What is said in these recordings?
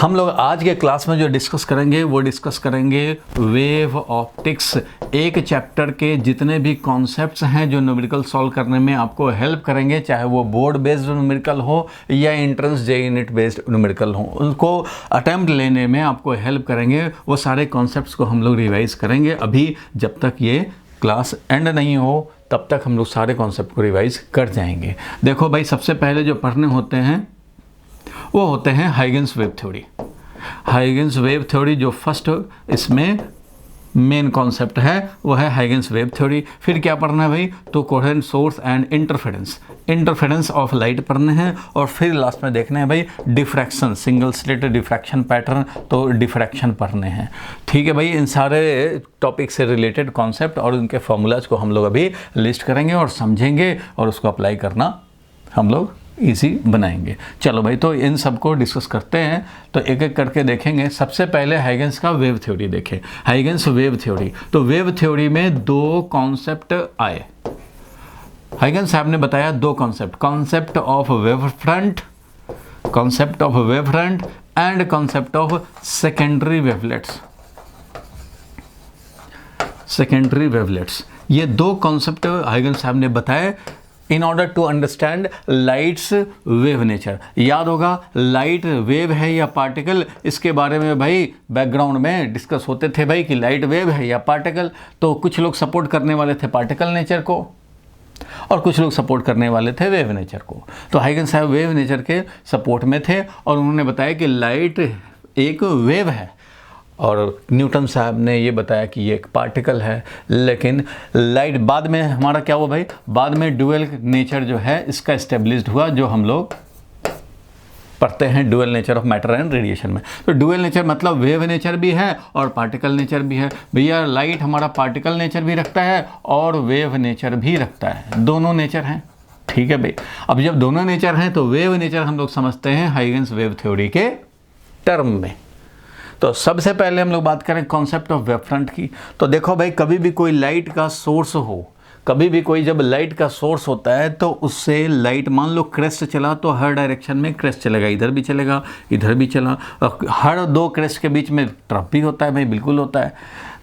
हम लोग आज के क्लास में जो डिस्कस करेंगे वो डिस्कस करेंगे वेव ऑप्टिक्स। एक चैप्टर के जितने भी कॉन्सेप्ट्स हैं जो न्यूमेरिकल सॉल्व करने में आपको हेल्प करेंगे, चाहे वो बोर्ड बेस्ड न्यूमेरिकल हो या एंट्रेंस जे यूनिट बेस्ड न्यूमेरिकल हो, उनको अटेम्प्ट लेने में आपको हेल्प करेंगे। वो सारे कॉन्सेप्ट्स को हम लोग रिवाइज करेंगे। अभी जब तक ये क्लास एंड नहीं हो तब तक हम लोग सारे कॉन्सेप्ट को रिवाइज कर जाएंगे। देखो भाई, सबसे पहले जो पढ़ने होते हैं वो होते हैं Huygens wave theory. Huygens wave theory जो फर्स्ट इसमें मेन कॉन्सेप्ट है वो है हाइगन्स वेव थ्योरी। फिर क्या पढ़ना है भाई, तो coherent source and interference of light पढ़ने हैं। और फिर लास्ट में देखना है भाई diffraction, single slit diffraction pattern, तो डिफ्रैक्शन पढ़ने हैं। ठीक है भाई, इन सारे टॉपिक से रिलेटेड कॉन्सेप्ट और उनके फॉर्मूलाज को हम लोग अभी लिस्ट करेंगे और समझेंगे और उसको अप्लाई करना हम लोग इजी बनाएंगे। चलो भाई, तो इन सब को डिस्कस करते हैं, तो एक एक करके देखेंगे। सबसे पहले हाइगन्स का वेव थ्योरी देखें। हाइगन्स वेव थ्योरी, तो वेव थ्योरी में दो कॉन्सेप्ट आए। हाइगन्स साहब ने बताया दो concept, concept of wave front and concept of secondary wavelets. ये दो कॉन्सेप्ट हाइगन्स साहब ने बताए in order to understand light's wave nature. याद होगा लाइट वेव है या पार्टिकल, इसके बारे में भाई बैकग्राउंड में डिस्कस होते थे भाई कि लाइट वेव है या पार्टिकल। तो कुछ लोग सपोर्ट करने वाले थे पार्टिकल नेचर को और कुछ लोग सपोर्ट करने वाले थे वेव नेचर को। तो हाइगन्स साहब वेव नेचर के सपोर्ट में थे और उन्होंने बताया कि लाइट एक वेव है, और न्यूटन साहब ने ये बताया कि ये एक पार्टिकल है। लेकिन लाइट बाद में हमारा क्या हुआ भाई, बाद में ड्यूअल नेचर जो है इसका एस्टेब्लिश्ड हुआ, जो हम लोग पढ़ते हैं dual nature of matter and radiation में। तो ड्यूअल नेचर मतलब वेव नेचर भी है और पार्टिकल नेचर भी है। भैया लाइट हमारा पार्टिकल नेचर भी रखता है और वेव नेचर भी रखता है, दोनों नेचर हैं। ठीक है भाई, अब जब दोनों नेचर हैं तो वेव नेचर हम लोग समझते हैं हाइगन्स वेव थ्योरी के टर्म में। तो सबसे पहले हम लोग बात करें कॉन्सेप्ट ऑफ वेव फ्रंट की। तो देखो भाई, कभी भी कोई लाइट का सोर्स हो, कभी भी कोई जब लाइट का सोर्स होता है तो उससे लाइट, मान लो क्रेस्ट चला तो हर डायरेक्शन में क्रेस्ट चलेगा, इधर भी चलेगा इधर भी चला, और हर दो क्रेस्ट के बीच में ट्रफ भी होता है भाई, बिल्कुल होता है।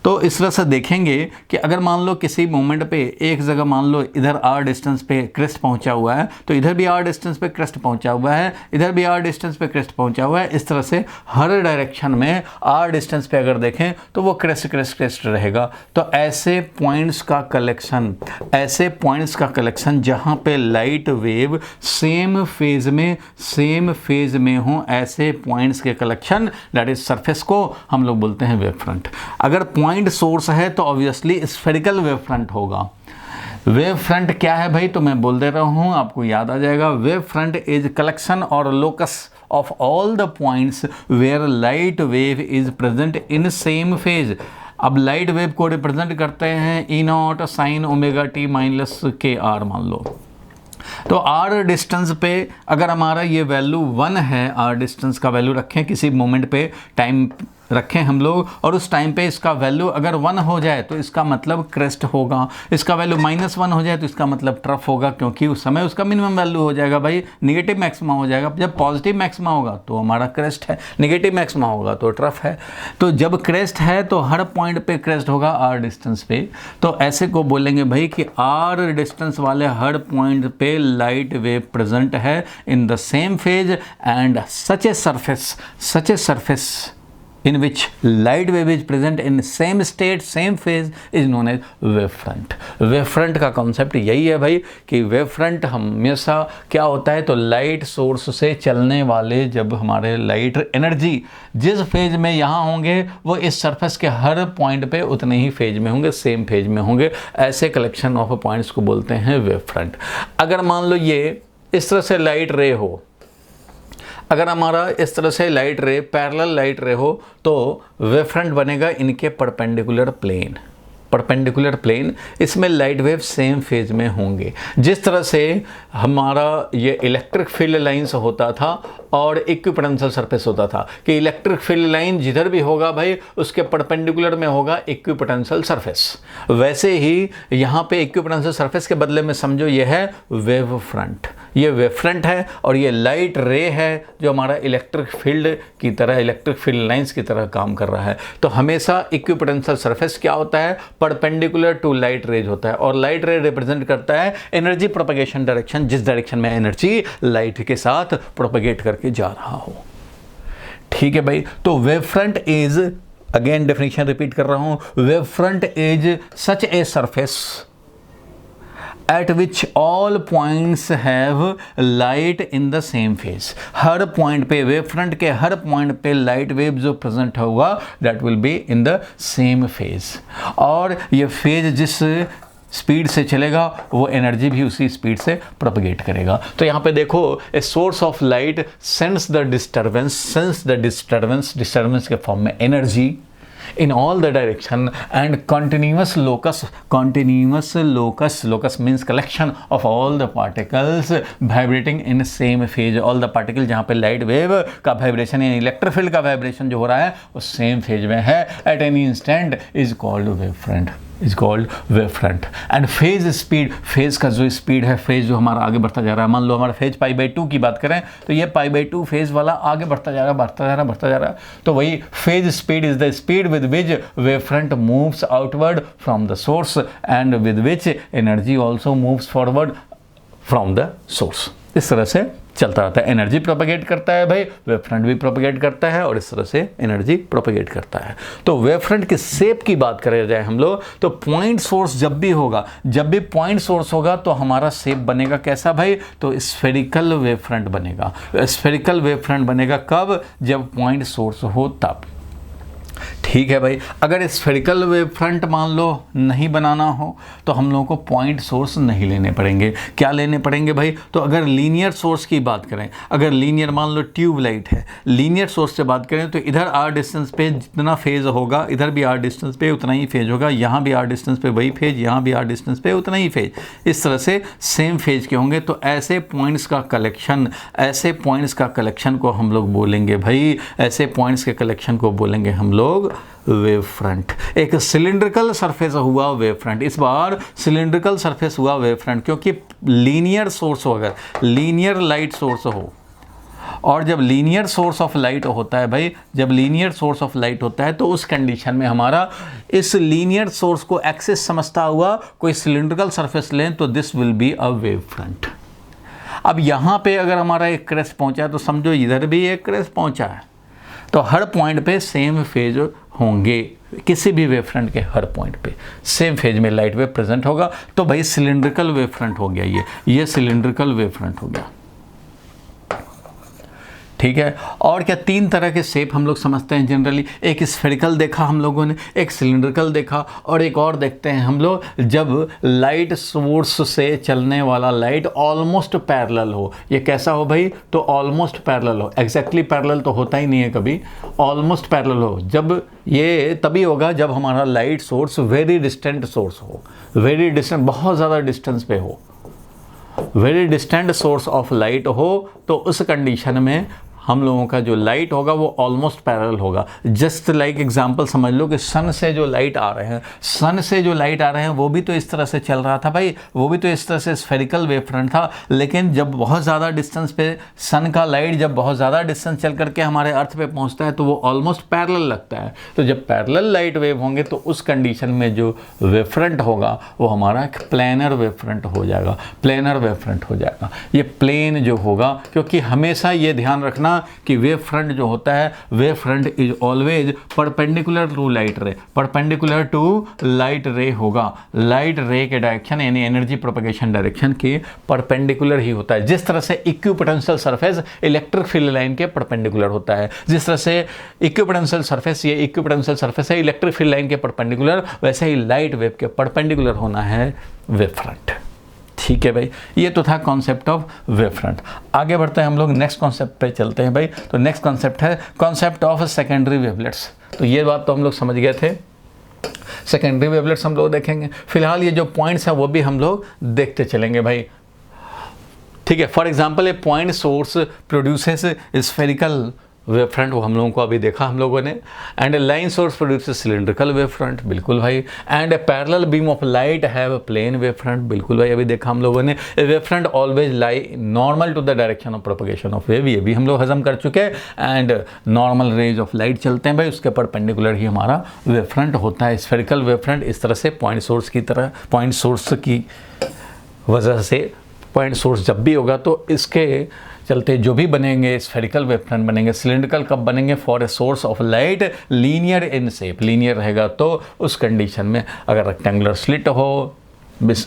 तो इस तरह से देखेंगे कि अगर मान लो किसी मोमेंट पे एक जगह मान लो इधर आर डिस्टेंस पे क्रेस्ट पहुंचा हुआ है, तो इधर भी आर डिस्टेंस पे क्रेस्ट पहुंचा हुआ है, इधर भी आर डिस्टेंस पे क्रेस्ट पहुंचा हुआ है। इस तरह से हर डायरेक्शन में आर डिस्टेंस पे अगर देखें तो वो क्रेस्ट रहेगा। तो ऐसे पॉइंट्स का कलेक्शन जहाँ पे लाइट वेव सेम फेज में हो, ऐसे पॉइंट्स के कलेक्शन, दैट इज सरफेस को हम लोग बोलते हैं वेव फ्रंट। अगर पॉइंट सोर्स है तो ऑब्वियसली स्फेरिकल वेव फ्रंट होगा। वेव फ्रंट क्या है भाई, तो मैं बोल दे रहा हूं, आपको याद आ जाएगा। वेव फ्रंट इज कलेक्शन और locus of all the points where light wave is present in same phase. अब लाइट वेव को रिप्रेजेंट करते हैं E0 sin omega t minus k r मान लो। तो आर डिस्टेंस पे अगर हमारा ये वैल्यू 1 है, आर डिस्टेंस का वैल्यू रखें, किसी मोमेंट पे टाइम रखें हम लोग, और उस टाइम पे इसका वैल्यू अगर 1 हो जाए तो इसका मतलब क्रेस्ट होगा, इसका वैल्यू -1 हो जाए तो इसका मतलब ट्रफ होगा, क्योंकि उस समय उसका मिनिमम वैल्यू हो जाएगा भाई, निगेटिव मैक्सिमा हो जाएगा। जब पॉजिटिव मैक्सिमा होगा तो हमारा क्रेस्ट है, निगेटिव मैक्सिमा होगा तो ट्रफ है। तो जब क्रेस्ट है तो हर पॉइंट पे क्रेस्ट होगा आर डिस्टेंस पे। तो ऐसे को बोलेंगे भाई कि आर डिस्टेंस वाले हर पॉइंट पे लाइट वेव प्रेजेंट है in the same phase, and such a surface in which light wave is present in same state, same phase is known as wave front. wave front का concept यही है भाई कि wave front हमेशा क्या होता है, तो लाइट सोर्स से चलने वाले जब हमारे लाइट एनर्जी जिस फेज में यहाँ होंगे वो इस सरफेस के हर पॉइंट पे उतने ही फेज में होंगे, सेम फेज में होंगे। ऐसे कलेक्शन ऑफ पॉइंट्स को बोलते हैं वेव फ्रंट। अगर मान लो ये इस तरह से लाइट रे हो, अगर हमारा इस तरह से लाइट रे पैरेलल लाइट रे हो तो वेव फ्रंट बनेगा इनके परपेंडिकुलर प्लेन, इसमें लाइट वेव सेम फेज में होंगे। जिस तरह से हमारा ये इलेक्ट्रिक फील्ड लाइंस होता था और इक्विपोटेंशियल सरफेस होता था कि इलेक्ट्रिक फील्ड लाइन जिधर भी होगा भाई उसके परपेंडिकुलर में होगा इक्विपोटेंशियल सरफेस, वैसे ही यहाँ पे इक्विपोटेंशियल सरफेस के बदले में समझो ये है वेव फ्रंट। ये वेवफ्रंट है और ये लाइट रे है जो हमारा इलेक्ट्रिक फील्ड की तरह, इलेक्ट्रिक फील्ड लाइंस की तरह काम कर रहा है। तो हमेशा इक्विपोटेंशियल सरफेस क्या होता है, परपेंडिकुलर टू लाइट रेज होता है, और लाइट रे रिप्रेजेंट करता है एनर्जी प्रोपगेशन डायरेक्शन, जिस डायरेक्शन में एनर्जी लाइट के साथ प्रोपगेट करके जा रहा हो। ठीक है भाई, तो wavefront is, again definition repeat कर रहा हूं, wavefront is such a surface at which all points have light in the same phase। Her point पे, वेव फ्रंट के हर पॉइंट पे लाइट वेव जो प्रेजेंट होगा that will be in the same phase, और ये फेज जिस speed से चलेगा वो एनर्जी भी उसी स्पीड से प्रोपगेट करेगा। तो यहाँ पे देखो, ए source of light sense the disturbance के फॉर्म में energy in all the direction and continuous locus means collection of all the particles vibrating in same phase। all the particle जहाँ पे लाइट वेव का वाइब्रेशन या electric field का vibration जो हो रहा है वो सेम फेज में है at any instant is called wavefront। And phase speed, phase का जो स्पीड है, फेज जो हमारा आगे बढ़ता जा रहा है, मान लो हमारा फेज π/2 की बात करें तो ये π/2 फेज वाला आगे बढ़ता जा रहा है, तो वही phase speed is the speed with which wavefront moves outward from the source and with which energy also moves forward from the source. इस तरह से चलता रहता है, एनर्जी प्रोपगेट करता है भाई, वेवफ्रंट भी प्रोपगेट करता है और इस तरह से एनर्जी प्रोपगेट करता है। तो वेवफ्रंट के शेप की बात करें जाए हम लोग, तो पॉइंट सोर्स जब भी पॉइंट सोर्स होगा तो हमारा शेप बनेगा कैसा भाई, तो स्फेरिकल वेवफ्रंट बनेगा। स्फेरिकल वेवफ्रंट बनेगा कब, जब पॉइंट सोर्स हो तब। ठीक है भाई, अगर स्फेरिकल वेव फ्रंट मान लो नहीं बनाना हो तो हम लोगों को पॉइंट सोर्स नहीं लेने पड़ेंगे। क्या लेने पड़ेंगे भाई, तो अगर लीनियर सोर्स की बात करें, अगर लीनियर मान लो ट्यूब लाइट है, लीनियर सोर्स से बात करें तो इधर आर डिस्टेंस पे जितना फेज होगा इधर भी आर डिस्टेंस पे उतना ही फेज होगा, यहाँ भी आर डिस्टेंस पे वही फेज, यहाँ भी आर डिस्टेंस पे उतना ही फेज, इस तरह से सेम फेज के होंगे। तो ऐसे पॉइंट्स का कलेक्शन को हम लोग बोलेंगे भाई, ऐसे पॉइंट्स के कलेक्शन को बोलेंगे हम लोग वेव फ्रंट। एक सिलिंड्रिकल सरफेस हुआ वेव फ्रंट, इस बार सिलिंड्रिकल सरफेस हुआ वेव फ्रंट, क्योंकि लीनियर सोर्स हो, अगर लीनियर लाइट सोर्स हो, और जब लीनियर सोर्स ऑफ लाइट होता है भाई, जब लीनियर सोर्स ऑफ लाइट होता है तो उस कंडीशन में हमारा इस लीनियर सोर्स को एक्सिस समझता हुआ कोई सिलिंड्रिकल सरफेस लें तो this will be a wave front. अब यहाँ पे अगर हमारा एक क्रेस्ट पहुँचा है तो समझो इधर भी एक क्रेस्ट पहुँचा है, तो हर पॉइंट पे सेम फेज होंगे, किसी भी वेव फ्रंट के हर पॉइंट पे सेम फेज में लाइट वेव प्रेजेंट होगा, तो भाई सिलिंड्रिकल वेव फ्रंट हो गया, ये सिलिंड्रिकल वेव फ्रंट हो गया। ठीक है, और क्या तीन तरह के शेप हम लोग समझते हैं जनरली, एक स्फेरिकल देखा हम लोगों ने, एक सिलिंड्रिकल देखा, और एक और देखते हैं हम लोग जब लाइट सोर्स से चलने वाला लाइट ऑलमोस्ट पैरेलल हो। ये कैसा हो भाई, तो ऑलमोस्ट पैरेलल हो, एग्जैक्टली पैरेलल तो होता ही नहीं है कभी, ऑलमोस्ट पैरेलल हो। जब ये तभी होगा जब हमारा light source very distant source हो, वेरी डिस्टेंट, बहुत ज़्यादा डिस्टेंस पे हो, very distant source of light हो, तो उस कंडीशन में हम लोगों का जो लाइट होगा वो ऑलमोस्ट पैरेलल होगा। जस्ट लाइक एग्जांपल समझ लो कि सन से जो लाइट आ रहे हैं, वो भी तो इस तरह से चल रहा था भाई, वो भी तो इस तरह से स्फेरिकल वेव फ्रंट था, लेकिन जब बहुत ज़्यादा डिस्टेंस पे सन का लाइट जब बहुत ज़्यादा डिस्टेंस चल करके हमारे अर्थ पे पहुंचता है तो वो ऑलमोस्ट पैरेलल लगता है। तो जब पैरेलल लाइट वेव होंगे तो उस कंडीशन में जो वेव फ्रंट होगा वो हमारा प्लेनर वेव फ्रंट हो जाएगा, ये प्लेन जो होगा, क्योंकि हमेशा ये ध्यान रखना कि वेव फ्रंट जो होता है, wave front is always perpendicular to light ray, होगा, लाइट रे के डायरेक्शन यानी एनर्जी प्रोपगेशन डायरेक्शन के परपेंडिकुलर ही होता है। जिस तरह से equipotential surface electric field line के परपेंडिकुलर होता है, जिस तरह से इक्विपोटेंशियल सरफेस है इलेक्ट्रिक फील्ड लाइन के परपेंडिकुलर, वैसे ही लाइट वेव के परपेंडिकुलर होना है वेव फ्रंट। ठीक है भाई, ये तो था कॉन्सेप्ट ऑफ वेव फ्रंट। आगे बढ़ते हैं हम लोग, नेक्स्ट कॉन्सेप्ट पे चलते हैं भाई। तो नेक्स्ट कॉन्सेप्ट है कॉन्सेप्ट ऑफ सेकेंडरी वेवलेट्स। तो ये बात तो हम लोग समझ गए थे, सेकेंडरी वेवलेट्स हम लोग देखेंगे। फिलहाल ये जो पॉइंट्स हैं वो भी हम लोग देखते चलेंगे भाई। ठीक है, for example a point source produces spherical wave front, वो हम लोगों को अभी देखा हम लोगों ने। And line source produces cylindrical wave front, बिल्कुल भाई। And a parallel beam of light have plane wave front, बिल्कुल भाई, अभी देखा हम लोगों ने। A wave front always lie normal to the direction of propagation of wave, ये भी हम लोग हजम कर चुके हैं। And normal raise of light चलते हैं भाई, उसके परपेंडिकुलर ही हमारा वेव फ्रंट होता है। स्फेरिकल वेव फ्रंट इस तरह से पॉइंट सोर्स की तरह, पॉइंट सोर्स की वजह से, पॉइंट सोर्स जब भी होगा तो इसके चलते जो भी बनेंगे स्फेरिकल वेव फ्रंट बनेंगे। सिलिंड्रिकल कब बनेंगे? For a source of light linear in shape, linear रहेगा तो उस कंडीशन में। अगर रेक्टेंगुलर स्लिट हो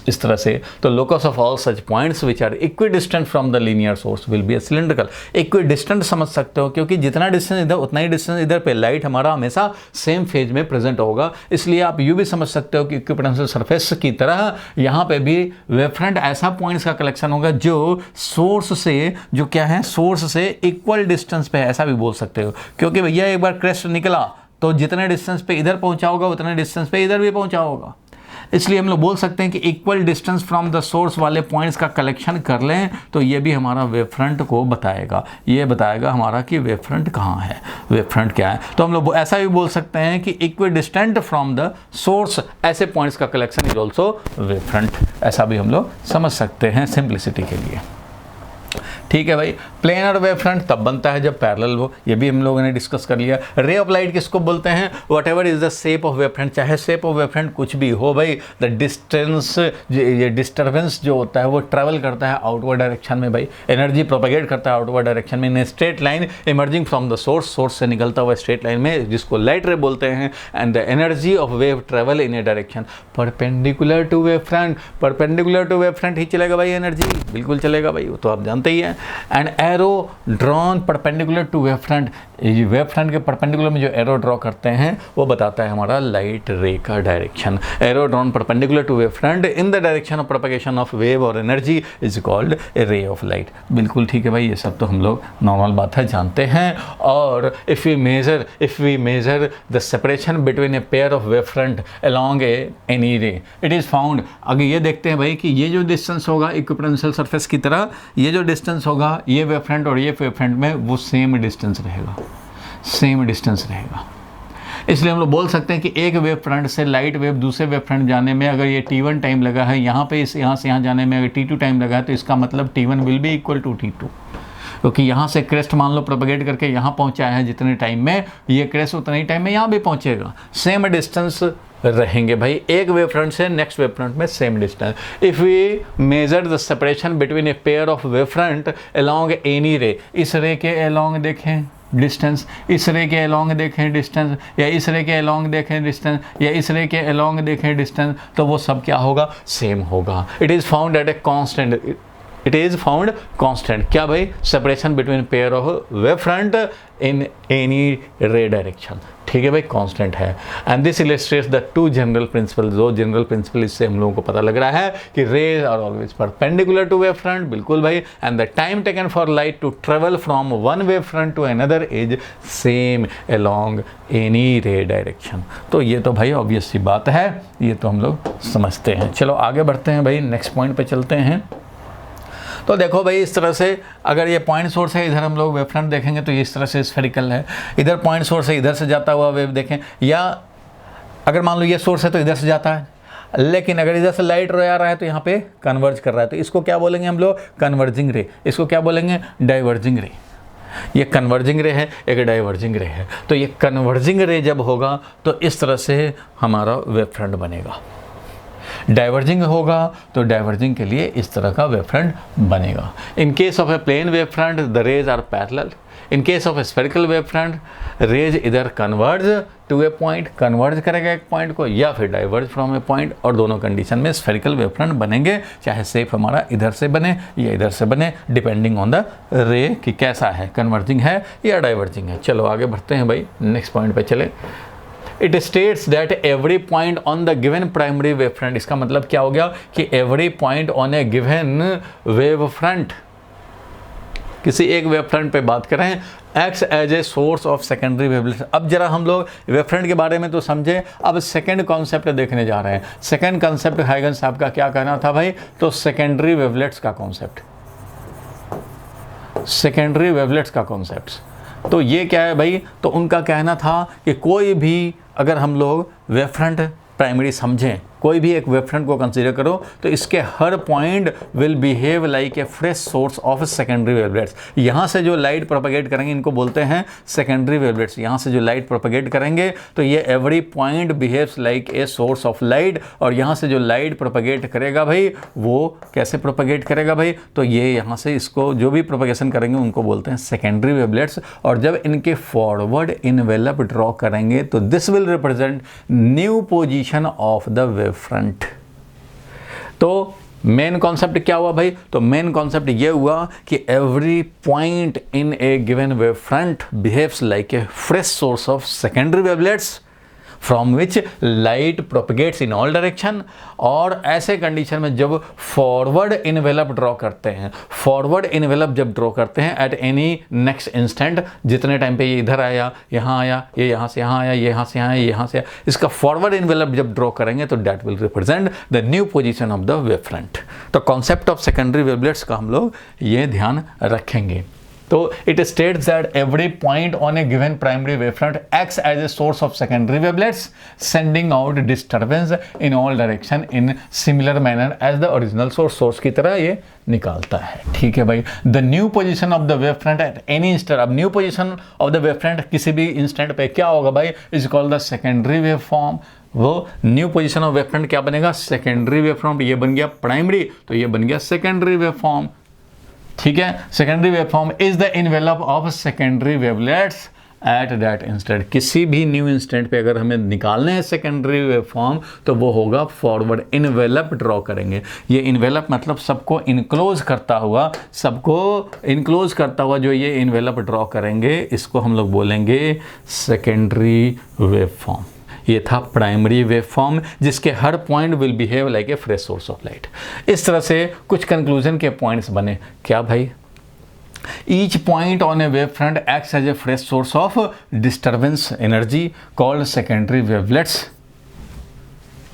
इस तरह से, तो locus of all such points which are equidistant from the linear source will be a cylindrical. Equidistant समझ सकते हो, क्योंकि जितना डिस्टेंस इधर उतना ही डिस्टेंस इधर पे लाइट हमारा हमेशा सेम फेज में प्रेजेंट होगा। इसलिए आप यूँ भी समझ सकते हो कि इक्विपोटेंशियल सरफेस की तरह यहाँ पे भी वेव फ्रंट ऐसा पॉइंट्स का कलेक्शन होगा जो सोर्स से, जो क्या है, सोर्स से इक्वल डिस्टेंस पे है, ऐसा भी बोल सकते हो। क्योंकि भैया एक बार क्रेस्ट निकला तो जितने डिस्टेंस पे इधर पहुंचा होगा उतने डिस्टेंस पे इधर भी पहुंचा होगा। इसलिए हम लोग बोल सकते हैं कि equal distance from the source वाले पॉइंट्स का कलेक्शन कर लें तो ये भी हमारा वेव फ्रंट को बताएगा। ये बताएगा हमारा कि वेव फ्रंट कहाँ है, वेव फ्रंट क्या है। तो हम लोग ऐसा भी बोल सकते हैं कि equal distant from the source ऐसे पॉइंट्स का collection is also wave front, ऐसा भी हम लोग समझ सकते हैं सिंप्लिसिटी के लिए। ठीक है भाई। प्लेनर वेव फ्रंट तब बनता है जब पैरेलल हो, ये भी हम लोगों ने डिस्कस कर लिया। रे ऑफ लाइट किसको बोलते हैं? What ever is the shape of wave front, चाहे शेप ऑफ वेव फ्रंट कुछ भी हो भाई, द डिस्टेंस, ये डिस्टर्बेंस जो होता है वो ट्रैवल करता है आउटवर्ड डायरेक्शन में भाई, एनर्जी प्रोपेगेट करता है आउटवर्ड डायरेक्शन में in straight line emerging from the source, source से निकलता हुआ स्ट्रेट लाइन में, जिसको लाइट रे बोलते हैं। And the energy of wave travel in a direction perpendicular to wave front, perpendicular to wave front ही चलेगा भाई, एनर्जी बिल्कुल चलेगा भाई, वो तो आप जानते ही हैं। And arrow drawn perpendicular to wave front, ये वेव फ्रंट के परपेंडिकुलर में जो एरो ड्रॉ करते हैं वो बताता है हमारा लाइट रे का direction. Arrow drawn perpendicular to wave front in the direction of propagation of wave और energy is called a ray of light. बिल्कुल ठीक है भाई, ये सब तो हम लोग नॉर्मल बात है, जानते हैं। और if we measure the separation between a pair of wave front along any ray, it is found. अगर ये देखते हैं भाई कि ये जो डिस्टेंस होगा इक्विपोटेंशियल सरफेस की तरह, ये जो डिस्टेंस होगा ये वेव फ्रंट और ये वेव फ्रंट में वो सेम डिस्टेंस रहेगा, सेम डिस्टेंस रहेगा। इसलिए हम लोग बोल सकते हैं कि एक वेव फ्रंट से लाइट वेव दूसरे वेव फ्रंट जाने में अगर ये t1 टाइम लगा है, यहाँ पे यहाँ से यहाँ जाने में अगर t2 टाइम लगा है, तो इसका मतलब t1 will be equal to t2, क्योंकि यहाँ से क्रेस्ट मान लो प्रोपेगेट करके यहाँ पहुँचा है जितने टाइम में, ये क्रेस्ट उतने ही टाइम में यहाँ भी पहुँचेगा, सेम डिस्टेंस रहेंगे भाई एक वेव फ्रंट से नेक्स्ट वेव फ्रंट में, same distance. If we measure the separation between a pair of wave front along any ray, इस रे के अलोंग देखें डिस्टेंस, इस रे के अलोंग देखें डिस्टेंस, या इस रे के अलोंग देखें डिस्टेंस, या इस रे के अलोंग देखें डिस्टेंस, तो वो सब क्या होगा? सेम होगा। It is found at a constant, it is found constant. क्या भाई? Separation between pair of wave front in any ray direction, ठीक है भाई, कांस्टेंट है। And this illustrates the two general principle, दो जनरल प्रिंसिपल इससे हम लोगों को पता लग रहा है कि rays are always perpendicular to wave front, बिल्कुल भाई। And the time taken for light to travel from one wave front to another is same along any ray direction. तो ये तो भाई ऑब्वियस सी बात है, ये तो हम लोग समझते हैं। चलो आगे बढ़ते हैं भाई, नेक्स्ट पॉइंट पे चलते हैं। तो देखो भाई, इस तरह से अगर ये पॉइंट सोर्स है, इधर हम लोग वेव फ्रंट देखेंगे तो इस तरह से स्फेरिकल है, इधर पॉइंट सोर्स है, इधर से जाता हुआ वेव देखें, या अगर मान लो ये सोर्स है तो इधर से जाता है, लेकिन अगर इधर से लाइट रे आ रहा है तो यहाँ पे कन्वर्ज कर रहा है, तो इसको क्या बोलेंगे हम लोग? Converging ray. इसको क्या बोलेंगे? डाइवर्जिंग रे। ये कन्वर्जिंग रे है, एक डाइवर्जिंग रे है। तो ये कन्वर्जिंग रे जब होगा तो इस तरह से हमारा वेव फ्रंट बनेगा। डाइवर्जिंग होगा तो डाइवर्जिंग के लिए इस तरह का वेव फ्रंट बनेगा। In case of a plane wave front the rays are parallel. In case of a spherical wave front rays इधर converge to a point, converge करेगा एक पॉइंट को, या फिर डाइवर्ज फ्रॉम ए पॉइंट, और दोनों condition में स्फेरिकल वेव फ्रंट बनेंगे, चाहे शेप हमारा इधर से बने या इधर से बने, डिपेंडिंग ऑन द रे कि कैसा है, कन्वर्जिंग है या डाइवर्जिंग है। चलो आगे बढ़ते हैं भाई, नेक्स्ट पॉइंट पे चले। It states that every point on the given primary wave front, इसका मतलब क्या हो गया कि every point on a given wave front, किसी एक वेव फ्रंट पे बात करें, acts as a source of secondary wavelets. अब जरा हम लोग वेव फ्रंट के बारे में तो समझे, अब सेकेंड कॉन्सेप्ट देखने जा रहे हैं। सेकेंड कॉन्सेप्ट हाइगन साहब का क्या कहना था भाई? तो सेकेंडरी वेवलेट्स का कॉन्सेप्ट, सेकेंडरी वेवलेट्स का कॉन्सेप्ट। तो ये क्या है भाई, तो उनका कहना था कि कोई भी अगर हम लोग वेव फ्रंट प्राइमरी समझें, कोई भी एक वेव फ्रंट को कंसीडर करो तो इसके हर point will behave like a fresh source of secondary wavelets. यहाँ से जो लाइट प्रोपेगेट करेंगे इनको बोलते हैं सेकेंडरी वेवलेट्स। यहाँ से जो लाइट प्रोपेगेट करेंगे तो ये every point behaves like A source of light, और यहाँ से जो लाइट प्रोपेगेट करेगा भाई वो कैसे प्रोपेगेट करेगा भाई, तो ये यहाँ से इसको जो भी प्रोपेगेशन करेंगे उनको बोलते हैं सेकेंडरी वेवलेट्स। और जब इनके फॉरवर्ड इनवेलप ड्रॉ करेंगे तो this will represent new position of the wave front. तो मेन कॉन्सेप्ट क्या हुआ भाई, तो मेन कॉन्सेप्ट ये हुआ कि every point in a given wave front behaves like a fresh source of secondary wavelets from which light propagates in all direction. और ऐसे कंडीशन में जब फॉरवर्ड इनवेलप ड्रॉ करते हैं, फॉरवर्ड इनवेलप जब ड्रॉ करते हैं एट एनी नेक्स्ट इंस्टेंट, जितने टाइम पे ये इधर आया, यहाँ आया, ये यहाँ से यहाँ आया, ये यहाँ से यहाँ आया, यहाँ से आया, इसका फॉरवर्ड इनवेलप जब ड्रॉ करेंगे तो that will represent the new position of the wave front. तो कॉन्सेप्ट ऑफ सेकेंडरी वेवलेट्स का हम लोग ये ध्यान रखेंगे। तो it states that every point on a given primary wavefront acts as a source of secondary wavelets, sending out disturbance in all direction in similar manner as the original source। Source की तरह ये निकालता है। ठीक है भाई। The new position of the wave front at any instant, अब new position of the wave front किसी भी इंस्टेंट पे क्या होगा भाई, is called the secondary wave form. वो new position of wave front क्या बनेगा, सेकेंडरी वेव फॉर्म। ये बन गया प्राइमरी तो ये बन गया सेकेंडरी वेव फॉर्म। ठीक है। Secondary wave form is the envelope of secondary wavelets at that instant. किसी भी न्यू इंस्टेंट पे अगर हमें निकालने हैं सेकेंडरी वेव फॉर्म तो वो होगा फॉरवर्ड इनवेलप ड्रॉ करेंगे। ये इनवेलप मतलब सबको इनक्लोज करता हुआ, सबको इनक्लोज करता हुआ जो ये इनवेलप ड्रॉ करेंगे इसको हम लोग बोलेंगे सेकेंडरी वेव फॉर्म। ये था प्राइमरी वेव फॉर्म जिसके हर point will behave like a fresh source of light. इस तरह से कुछ कंक्लूजन के पॉइंट्स बने। क्या भाई, each point on a wave front acts as a fresh source of disturbance energy called secondary wavelets,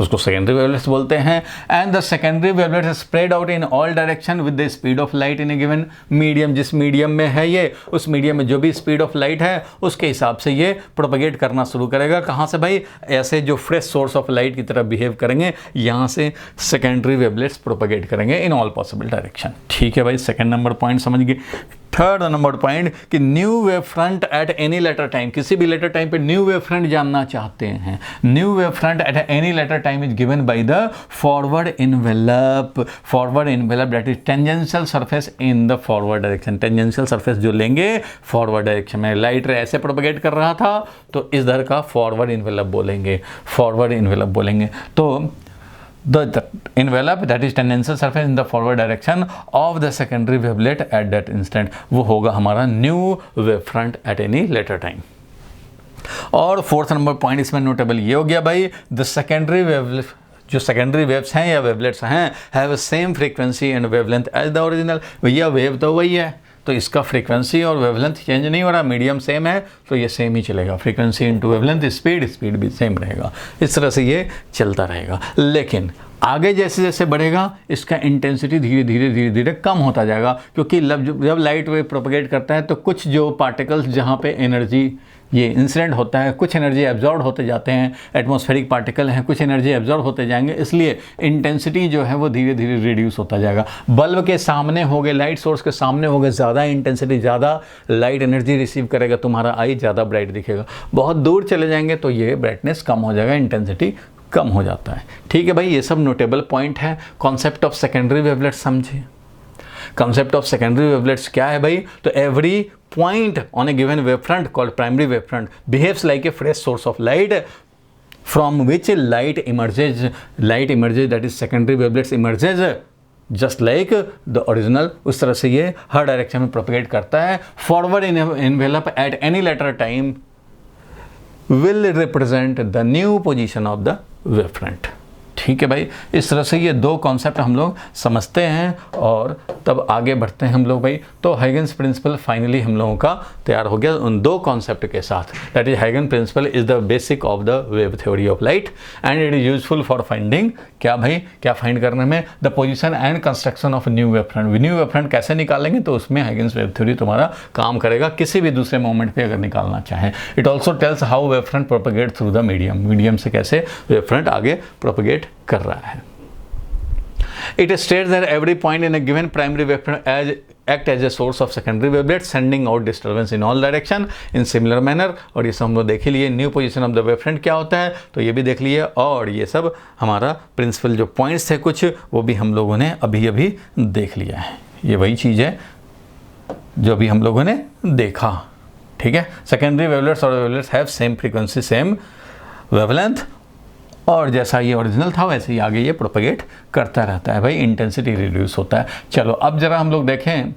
उसको सेकेंडरी वेवलेट्स बोलते हैं। And the secondary wavelets spread out in all direction with the speed of light in a given medium. जिस medium में है ये, उस medium में जो भी स्पीड ऑफ लाइट है उसके हिसाब से ये प्रोपेगेट करना शुरू करेगा। कहाँ से भाई, ऐसे जो फ्रेश सोर्स ऑफ लाइट की तरह बिहेव करेंगे यहाँ से सेकेंडरी वेवलेट्स प्रोपेगेट करेंगे इन ऑल पॉसिबल डायरेक्शन। ठीक है भाई, सेकेंड नंबर पॉइंट समझ गए। थर्ड नंबर पॉइंट कि new wave front at any later time, किसी भी लेटर टाइम पे न्यू वेव फ्रंट जानना चाहते हैं। New wave front at any later time is given by the forward envelope. Forward envelope that is tangential surface in the forward direction. Tangential surface जो लेंगे forward direction में, light रे ऐसे propagate कर रहा था तो इधर का फॉरवर्ड इनवेलप बोलेंगे, फॉरवर्ड इनवेलप बोलेंगे। तो the envelope that is tangential surface in the forward direction of the secondary wavelet at that instant, वो होगा हमारा new wave front at any later time। और फोर्थ नंबर पॉइंट इसमें notable ये हो गया भाई, द सेकेंडरी वेव, जो सेकेंडरी वेव्स हैं या वेवलेट्स हैं, have same frequency and wavelength as the original. भैया वेव तो वही है तो इसका फ्रीक्वेंसी और वेवलेंथ चेंज नहीं हो रहा, मीडियम सेम है तो ये सेम ही चलेगा। फ्रीक्वेंसी इनटू वेवलेंथ, स्पीड भी सेम रहेगा। इस तरह से ये चलता रहेगा। लेकिन आगे जैसे जैसे बढ़ेगा इसका इंटेंसिटी धीरे धीरे कम होता जाएगा, क्योंकि जब लाइट वेव प्रोपेगेट करता है तो कुछ जो पार्टिकल्स जहाँ पे एनर्जी ये इंसिडेंट होता है, कुछ एनर्जी एब्जॉर्ब होते जाते हैं, एटमॉस्फेरिक पार्टिकल हैं, कुछ एनर्जी एब्जॉर्ब होते जाएंगे, इसलिए इंटेंसिटी जो है वो धीरे धीरे रिड्यूस होता जाएगा। बल्ब के सामने हो गए, लाइट सोर्स के सामने हो गए, ज़्यादा इंटेंसिटी, ज़्यादा लाइट एनर्जी रिसीव करेगा, तुम्हारा आई ज़्यादा ब्राइट दिखेगा। बहुत दूर चले जाएंगे तो ये ब्राइटनेस कम हो जाएगा, इंटेंसिटी कम हो जाता है। ठीक है भाई, ये सब नोटेबल पॉइंट है। कॉन्सेप्ट ऑफ सेकेंडरी वेवलेट्स समझिए। कॉन्सेप्ट ऑफ सेकेंडरी वेवलेट्स क्या है भाई, तो every point on a given wavefront called primary wavefront behaves like a fresh source of light from which light emerges, that is secondary wavelets emerges just like the original। उस तरह से ये हर direction में propagate करता है। Forward envelope at any later time will represent the new position of the wavefront। ठीक ठीक है भाई, इस तरह से ये दो कॉन्सेप्ट हम लोग समझते हैं और तब आगे बढ़ते हैं हम लोग भाई। तो हाइगन्स प्रिंसिपल फाइनली हम लोगों का तैयार हो गया उन दो कॉन्सेप्ट के साथ। दैट इज हाइगन principle is the basic of the wave theory of light and it is useful for finding, क्या भाई, क्या फाइंड करने में, the position and construction of new wave front. New wave front कैसे निकालेंगे, तो उसमें हाइगन्स वेव थ्योरी तुम्हारा काम करेगा किसी भी दूसरे मोमेंट पे अगर निकालना चाहें। It also tells how wave front propagate through the medium, medium से कैसे वेव फ्रंट आगे प्रोपेगेट कर रहा है। It states that every point in a given primary wavefront act as a source of secondary wavelet sending out disturbance in all direction in similar manner। और ये सब हम लोग देख लिए, new position of the wavefront क्या होता है तो ये भी देख लिए, और ये सब हमारा प्रिंसिपल जो पॉइंट्स थे कुछ वो भी हम लोगों ने अभी अभी देख लिया है। ये वही चीज़ है जो अभी हम लोगों ने देखा, ठीक है। सेकेंडरी वेवलेट्स और wavelets have same frequency same wavelength, और जैसा ये ओरिजिनल था वैसे ही आगे ये प्रोपेगेट करता रहता है भाई, इंटेंसिटी रिड्यूस होता है। चलो अब जरा हम लोग देखें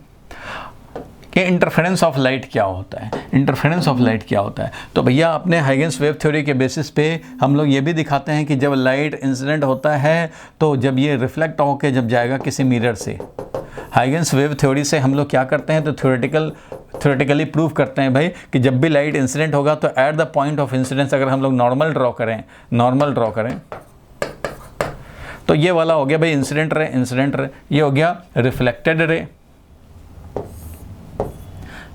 कि इंटरफेरेंस ऑफ लाइट क्या होता है। इंटरफेरेंस ऑफ लाइट क्या होता है तो भैया अपने हाइगन्स वेव थ्योरी के बेसिस पे हम लोग ये भी दिखाते हैं कि जब लाइट इंसिडेंट होता है तो जब ये रिफ्लेक्ट होकर जब जाएगा किसी मिरर से, हाइगन्स वेव थ्योरी से हम लोग क्या करते हैं तो थ्योरेटिकली प्रूव करते हैं भाई कि जब भी लाइट इंसिडेंट होगा तो at the point of incidence अगर हम लोग नॉर्मल ड्रॉ करें तो ये वाला हो गया भाई इंसिडेंट रे, ये हो गया रिफ्लेक्टेड रे,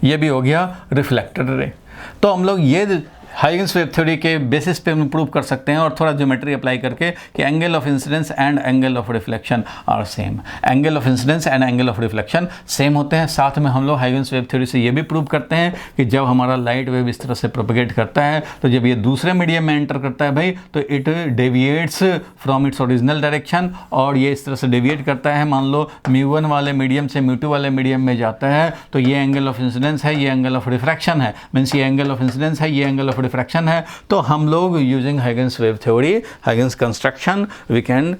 ये भी हो गया रिफ्लेक्टेड रे। तो हम लोग ये हाइगन्स वेव थ्योरी के बेसिस पे हम प्रूव कर सकते हैं और थोड़ा ज्योमेट्री अप्लाई करके कि angle of incidence and angle of reflection are same. Angle of incidence and angle of reflection same होते हैं। साथ में हम लोग हाइगन्स वेव थ्योरी से ये भी प्रूव करते हैं कि जब हमारा लाइट वेव इस तरह से प्रोपेगेट करता है तो जब ये दूसरे मीडियम में एंटर करता है भाई तो it deviates from its original direction, और ये इस तरह से डेविएट करता है। मान लो μ1 वाले मीडियम से μ2 वाले मीडियम में जाता है तो ये एंगल ऑफ इंसिडेंस है, ये एंगल ऑफ रिफ्रैक्शन है, मीन्स ये एंगल ऑफ इंसिडेंस है, ये एंगल ऑफ रिफ्रैक्शन है। तो हम लोग using Huygens wave theory, Huygens construction, we can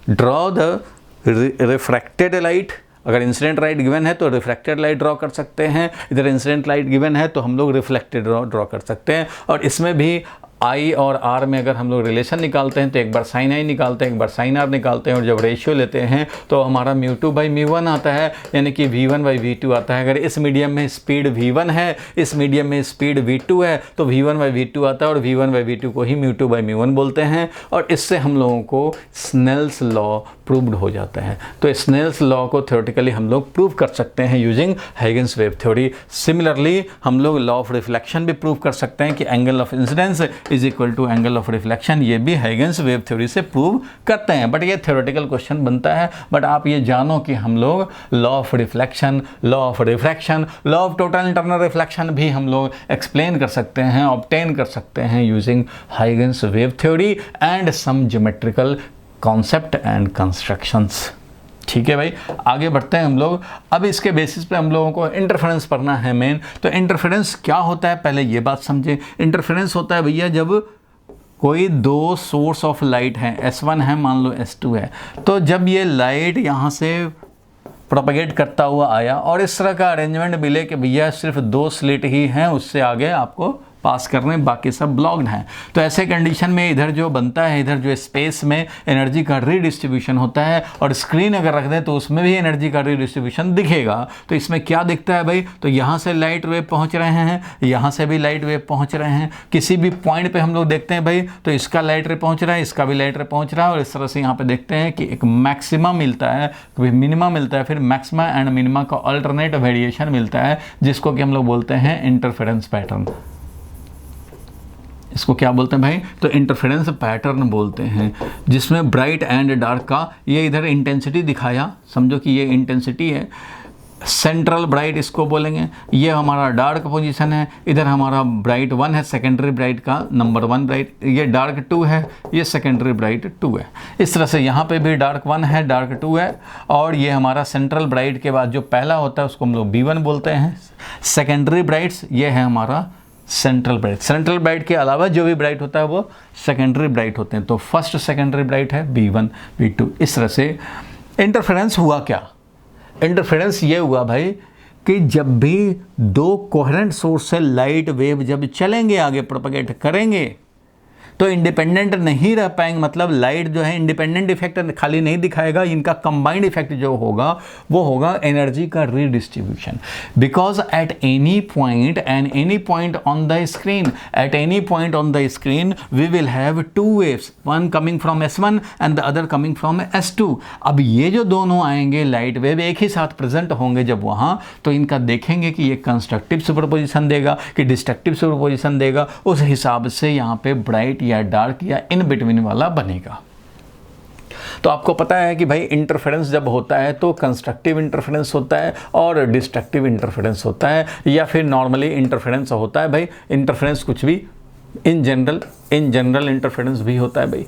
draw the refracted light. अगर इंसिडेंट लाइट गिवन है तो रिफ्रैक्टेड लाइट ड्रॉ कर सकते हैं, इधर इंसिडेंट लाइट गिवन है तो हम लोग रिफ्लेक्टेड ड्रॉ कर सकते हैं। और इसमें भी आई और आर में अगर हम लोग रिलेशन निकालते हैं तो एक बार साइन आई निकालते हैं, एक बार साइन आर निकालते हैं, और जब रेशियो लेते हैं तो हमारा μ2/μ1 आता है, यानी कि v1/v2 आता है। अगर इस मीडियम में स्पीड v1 है, इस मीडियम में स्पीड v2 है तो v1/v2 आता है, और v1/v2 को ही μ2/μ1 बोलते हैं। और इससे हम लोगों को स्नेल्स लॉ प्रूव्ड हो जाता है। तो स्नेल्स लॉ को थ्योरेटिकली हम लोग प्रूव कर सकते हैं using Huygens wave theory. Similarly हम लोग लॉ ऑफ रिफ्लेक्शन भी प्रूव कर सकते हैं कि angle of incidence is equal to angle of reflection, ये भी हाइगन्स वेव थ्योरी से प्रूव करते हैं। बट ये थ्योरेटिकल क्वेश्चन बनता है। बट आप ये जानो कि हम लोग law of reflection, law of refraction, law of total internal reflection भी हम लोग एक्सप्लेन कर सकते हैं, ऑब्टेन कर सकते हैं using Huygens wave theory and some geometrical concept and constructions. ठीक है भाई, आगे बढ़ते हैं हम लोग। अब इसके बेसिस पे हम लोगों को इंटरफेरेंस पढ़ना है मेन। तो इंटरफेरेंस क्या होता है पहले ये बात समझें। इंटरफेरेंस होता है भैया जब कोई दो सोर्स ऑफ लाइट हैं, S1 है मान लो S2 है, तो जब ये लाइट यहाँ से प्रोपेगेट करता हुआ आया और इस तरह का अरेंजमेंट मिले कि भैया सिर्फ दो स्लिट ही हैं, उससे आगे आपको पास करने, बाकी सब ब्लॉक्ड हैं, तो ऐसे कंडीशन में इधर जो बनता है, इधर जो स्पेस में एनर्जी का रीडिस्ट्रीब्यूशन होता है, और स्क्रीन अगर रख दें तो उसमें भी एनर्जी का रीडिस्ट्रीब्यूशन दिखेगा। तो इसमें क्या दिखता है भाई, तो यहाँ से लाइट वेव पहुँच रहे हैं, यहाँ से भी लाइट वेव पहुँच रहे हैं। किसी भी पॉइंट पे हम लोग देखते हैं भाई तो इसका लाइट रे पहुँच रहा है, इसका भी लाइट रे पहुँच रहा है, और इस तरह से यहाँ पे देखते हैं कि एक मैक्सिमम मिलता है, कभी मिनिमा मिलता है, फिर मैक्सिमा एंड मिनिमा का अल्टरनेट वेरिएशन मिलता है, जिसको कि हम लोग बोलते हैं इंटरफेरेंस पैटर्न। इसको क्या बोलते हैं भाई, तो इंटरफेरेंस पैटर्न बोलते हैं, जिसमें ब्राइट एंड डार्क का ये इधर इंटेंसिटी दिखाया, समझो कि ये इंटेंसिटी है, सेंट्रल ब्राइट इसको बोलेंगे, ये हमारा डार्क पोजीशन है, इधर हमारा ब्राइट 1 है, सेकेंडरी ब्राइट का नंबर 1 ब्राइट, ये डार्क 2 है, ये सेकेंडरी ब्राइट 2 है। इस तरह से यहाँ पे भी डार्क 1 है, डार्क 2 है, और ये हमारा सेंट्रल ब्राइट के बाद जो पहला होता है उसको हम लोग B1 बोलते हैं। सेकेंडरी ब्राइट्स ये है हमारा सेंट्रल ब्राइट। सेंट्रल ब्राइट के अलावा जो भी ब्राइट होता है वो सेकेंडरी ब्राइट होते हैं। तो फर्स्ट सेकेंडरी ब्राइट है B1 B2। इस तरह से इंटरफेरेंस हुआ क्या, इंटरफेरेंस ये हुआ भाई कि जब भी दो कोहेरेंट सोर्स से लाइट वेव जब चलेंगे आगे प्रोपेगेट करेंगे तो इंडिपेंडेंट नहीं रह पाएंगे, मतलब लाइट जो है इंडिपेंडेंट इफेक्ट खाली नहीं दिखाएगा, इनका कंबाइंड इफेक्ट जो होगा वो होगा एनर्जी का redistribution. Because at any point and any point on the screen, at any point on the screen we will have two waves, one coming from S1 and the other coming from S2। अब ये जो दोनों आएंगे light wave एक ही साथ present होंगे जब वहाँ, तो इनका देखेंगे कि ये कंस्ट्रक्टिव सुपरपोजिशन देगा कि डिस्ट्रक्टिव सुपरपोजिशन देगा, उस हिसाब से यहाँ पे ब्राइट या डार्क या इन बिटवीन वाला बनेगा। तो आपको पता है कि भाई इंटरफेरेंस जब होता है तो कंस्ट्रक्टिव इंटरफेरेंस होता है और डिस्ट्रक्टिव इंटरफेरेंस होता है, या फिर नॉर्मली इंटरफेरेंस होता है भाई, इंटरफेरेंस कुछ भी इन जनरल इंटरफेरेंस भी होता है भाई,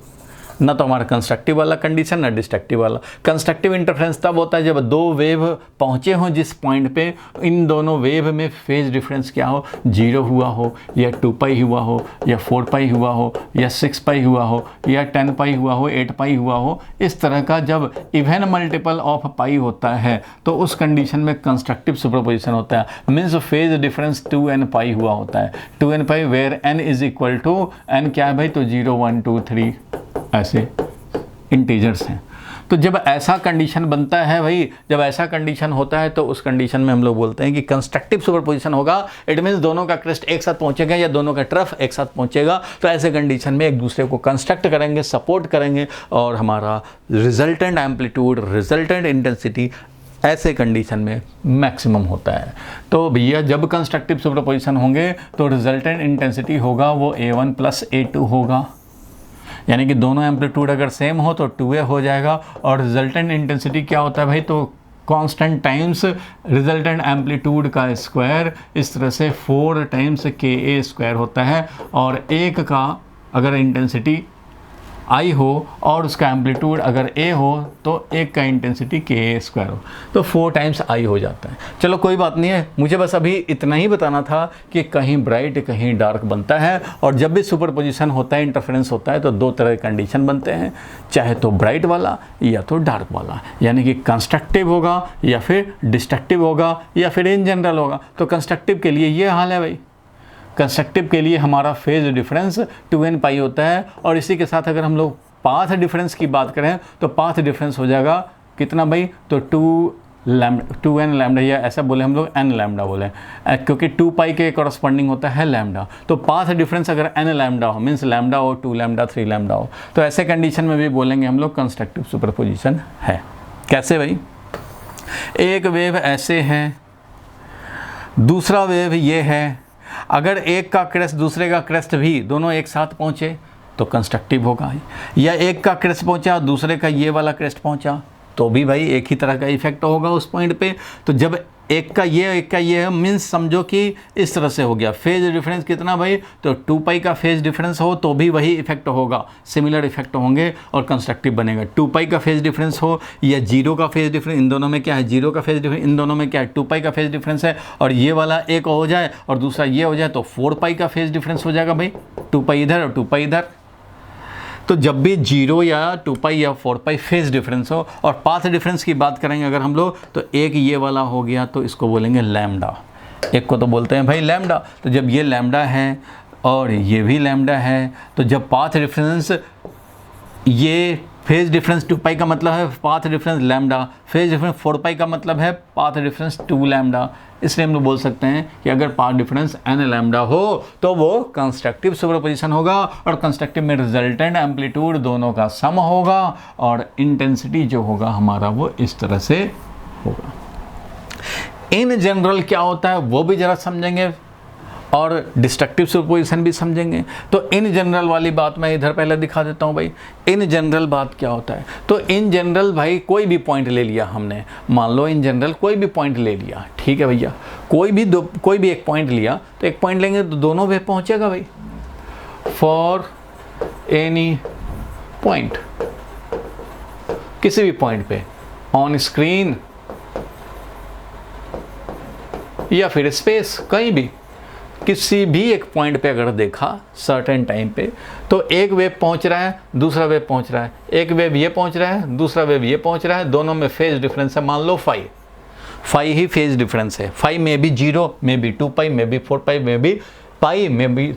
ना तो हमारा कंस्ट्रक्टिव वाला कंडीशन ना डिस्ट्रक्टिव वाला। कंस्ट्रक्टिव इंटरफेरेंस तब होता है जब दो वेव पहुँचे हों जिस पॉइंट पे, इन दोनों वेव में फेज डिफरेंस क्या हो, 0 हुआ हो या 2 पाई हुआ हो या 4 पाई हुआ हो या 6 पाई हुआ हो या 10 पाई हुआ हो, 8 पाई हुआ हो। इस तरह का जब इवन मल्टीपल ऑफ पाई होता है तो उस कंडीशन में कंस्ट्रक्टिव सुपरपोजिशन होता है, मीन्स फेज डिफरेंस 2n पाई हुआ होता है, 2n pi where n is equal to n क्या है भाई, तो 0 1 2 3 ऐसे इंटीजर्स हैं। तो जब ऐसा कंडीशन बनता है भाई, जब ऐसा कंडीशन होता है तो उस कंडीशन में हम लोग बोलते हैं कि कंस्ट्रक्टिव सुपरपोजिशन होगा। इट मीन्स दोनों का क्रेस्ट एक साथ पहुंचेगा या दोनों का ट्रफ एक साथ पहुंचेगा। तो ऐसे कंडीशन में एक दूसरे को कंस्ट्रक्ट करेंगे, सपोर्ट करेंगे और हमारा रिजल्टेंट एम्पलीट्यूड, रिजल्टेंट इंटेंसिटी ऐसे कंडीशन में मैक्सिमम होता है। तो भैया जब कंस्ट्रक्टिव सुपरपोजिशन होंगे तो रिजल्टेंट इंटेंसिटी होगा वो A1 प्लस A2 होगा, यानी कि दोनों एम्पलीट्यूड अगर सेम हो तो 2A हो जाएगा। और रिजल्टेंट इंटेंसिटी क्या होता है भाई, तो कांस्टेंट टाइम्स रिजल्टेंट एम्पलीट्यूड का स्क्वायर, इस तरह से 4 टाइम्स KA स्क्वायर होता है। और एक का अगर इंटेंसिटी I हो और उसका एम्पलीट्यूड अगर A हो तो एक का इंटेंसिटी KA स्क्वायर हो, तो 4 टाइम्स I हो जाता है। चलो कोई बात नहीं है, मुझे बस अभी इतना ही बताना था कि कहीं ब्राइट कहीं डार्क बनता है। और जब भी सुपरपोजिशन होता है, इंटरफेरेंस होता है, तो दो तरह के कंडीशन बनते हैं, चाहे तो ब्राइट वाला या तो डार्क वाला, यानी कि कंस्ट्रक्टिव होगा या फिर डिस्ट्रक्टिव होगा या फिर इन जनरल होगा। तो कंस्ट्रक्टिव के लिए ये हाल है भाई, कंस्ट्रक्टिव के लिए हमारा फेज डिफरेंस 2n पाई होता है। और इसी के साथ अगर हम लोग पाथ डिफरेंस की बात करें तो पाथ डिफरेंस हो जाएगा कितना भाई, तो 2n लैम्डा, या ऐसा बोले हम लोग n लैम्डा बोले, क्योंकि 2 पाई के कॉरस्पॉन्डिंग होता है लैम्डा। तो पाथ डिफरेंस अगर n लैम्डा हो, मीन्स लैम्डा हो, 2 लैम्डा 3 लैम्डा हो, तो ऐसे कंडीशन में भी बोलेंगे हम लोग कंस्ट्रक्टिव सुपरपोजिशन है। कैसे भाई, एक वेव ऐसे है, दूसरा वेव ये है, अगर एक का क्रेस्ट दूसरे का क्रेस्ट भी दोनों एक साथ पहुँचे तो कंस्ट्रक्टिव होगा, या एक का क्रेस्ट पहुँचा दूसरे का ये वाला क्रेस्ट पहुँचा तो भी भाई एक ही तरह का इफेक्ट होगा उस पॉइंट पे। तो जब एक का ये मीन्स समझो कि इस तरह से हो गया। फेज डिफरेंस कितना भाई, तो 2 पाई का फेज डिफरेंस हो तो भी वही इफेक्ट होगा, सिमिलर इफेक्ट होंगे और कंस्ट्रक्टिव बनेगा। 2 पाई का फेज डिफरेंस हो या 0 का फेज डिफरेंस, इन दोनों में क्या है, 0 का फेज डिफरेंस, इन दोनों में क्या है, 2 पाई का फेज डिफरेंस है, और ये वाला एक हो जाए और दूसरा ये हो जाए तो 4 पाई का फेज डिफरेंस हो जाएगा भाई, 2 पाई इधर और 2 पाई इधर। तो जब भी 0 या 2 पाई या 4 पाई फेज डिफरेंस हो, और पाथ डिफरेंस की बात करेंगे अगर हम लोग, तो एक ये वाला हो गया तो इसको बोलेंगे लैम्डा, एक को तो बोलते हैं भाई लैम्डा। तो जब ये लैम्डा है और ये भी लैम्डा है, तो जब पाथ डिफरेंस, ये फेज डिफरेंस 2 पाई का मतलब है path difference lambda, phase difference 4 पाई का मतलब है पाथ डिफरेंस 2 लैम्डा। इसलिए हम लोग बोल सकते हैं कि अगर पाथ डिफरेंस n लैम्डा हो तो वो कंस्ट्रक्टिव सुपरपोजिशन होगा, और कंस्ट्रक्टिव में रिजल्टेंट एम्पलीट्यूड दोनों का सम होगा और इंटेंसिटी जो होगा हमारा वो इस तरह से होगा। इन जनरल क्या होता है वो भी ज़रा समझेंगे और डिस्ट्रक्टिव सुपरपोजिशन भी समझेंगे। तो इन जनरल वाली बात मैं इधर पहले दिखा देता हूँ भाई। इन जनरल बात क्या होता है, तो इन जनरल भाई कोई भी पॉइंट ले लिया हमने, मान लो इन जनरल कोई भी पॉइंट ले लिया, ठीक है भैया, कोई भी एक पॉइंट लिया, तो एक पॉइंट लेंगे तो दोनों वेव पहुँचेगा भाई। फॉर एनी पॉइंट, किसी भी पॉइंट पे ऑन स्क्रीन या फिर स्पेस, कहीं भी किसी भी एक पॉइंट पे अगर देखा सर्टेन टाइम पे, तो एक वेव पहुंच रहा है दूसरा वेव पहुंच रहा है, एक वेव ये पहुंच रहा है दूसरा वेव ये पहुंच रहा है, दोनों में फेज डिफरेंस है मान लो 5 ही फेज डिफरेंस है। 5 में भी 0, में भी 2 पाई, में भी 4 पाई, में भी पाई, में भी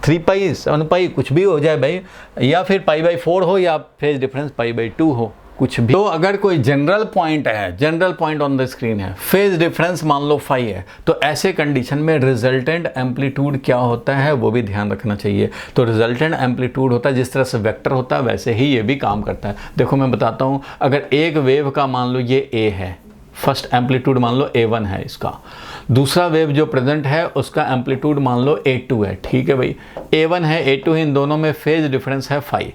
3 पाई 7 पाई कुछ भी हो जाए भाई, या फिर π/4 हो या फेज डिफरेंस π/2 हो, कुछ भी। तो अगर कोई जनरल पॉइंट है, general point on the screen है, फेज डिफरेंस मान लो फाई है, तो ऐसे कंडीशन में रिजल्टेंट एम्पलीट्यूड क्या होता है वो भी ध्यान रखना चाहिए। तो रिजल्टेंट एम्पलीट्यूड होता है, जिस तरह से वेक्टर होता है वैसे ही ये भी काम करता है। देखो मैं बताता हूँ, अगर एक वेव का मान लो ये ए है, फर्स्ट एम्पलीट्यूड मान लो A1 है इसका, दूसरा वेव जो प्रेजेंट है उसका एम्पलीट्यूड मान लो A2 है, ठीक है भाई, A1 है A2 है, इन दोनों में फेज डिफरेंस है फाई।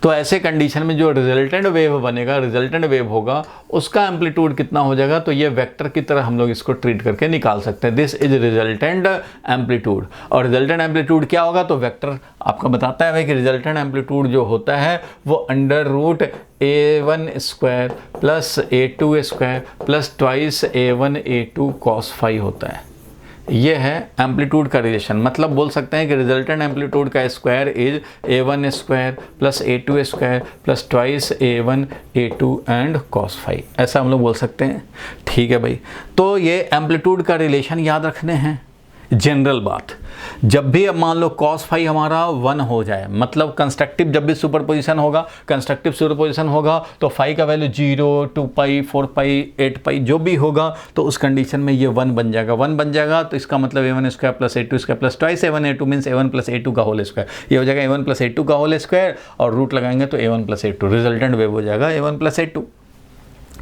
तो ऐसे कंडीशन में जो रिजल्टेंट वेव बनेगा, रिजल्टेंट वेव होगा, उसका एम्पलीट्यूड कितना हो जाएगा, तो ये वेक्टर की तरह हम लोग इसको ट्रीट करके निकाल सकते हैं। This is resultant amplitude. और रिजल्टेंट एम्पलीट्यूड क्या होगा, तो वेक्टर आपका बताता है भाई कि रिजल्टेंट एम्पलीट्यूड जो होता है वो √A1² plus A2² plus twice A1 A2 cos phi होता है। ये है एम्पलीट्यूड का रिलेशन। मतलब बोल सकते हैं कि रिजल्टेंट एम्पलीट्यूड का square is A1² plus A2² plus twice A1 A2 and cos phi, ऐसा हम लोग बोल सकते हैं, ठीक है भाई। तो ये एम्पलीट्यूड का रिलेशन याद रखने हैं। जनरल बात, जब भी अब मान लो cos फाई हमारा 1 हो जाए, मतलब कंस्ट्रक्टिव जब भी सुपरपोजिशन होगा, कंस्ट्रक्टिव सुपरपोजिशन होगा तो फाई का वैल्यू 0, 2 पाई, 4 पाई, 8 पाई जो भी होगा, तो उस कंडीशन में ये 1 बन जाएगा। 1 बन जाएगा तो इसका मतलब A1² plus A2² plus twice A1 A2 means A1 plus A2 का होल स्क्वायर, ये हो जाएगा A1 प्लस A2 का होल स्क्वायर, और रूट लगाएंगे तो A1 plus A2, resultant wave हो जाएगा A1 प्लस A2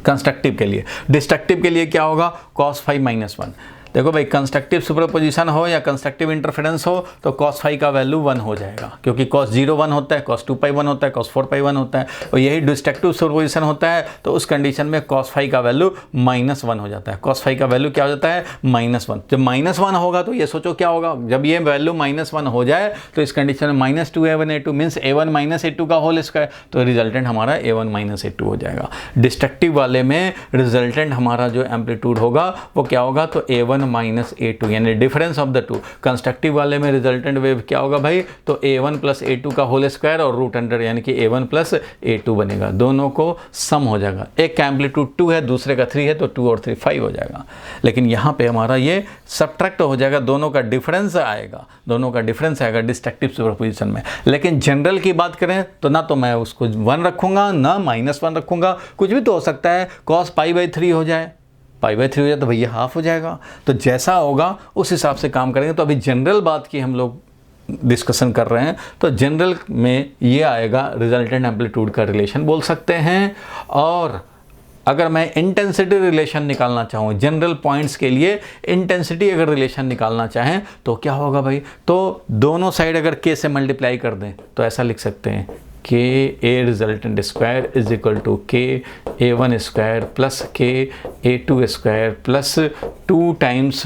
कंस्ट्रक्टिव के लिए। डिस्ट्रक्टिव के लिए क्या होगा, cos फाई -1। देखो भाई, कंस्ट्रक्टिव सुपरपोजिशन हो या कंस्ट्रक्टिव इंटरफेरेंस हो तो cos फाई का वैल्यू 1 हो जाएगा, क्योंकि cos 0 1 होता है, cos 2 पाई 1 होता है, cos 4 पाई 1 होता है, और यही डिस्ट्रक्टिव सुपरपोजिशन होता है। तो उस कंडीशन में cos फाई का वैल्यू -1 हो जाता है। cos फाई का वैल्यू क्या हो जाता है, -1। जब -1 होगा तो ये सोचो क्या होगा, जब ये वैल्यू -1 हो जाए तो इस कंडीशन में -2 A1 A2 means A1 minus A2 का होल स्क्वायर, तो रिजल्टेंट हमारा A1 माइनस A2 हो जाएगा। डिस्ट्रक्टिव वाले में रिजल्टेंट हमारा जो एम्पलीट्यूड होगा वो क्या होगा, तो A1 माइनस A2 यानी difference of the to. Constructive वाले में रिजल्टेंट वेव क्या होगा भाई, तो A1 प्लस A2 का होल स्क्वायर और रूट अंडर यानी कि A1 प्लस A2 बनेगा, दोनों को सम हो जाएगा। एक का एम्पलीट्यूड 2 है, दूसरे का 3 है, तो 2 और 3 5 हो जाएगा। लेकिन यहाँ पे हमारा ये सबट्रैक्ट हो जाएगा, दोनों का डिफरेंस आएगा, दोनों का डिफरेंस आएगा डिस्ट्रक्टिव सुपरपोजिशन में। लेकिन जनरल की बात करें तो ना तो मैं उसको 1 रखूंगा ना -1 रखूंगा, कुछ भी तो हो सकता है। cos π/3 हो जाए, π/3 हो जाए तो भैया हाफ हो जाएगा। तो जैसा होगा उस हिसाब से काम करेंगे। तो अभी जनरल बात की हम लोग डिस्कशन कर रहे हैं, तो जनरल में ये आएगा रिजल्टेंट एम्पलीट्यूड का रिलेशन बोल सकते हैं। और अगर मैं इंटेंसिटी रिलेशन निकालना चाहूँ जनरल पॉइंट्स के लिए, इंटेंसिटी अगर रिलेशन निकालना चाहें तो क्या होगा भाई, तो दोनों साइड अगर k से मल्टीप्लाई कर दें तो ऐसा लिख सकते हैं k A resultant square is equal to k A1² plus k A2² plus 2 times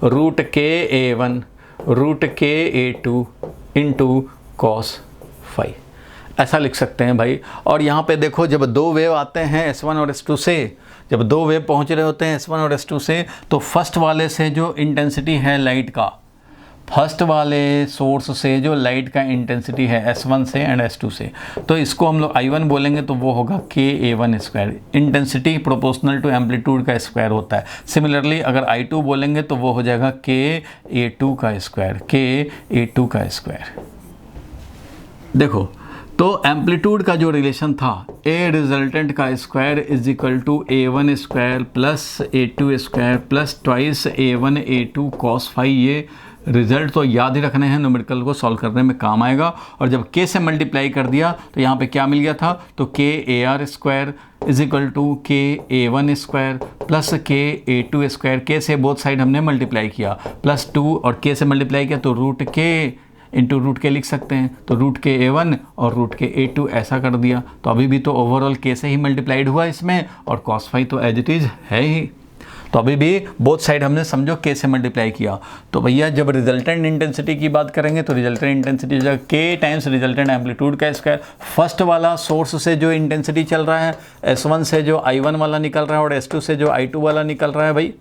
root k A1 root k A2 into cos phi, ऐसा लिख सकते हैं भाई। और यहाँ पे देखो, जब दो वेव आते हैं S1 और S2 से, जब दो वेव पहुँच रहे होते हैं S1 और S2 से, तो फर्स्ट वाले से जो इंटेंसिटी है लाइट का, फर्स्ट वाले सोर्स से जो लाइट का इंटेंसिटी है S1 से एंड S2 से, तो इसको हम लोग I1 बोलेंगे तो वो होगा k A1²। Intensity proportional to amplitude का स्क्वायर होता है। सिमिलरली अगर I2 बोलेंगे तो वो हो जाएगा k A2 का स्क्वायर, k A2 का स्क्वायर। देखो, तो एम्पलीट्यूड का जो रिलेशन था, A रिजल्टेंट का square is equal to A1² plus A2² plus twice A1 A2 cos phi, ये रिजल्ट तो याद ही रखने हैं, न्यूमेरिकल को सॉल्व करने में काम आएगा। और जब k से मल्टीप्लाई कर दिया तो यहाँ पे क्या मिल गया था, तो k AR² is equal to k A1² plus k A2², k से बोथ साइड हमने मल्टीप्लाई किया, प्लस 2 और k से मल्टीप्लाई किया तो रूट k इंटू रूट के लिख सकते हैं, तो रूट के A1 और रूट के A2 ऐसा कर दिया। तो अभी भी तो ओवरऑल k से ही मल्टीप्लाइड हुआ इसमें, और cos फाई तो एज इट इज़ है ही। तो अभी भी बोथ साइड हमने समझो k से मल्टीप्लाई किया। तो भैया जब रिजल्टेंट इंटेंसिटी की बात करेंगे तो रिजल्टेंट इंटेंसिटी जो k टाइम्स रिजल्टेंट एम्पलीट्यूड का स्क्वायर, फर्स्ट वाला सोर्स से जो इंटेंसिटी चल रहा है, S1 से जो I1 वाला निकल रहा है और S2 से जो I2 वाला निकल रहा है भाई,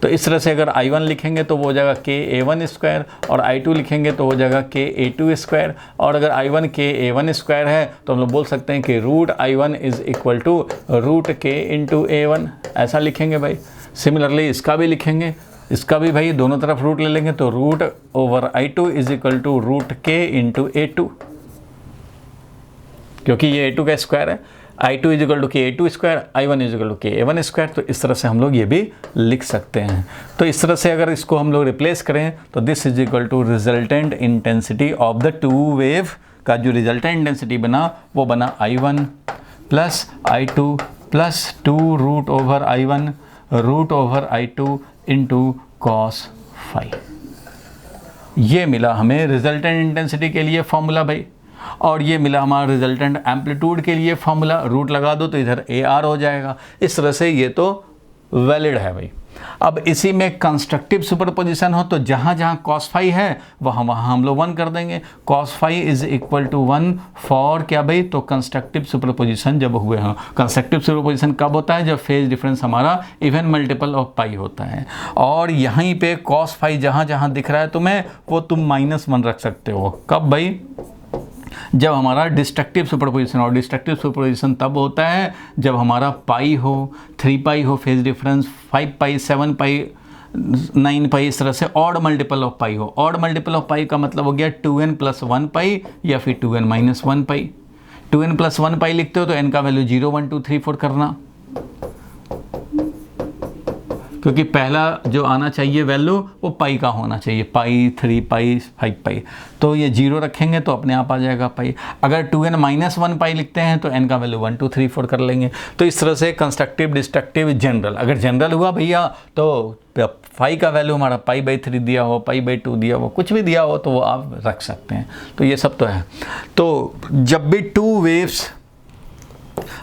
तो इस तरह से अगर I1 लिखेंगे तो वो हो जाएगा k A1² और I2 लिखेंगे तो हो जाएगा k A2²। और अगर I1 k A1² है तो हम लोग बोल सकते हैं कि root I1 is equal to root k into A1, ऐसा लिखेंगे भाई। सिमिलरली इसका भी लिखेंगे इसका भी भाई दोनों तरफ रूट ले लेंगे तो root over I2 is equal to root k into A2, क्योंकि ये A2 का स्क्वायर है। I2 इज इक्वल टू के A2 square, I1 is equal to के A1 स्क्वायर। तो इस तरह से हम लोग ये भी लिख सकते हैं। तो इस तरह से अगर इसको हम लोग रिप्लेस करें तो this is equal to resultant intensity of the two wave का जो रिजल्टेंट इंटेंसिटी बना वो बना I1 plus I2 plus 2 root over I1 root over I2 into cos phi. ये मिला हमें रिजल्टेंट इंटेंसिटी के लिए फॉर्मूला भाई, और ये मिला हमारा रिजल्टेंट एम्पलीट्यूड के लिए फॉर्मूला। रूट लगा दो तो इधर AR हो जाएगा। इस तरह से ये तो वैलिड है भाई। अब इसी में कंस्ट्रक्टिव सुपरपोजिशन हो तो जहाँ जहाँ कॉस फाई है वहाँ हम लोग 1 कर देंगे। Cos phi is equal to 1 for क्या भाई, तो कंस्ट्रक्टिव सुपरपोजिशन जब हुए हों। कंस्ट्रक्टिव सुपरपोजिशन कब होता है, जब फेज डिफरेंस हमारा इवन मल्टीपल ऑफ पाई होता है। और यहीं पे कॉस फाई जहाँ जहाँ दिख रहा है तुम्हें वो तुम -1 रख सकते हो। कब भाई, जब हमारा डिस्ट्रक्टिव सुपरपोजिशन, और डिस्ट्रक्टिव सुपरपोजिशन तब होता है जब हमारा पाई हो, 3 पाई हो फेज डिफरेंस, 5 पाई, 7 पाई, 9 पाई, इस तरह से ऑड मल्टीपल ऑफ पाई हो। ऑड मल्टीपल ऑफ पाई का मतलब हो गया 2n + 1 पाई या फिर 2n - 1 पाई। 2n + 1 पाई लिखते हो तो n का वैल्यू 0, 1, 2, 3, 4 करना, क्योंकि पहला जो आना चाहिए वैल्यू वो पाई का होना चाहिए। पाई, 3 पाई, 5 पाई, तो ये 0 रखेंगे तो अपने आप आ जाएगा पाई। अगर 2n - 1 पाई लिखते हैं तो n का वैल्यू 1, 2, 3, 4 कर लेंगे। तो इस तरह से कंस्ट्रक्टिव, डिस्ट्रक्टिव, जनरल। अगर जनरल हुआ भैया तो पाई का वैल्यू हमारा π/3 दिया हो, π/2 दिया हो, कुछ भी दिया हो तो वो आप रख सकते हैं। तो ये सब तो है। तो जब भी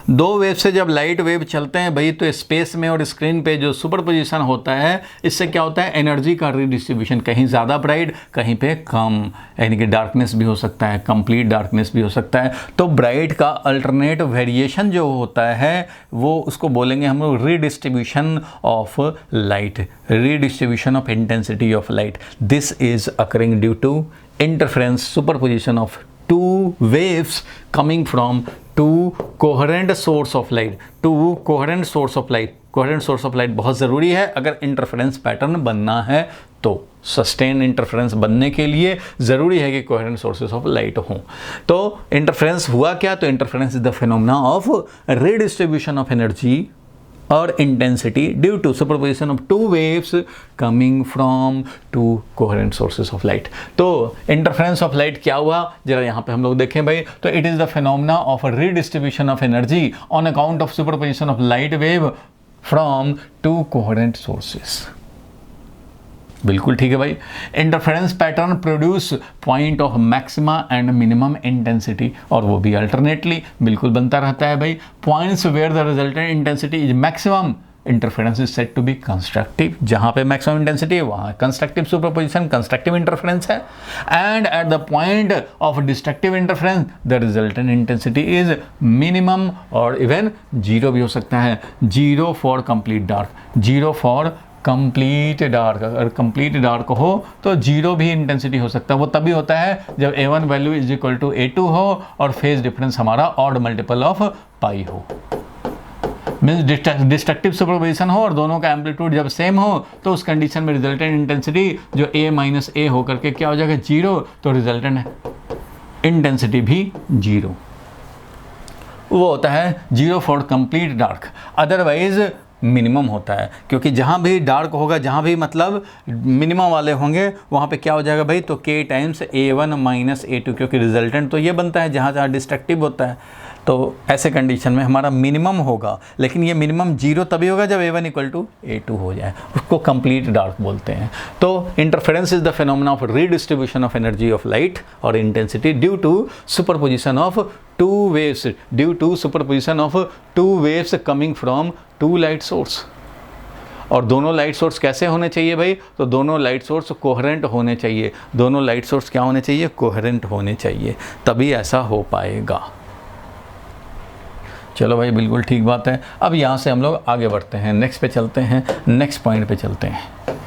दो वेव से जब लाइट वेव चलते हैं भाई, तो स्पेस में और स्क्रीन पे जो सुपरपोजिशन होता है, इससे क्या होता है, एनर्जी का रीडिस्ट्रीब्यूशन, कहीं ज़्यादा ब्राइट कहीं पे कम, यानी कि डार्कनेस भी हो सकता है, कंप्लीट डार्कनेस भी हो सकता है। तो ब्राइट का अल्टरनेट वेरिएशन जो होता है वो उसको बोलेंगे हम लोग redistribution of light, redistribution of intensity of light. This is occurring due to interference superposition of two waves coming from two coherent source of light, two coherent source of light। coherent source of light बहुत ज़रूरी है अगर interference pattern बनना है तो। Sustain interference बनने के लिए ज़रूरी है कि कोहेरेंट सोर्सेज ऑफ लाइट हों। तो इंटरफेरेंस हुआ क्या, तो interference is the phenomena of redistribution of energy और intensity due to superposition of two waves coming from two coherent sources of light. तो इंटरफेरेंस ऑफ लाइट क्या हुआ, जरा यहाँ पे हम लोग देखें भाई। तो it is the phenomena of redistribution of energy on account of superposition of light wave from two coherent sources. बिल्कुल ठीक है भाई। Interference pattern produce point of maxima and minimum intensity, और वो भी अल्टरनेटली बिल्कुल बनता रहता है भाई। Points where the resultant intensity is maximum, interference is said to be constructive. जहाँ पे मैक्सिमम इंटेंसिटी है वहाँ कंस्ट्रक्टिव सुपरपोजिशन, कंस्ट्रक्टिव इंटरफेरेंस है। And at the point of destructive interference the resultant intensity is minimum, और even 0 भी हो सकता है। 0 for complete dark, 0 for complete dark. अगर कंप्लीट डार्क हो तो 0 भी इंटेंसिटी हो सकता है। वो तभी होता है जब A1 value is equal to A2 हो और फेज डिफरेंस हमारा ऑड मल्टीपल ऑफ पाई हो। मीन्स डिस्ट्रक्टिव सुपरपोजिशन हो और दोनों का एम्पलीट्यूड जब सेम हो तो उस कंडीशन में रिजल्टेंट इंटेंसिटी जो A - A हो करके क्या हो जाएगा 0, तो रिजल्टेंट इंटेंसिटी भी 0। वो होता है 0 for complete dark. Otherwise minimum होता है, क्योंकि जहाँ भी डार्क होगा, जहाँ भी मतलब मिनिमम वाले होंगे वहाँ पे क्या हो जाएगा भाई, तो K टाइम्स A1 - A2, क्योंकि रिजल्टेंट तो ये बनता है जहाँ जहाँ डिस्ट्रक्टिव होता है। तो ऐसे कंडीशन में हमारा मिनिमम होगा, लेकिन ये मिनिमम 0 तभी होगा जब A1 = A2 हो जाए, उसको कंप्लीट डार्क बोलते हैं। तो interference is the phenomena of redistribution of energy of light और intensity due to superposition of two waves, due to superposition of two waves coming from two light source. और दोनों light source कैसे होने चाहिए भाई, तो दोनों लाइट सोर्स कोहेरेंट होने चाहिए। दोनों लाइट सोर्स क्या होने चाहिए, कोहेरेंट होने चाहिए, तभी ऐसा हो पाएगा। चलो भाई, बिल्कुल ठीक बात है। अब यहाँ से हम लोग आगे बढ़ते हैं, नेक्स्ट पे चलते हैं, नेक्स्ट पॉइंट पे चलते हैं।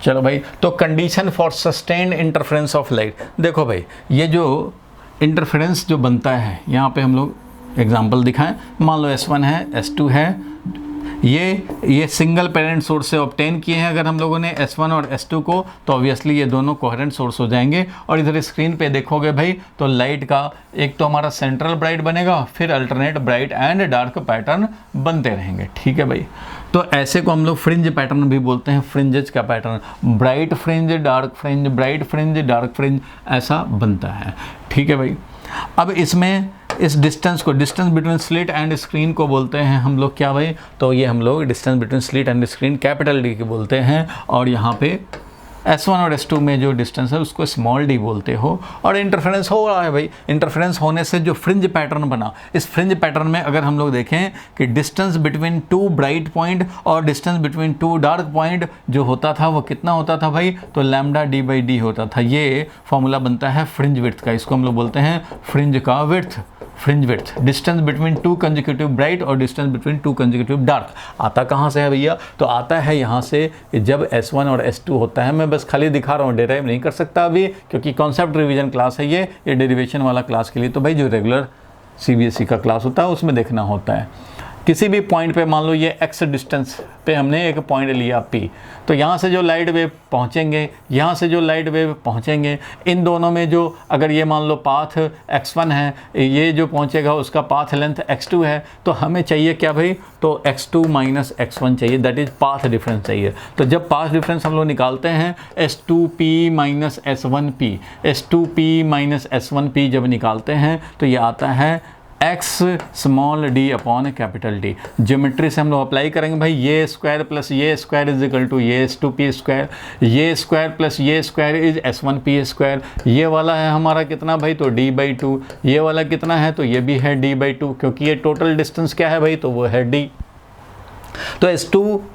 चलो भाई, तो condition for sustained interference of light. देखो भाई, ये जो इंटरफेरेंस जो बनता है, यहाँ पे हम लोग एग्जांपल दिखाएं। मान लो S1 है, S2 है, ये सिंगल पेरेंट सोर्स से ऑब्टेन किए हैं अगर हम लोगों ने S1 और S2 को, तो ऑब्वियसली ये दोनों कोहेरेंट सोर्स हो जाएंगे। और इधर स्क्रीन पे देखोगे भाई तो लाइट का एक तो हमारा सेंट्रल ब्राइट बनेगा, फिर alternate bright and dark pattern बनते रहेंगे। ठीक है भाई, तो ऐसे को हम लोग फ्रिंज पैटर्न भी बोलते हैं, फ्रिंजेस का pattern, bright fringe, dark fringe, bright fringe, dark fringe, ऐसा बनता है। ठीक है भाई, अब इसमें इस डिस्टेंस को, distance between slit and screen को बोलते हैं हम लोग क्या भाई, तो ये हम लोग distance between slit and screen capital D के बोलते हैं। और यहाँ पे S1 और S2 में जो डिस्टेंस है उसको स्मॉल डी बोलते हो। और इंटरफेरेंस हो रहा है भाई, इंटरफेरेंस होने से जो फ्रिंज पैटर्न बना, इस फ्रिंज पैटर्न में अगर हम लोग देखें कि distance between two bright point और distance between two dark point जो होता था वो कितना होता था भाई, तो लैम्डा डी बाई डी होता था। ये फॉर्मूला बनता है फ्रिंज विड्थ का, इसको हम लोग बोलते हैं फ्रिंज का width, fringe width, distance between two consecutive bright और distance between two consecutive dark. आता कहाँ से है भैया, तो आता है यहाँ से कि जब S1 और S2 होता है, मैं बस खाली दिखा रहा हूँ, डेराइव नहीं कर सकता अभी क्योंकि कॉन्सेप्ट रिवीजन क्लास है ये डेरिवेशन वाला क्लास के लिए तो भाई जो रेगुलर CBSE का क्लास होता है उसमें देखना होता है। किसी भी पॉइंट पे मान लो ये x डिस्टेंस पे हमने एक पॉइंट लिया P, तो यहाँ से जो लाइट वेव पहुँचेंगे, यहाँ से जो लाइट वेव पहुँचेंगे, इन दोनों में जो अगर ये मान लो पाथ x1 है, ये जो पहुँचेगा उसका पाथ लेंथ x2 है, तो हमें चाहिए क्या भाई, तो x2 माइनस x1 चाहिए, दैट इज़ पाथ डिफरेंस चाहिए। तो जब पाथ डिफरेंस हम लोग निकालते हैं S2P minus S1P, S2P minus S1P जब निकालते हैं तो ये आता है x small d upon capital D। Geometry से हम लोग अप्लाई करेंगे भाई, ये स्क्वायर प्लस ये स्क्वायर इज इक्वल टू ये S2P स्क्वायर, ये स्क्वायर प्लस ये स्क्वायर इज S1P स्क्वायर। ये वाला है हमारा कितना भाई, तो d/2, ये वाला कितना है, तो ये भी है d/2, क्योंकि ये टोटल डिस्टेंस क्या है भाई, तो वो है d। तो S2P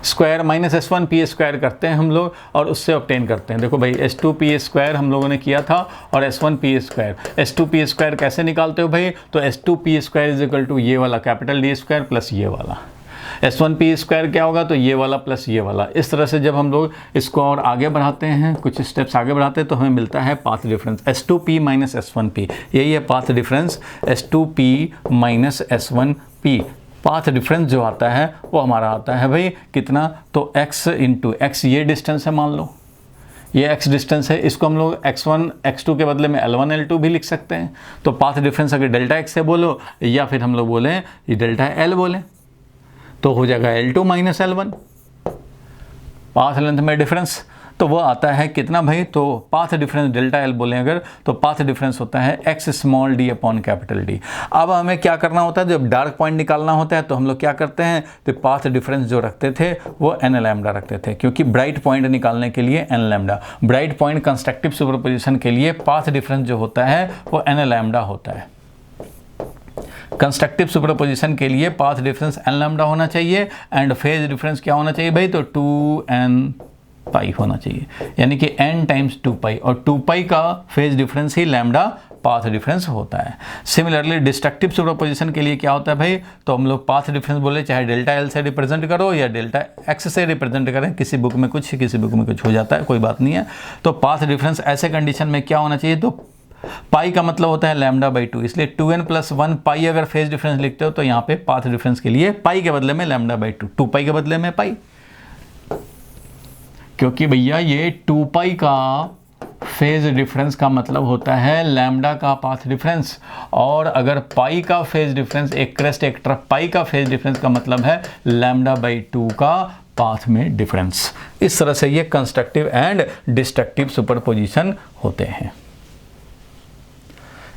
square minus S1P square करते हैं हम लोग और उससे ऑब्टेन करते हैं। देखो भाई S2P स्क्वायर हम लोगों ने किया था और S1P स्क्वायर, S2P स्क्वायर कैसे निकालते हो भाई, तो S2P square is equal to ये वाला कैपिटल D स्क्वायर प्लस ये वाला, S1P स्क्वायर क्या होगा, तो ये वाला प्लस ये वाला। इस तरह से जब हम लोग इसको और आगे बढ़ाते हैं, कुछ स्टेप्स आगे बढ़ाते हैं, तो हमें मिलता है path difference S2P minus S1P, यही है path difference S2P minus S1P। Path difference जो आता है वो हमारा आता है भाई कितना, तो x इंटू x, ये डिस्टेंस है, मान लो ये x डिस्टेंस है, इसको हम लोग x1 x2 के बदले में L1 L2 भी लिख सकते हैं। तो पाथ डिफरेंस अगर डेल्टा x से बोलो या फिर हम लोग बोलें ये डेल्टा L बोलें तो हो जाएगा L2 minus L1, path length में डिफरेंस। तो वो आता है कितना भाई, तो पाथ डिफरेंस डेल्टा L बोलें अगर, तो पाथ डिफरेंस होता है x small d upon capital D। अब हमें क्या करना होता है, जब डार्क पॉइंट निकालना होता है तो हम लोग क्या करते हैं, तो पाथ डिफरेंस जो रखते थे वो n लैम्डा रखते थे, क्योंकि ब्राइट पॉइंट निकालने के लिए n lambda, bright point constructive superposition के लिए पाथ डिफरेंस जो होता है वो n लैम्डा होता है। कंस्ट्रक्टिव सुपरपोजिशन के लिए पाथ डिफरेंस n लैम्डा होना चाहिए एंड फेज डिफरेंस क्या होना चाहिए भाई, तो 2n पाई होना चाहिए, यानी कि n टाइम्स 2 पाई, और 2 पाई का फेज डिफरेंस ही लैम्डा पाथ डिफरेंस होता है। सिमिलरली डिस्ट्रक्टिव सुपरपोजिशन के लिए क्या होता है भाई, तो हम लोग पाथ डिफरेंस बोले चाहे डेल्टा L से रिप्रेजेंट करो या डेल्टा x से रिप्रेजेंट करें, किसी बुक में कुछ किसी बुक में कुछ हो जाता है, कोई बात नहीं है। तो पाथ डिफरेंस ऐसे कंडीशन में क्या होना चाहिए, तो पाई का मतलब होता है λ/2, इसलिए 2n + 1 पाई अगर फेज डिफरेंस लिखते हो तो यहाँ पे पाथ डिफरेंस के लिए पाई के बदले में λ/2, 2 पाई के बदले में पाई, क्योंकि भैया ये 2 पाई का फेज डिफरेंस का मतलब होता है लैम्डा का पाथ डिफरेंस, और अगर पाई का फेज डिफरेंस, एक क्रेस्ट एक ट्रफ, पाई का फेज डिफरेंस का मतलब है λ/2 का पाथ में डिफरेंस। इस तरह से ये कंस्ट्रक्टिव एंड डिस्ट्रक्टिव सुपरपोजिशन होते हैं।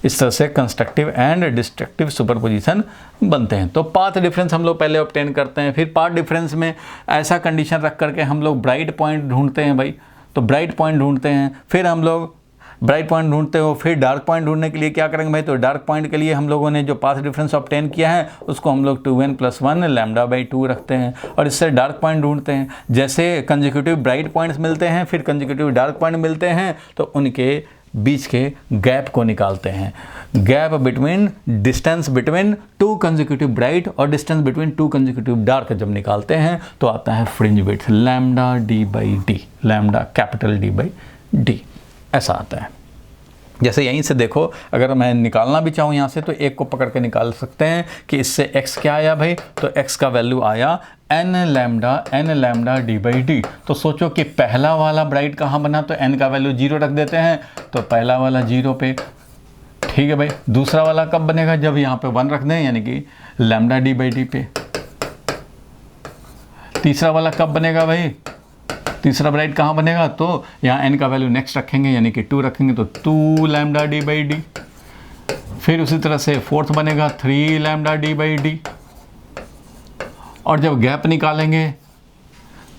इस तरह से कंस्ट्रक्टिव एंड डिस्ट्रक्टिव सुपरपोजिशन बनते हैं। तो पाथ डिफरेंस हम लोग पहले ऑब्टेन करते हैं, फिर पाथ डिफरेंस में ऐसा कंडीशन रख करके हम लोग ब्राइट पॉइंट ढूंढते हैं भाई, तो ब्राइट पॉइंट ढूंढते हैं, फिर हम लोग ब्राइट पॉइंट ढूंढते हो, फिर डार्क पॉइंट ढूंढने के लिए क्या करेंगे भाई, तो डार्क पॉइंट के लिए हम लोगों ने जो पाथ डिफरेंस ऑब्टेन किया है उसको हम लोग 2n + 1 λ/2 रखते हैं और इससे डार्क पॉइंट ढूंढते हैं। जैसे कंसेक्यूटिव ब्राइट पॉइंट्स मिलते हैं, फिर कंसेक्यूटिव डार्क पॉइंट मिलते हैं, तो उनके बीच के गैप को निकालते हैं। Gap between, distance between 2 consecutive bright और डिस्टेंस बिटवीन 2 कंसेक्यूटिव डार्क जब निकालते हैं तो आता है fringe width λ/d, lambda capital D/d, ऐसा आता है। जैसे यहीं से देखो, अगर मैं निकालना भी चाहूँ यहाँ से तो एक को पकड़ के निकाल सकते हैं कि इससे x क्या आया भाई, तो x का वैल्यू आया n lambda D by D. तो सोचो कि पहला वाला ब्राइट कहाँ बना, तो n का वैल्यू 0 रख देते हैं, तो पहला वाला 0 पे, ठीक है भाई। दूसरा वाला कब बनेगा, जब यहाँ पे 1 रख दें, यानी कि लैम्डा डी बाई डी पे। तीसरा वाला कब बनेगा भाई, तीसरा ब्राइट कहाँ बनेगा, तो यहाँ n का वैल्यू नेक्स्ट रखेंगे, यानी कि 2 रखेंगे, तो 2 लैम्डा डी बाई डी। फिर उसी तरह से फोर्थ बनेगा 3 लैम्डा डी बाई डी। और जब गैप निकालेंगे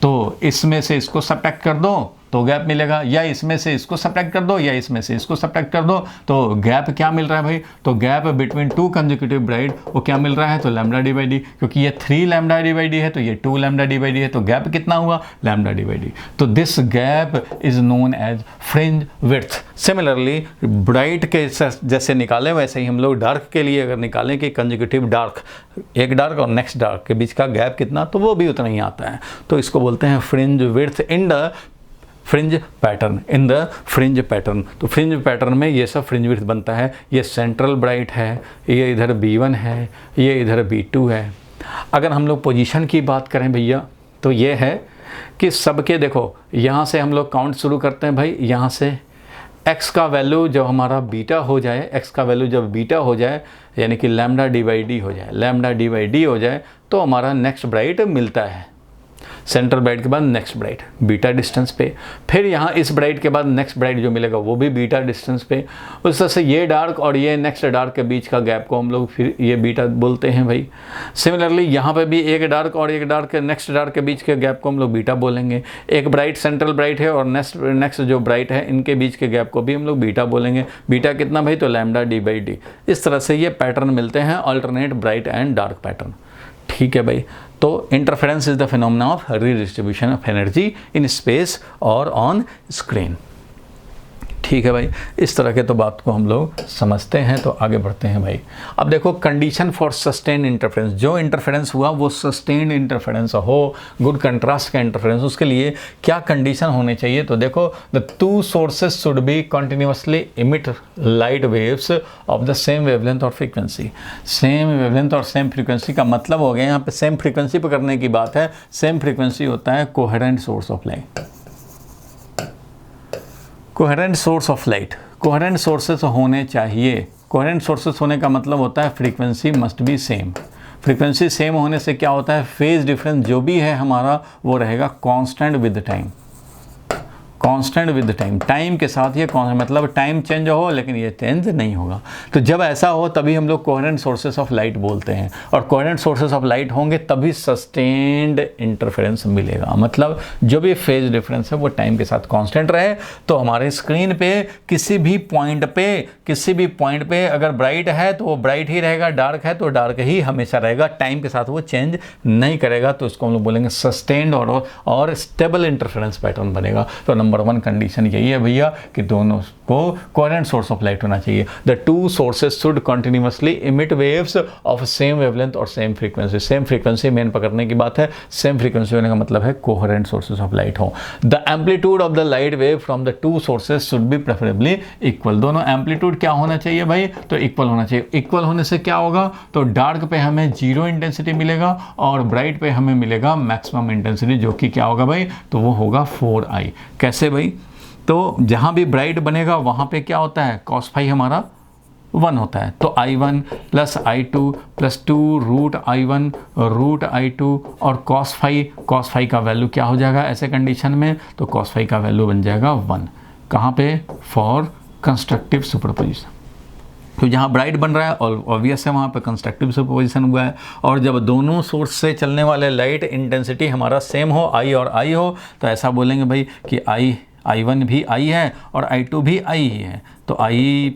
तो इसमें से इसको सब्ट्रैक्ट कर दो तो गैप मिलेगा, या इसमें से इसको सब्ट्रैक्ट कर दो या इसमें से इसको सब्ट्रैक्ट कर दो, तो गैप क्या मिल रहा है भाई, तो गैप बिटवीन 2 कंसेक्यूटिव ब्राइट वो क्या मिल रहा है, तो लैम्डा डी बाई डी। क्योंकि ये 3 लैम्डा डी बाई डी है तो ये 2 लैम्डा डी बाई डी है, तो गैप कितना हुआ, लैम्डा डी बाई डी। तो this gap is known as fringe width. Similarly bright के जैसे निकालें वैसे ही हम लोग डार्क के लिए अगर निकालें कि कंसेक्यूटिव डार्क, एक डार्क और नेक्स्ट डार्क के बीच का गैप कितना, तो वो भी उतना ही आता है। तो इसको बोलते हैं fringe width in the fringe pattern, in the fringe pattern. तो फ्रिंज पैटर्न में ये सब फ्रिंज विड्थ बनता है। ये सेंट्रल ब्राइट है, ये इधर B1 है, ये इधर B2 है। अगर हम लोग पोजीशन की बात करें भैया, तो ये है कि सबके देखो, यहाँ से हम लोग काउंट शुरू करते हैं भाई, यहाँ से x का वैल्यू जब हमारा बीटा हो जाए, x का वैल्यू जब बीटा हो जाए, यानी कि लैम्डा डी बाई डी हो जाए, लैम्डा डी बाई डी हो जाए, तो हमारा नेक्स्ट ब्राइट मिलता है। सेंट्रल ब्राइट के बाद नेक्स्ट ब्राइट बीटा डिस्टेंस पे, फिर यहाँ इस ब्राइट के बाद नेक्स्ट ब्राइट जो मिलेगा वो भी बीटा डिस्टेंस पे। उस तरह से ये डार्क और ये नेक्स्ट डार्क के बीच का गैप को हम लोग फिर ये बीटा बोलते हैं भाई। सिमिलरली यहाँ पे भी एक डार्क और एक डार्क के नेक्स्ट डार्क के बीच के गैप को हम लोग बीटा बोलेंगे। एक ब्राइट सेंट्रल ब्राइट है और नेक्स्ट जो ब्राइट है इनके बीच के गैप को भी हम लोग बीटा बोलेंगे। बीटा कितना भाई, तो लैम्डा डी बाई डी। इस तरह से ये पैटर्न मिलते हैं, alternate bright and dark pattern, ठीक है भाई। तो interference is the phenomena of redistribution of energy in space और ऑन स्क्रीन, ठीक है भाई। इस तरह के तो बात को हम लोग समझते हैं, तो आगे बढ़ते हैं भाई। अब देखो कंडीशन फॉर सस्टेन्ड इंटरफेरेंस, जो इंटरफेरेंस हुआ वो सस्टेन्ड इंटरफेरेंस हो, गुड कंट्रास्ट का इंटरफेरेंस, उसके लिए क्या कंडीशन होने चाहिए, तो देखो the 2 sources should be continuously emit light waves of the same wavelength और फ्रीक्वेंसी। सेम वेवलेंथ और सेम फ्रीक्वेंसी का मतलब हो गया, यहाँ पे सेम फ्रीक्वेंसी पर करने की बात है। सेम फ्रीक्वेंसी होता है coherent source of light, coherent source of light. Coherent sources होने चाहिए। कोहेरेंट सोर्सेस होने का मतलब होता है frequency must be same. Frequency same होने से क्या होता है, फेज डिफरेंस जो भी है हमारा वो रहेगा constant with time, constant with time. Time के साथ ये मतलब टाइम चेंज हो लेकिन ये चेंज नहीं होगा। तो जब ऐसा हो तभी हम लोग कोहेरेंट सोर्सेस ऑफ लाइट बोलते हैं, और कोहेरेंट सोर्सेस ऑफ लाइट होंगे तभी सस्टेन्ड इंटरफेरेंस मिलेगा। मतलब जो भी फेज डिफरेंस है वो टाइम के साथ कांस्टेंट रहे। तो हमारे स्क्रीन पे किसी भी पॉइंट पे अगर ब्राइट है तो वो ब्राइट ही रहेगा, डार्क है तो डार्क ही हमेशा रहेगा, टाइम के साथ वो चेंज नहीं करेगा। तो इसको हम लोग बोलेंगे सस्टेन्ड और स्टेबल इंटरफेरेंस पैटर्न बनेगा। तो नंबर 1 कंडीशन यही है भैया कि दोनों को कोहेरेंट सोर्स ऑफ लाइट होना चाहिए। The 2 sources should continuously emit waves of same wavelength और same frequency. Same frequency main पकड़ने की बात है, सेम फ्रीक्वेंसी होने का मतलब है कोहेरेंट सोर्सेज ऑफ लाइट हो। The amplitude of the light wave from the 2 sources should be preferably equal. दोनों एम्पलीट्यूड क्या होना चाहिए भाई, तो इक्वल होना चाहिए। इक्वल होने से क्या होगा, तो डार्क पे हमें 0 इंटेंसिटी मिलेगा और ब्राइट पे हमें मिलेगा मैक्सिमम इंटेंसिटी, जो कि क्या होगा भाई, तो वो होगा 4i। कैसे भाई, तो जहाँ भी ब्राइट बनेगा वहाँ पे क्या होता है, कॉस फाई हमारा 1 होता है। तो i1 plus i2 plus 2 root i1 root i2 और कॉस फाई का वैल्यू क्या हो जाएगा ऐसे कंडीशन में, तो कॉस फाई का वैल्यू बन जाएगा 1। कहाँ पे, फॉर कंस्ट्रक्टिव सुपरपोजिशन। तो जहाँ ब्राइट बन रहा है और ऑब्वियस है वहाँ पे कंस्ट्रक्टिव सुपरपोजिशन हुआ है। और जब दोनों सोर्स से चलने वाले लाइट इंटेंसिटी हमारा सेम हो, I और I हो, तो ऐसा बोलेंगे भाई कि i1 भी I है और i2 भी I ही है। तो i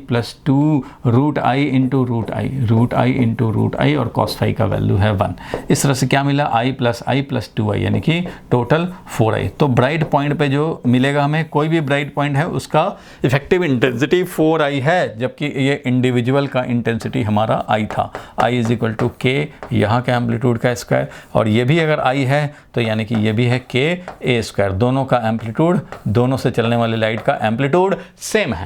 plus 2 root i into root I into root I और कॉस फाई का वैल्यू है 1। इस तरह से क्या मिला, i प्लस 2i यानी कि टोटल 4i। तो ब्राइट पॉइंट पे जो मिलेगा हमें, कोई भी ब्राइट पॉइंट है उसका इफेक्टिव इंटेंसिटी 4i है, जबकि ये इंडिविजुअल का इंटेंसिटी हमारा i था। i is equal to k, यहाँ का एम्पलीट्यूड का स्क्वायर, और ये भी अगर i है तो यानी कि ये भी है k a स्क्वायर। दोनों का एम्पलीट्यूड, दोनों से चलने वाली लाइट का एम्पलीट्यूड सेम है।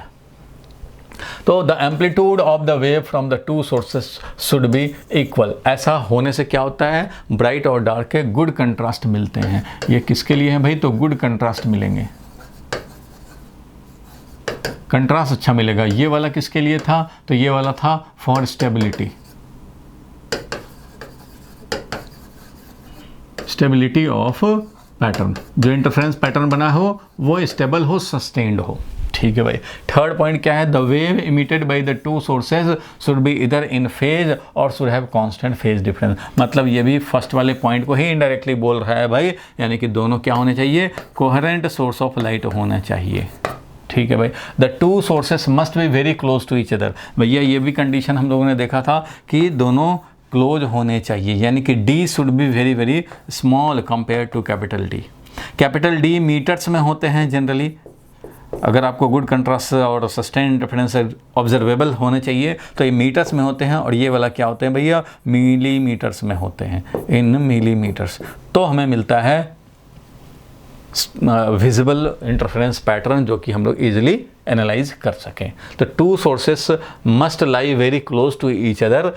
तो the amplitude of the wave from the two sources should B equal. ऐसा होने से क्या होता है, ब्राइट और डार्क के गुड कंट्रास्ट मिलते हैं। ये किसके लिए है भाई, तो गुड कंट्रास्ट मिलेंगे, कंट्रास्ट अच्छा मिलेगा। ये वाला किसके लिए था, तो ये वाला था for stability, stability of pattern, जो इंटरफेरेंस पैटर्न बना हो वो स्टेबल हो, सस्टेन्ड हो। ठीक है भाई। थर्ड पॉइंट क्या है, the wave emitted by the two sources should be इधर इन फेज और should have constant phase difference. मतलब ये भी फर्स्ट वाले पॉइंट को ही इनडायरेक्टली बोल रहा है भाई, यानी कि दोनों क्या होने चाहिए, कोहेरेंट सोर्स ऑफ लाइट होना चाहिए। ठीक है भाई। The two sources must be very close to each other. भैया ये भी कंडीशन हम लोगों ने देखा था कि दोनों क्लोज होने चाहिए, यानी कि D should be very very small compare to capital D। Capital D meters में होते हैं जनरली। अगर आपको गुड कंट्रास्ट और सस्टेन इंटरफेरेंस ऑब्जर्वेबल होने चाहिए तो ये मीटर्स में होते हैं, और ये वाला क्या होते हैं भैया, मिलीमीटर्स में होते हैं, इन मिलीमीटर्स। तो हमें मिलता है विजिबल इंटरफेरेंस पैटर्न जो कि हम लोग इजीली एनालाइज कर सकें। तो two sources must lie very close to each other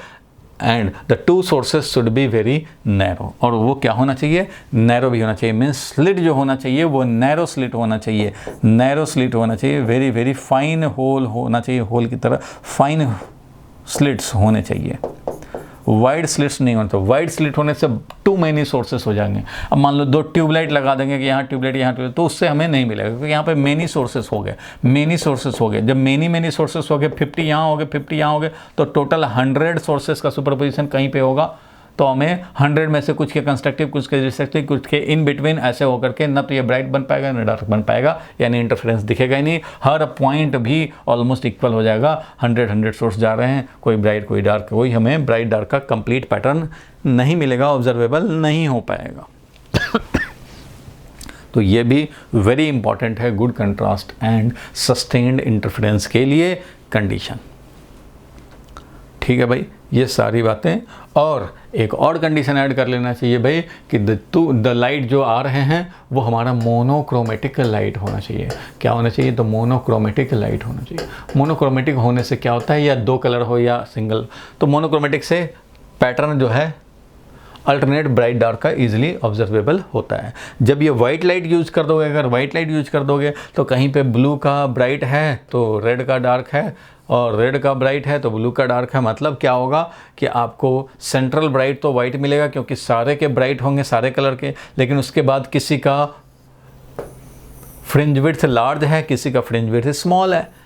and the two sources should be very narrow. और वो क्या होना चाहिए, नैरो भी होना चाहिए। मीन्स स्लिट जो होना चाहिए वो नैरो स्लिट होना चाहिए, नैरो स्लिट होना चाहिए, वेरी वेरी फाइन होल होना चाहिए, होल की तरह फाइन स्लिट्स होने चाहिए। वाइड स्लिट्स नहीं होना चाहिए। वाइड स्लिट होने से टू मैनी सोर्सेस हो जाएंगे। अब मान लो 2 ट्यूबलाइट लगा देंगे कि यहाँ ट्यूबलाइट यहाँ ट्यूबलाइट, तो उससे हमें नहीं मिलेगा, क्योंकि यहाँ पे मेनी सोर्सेस हो गए, मेनी सोर्सेस हो गए। जब मेनी सोर्सेस हो गए, 50 यहाँ हो गए, 50 यहाँ हो गए, तो टोटल 100 सोर्सेस का सुपरपोजिशन कहीं पे होगा। तो हमें 100 में से कुछ के कंस्ट्रक्टिव, कुछ के डिस्ट्रक्टिव, कुछ के इन बिटवीन ऐसे होकर के ना तो ये ब्राइट बन पाएगा ना डार्क बन पाएगा, यानी इंटरफेरेंस दिखेगा ही नहीं। हर पॉइंट भी ऑलमोस्ट इक्वल हो जाएगा। 100 सोर्स जा रहे हैं, कोई ब्राइट कोई डार्क, कोई हमें ब्राइट डार्क का कंप्लीट पैटर्न नहीं मिलेगा, ऑब्जर्वेबल नहीं हो पाएगा। तो ये भी वेरी इंपॉर्टेंट है good contrast and sustained interference के लिए कंडीशन। ठीक है भाई, ये सारी बातें। और एक और कंडीशन ऐड कर लेना चाहिए भाई कि द लाइट जो आ रहे हैं वो हमारा मोनोक्रोमेटिक लाइट होना चाहिए। क्या होना चाहिए, तो मोनोक्रोमेटिक लाइट होना चाहिए। मोनोक्रोमेटिक होने से क्या होता है, या 2 कलर हो या सिंगल, तो मोनोक्रोमेटिक से पैटर्न जो है अल्टरनेट ब्राइट डार्क का इजीली ऑब्जर्वेबल होता है। जब ये वाइट लाइट यूज़ कर दोगे, अगर वाइट लाइट यूज़ कर दोगे तो कहीं पे ब्लू का ब्राइट है तो रेड का डार्क है, और रेड का ब्राइट है तो ब्लू का डार्क है। मतलब क्या होगा कि आपको सेंट्रल ब्राइट तो वाइट मिलेगा, क्योंकि सारे के ब्राइट होंगे सारे कलर के, लेकिन उसके बाद किसी का फ्रिंज विड्थ लार्ज है, किसी का फ्रिंज विड्थ स्मॉल है।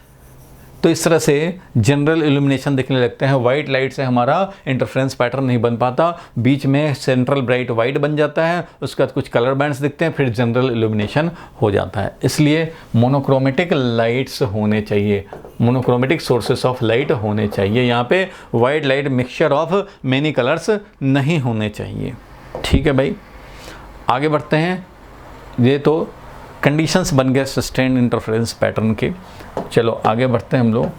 तो इस तरह से जनरल इल्यूमिनेशन दिखने लगते हैं। वाइट लाइट से हमारा इंटरफेरेंस पैटर्न नहीं बन पाता, बीच में सेंट्रल ब्राइट वाइट बन जाता है, उसके बाद कुछ कलर बैंड्स दिखते हैं, फिर जनरल इल्यूमिनेशन हो जाता है। इसलिए मोनोक्रोमेटिक लाइट्स होने चाहिए, मोनोक्रोमेटिक सोर्सेस ऑफ लाइट होने चाहिए। यहाँ पे white light mixture of many colours नहीं होने चाहिए। ठीक है भाई, आगे बढ़ते हैं। ये तो कंडीशंस बन गए सस्टेन्ड इंटरफेरेंस पैटर्न के। चलो आगे बढ़ते हैं हम लोग।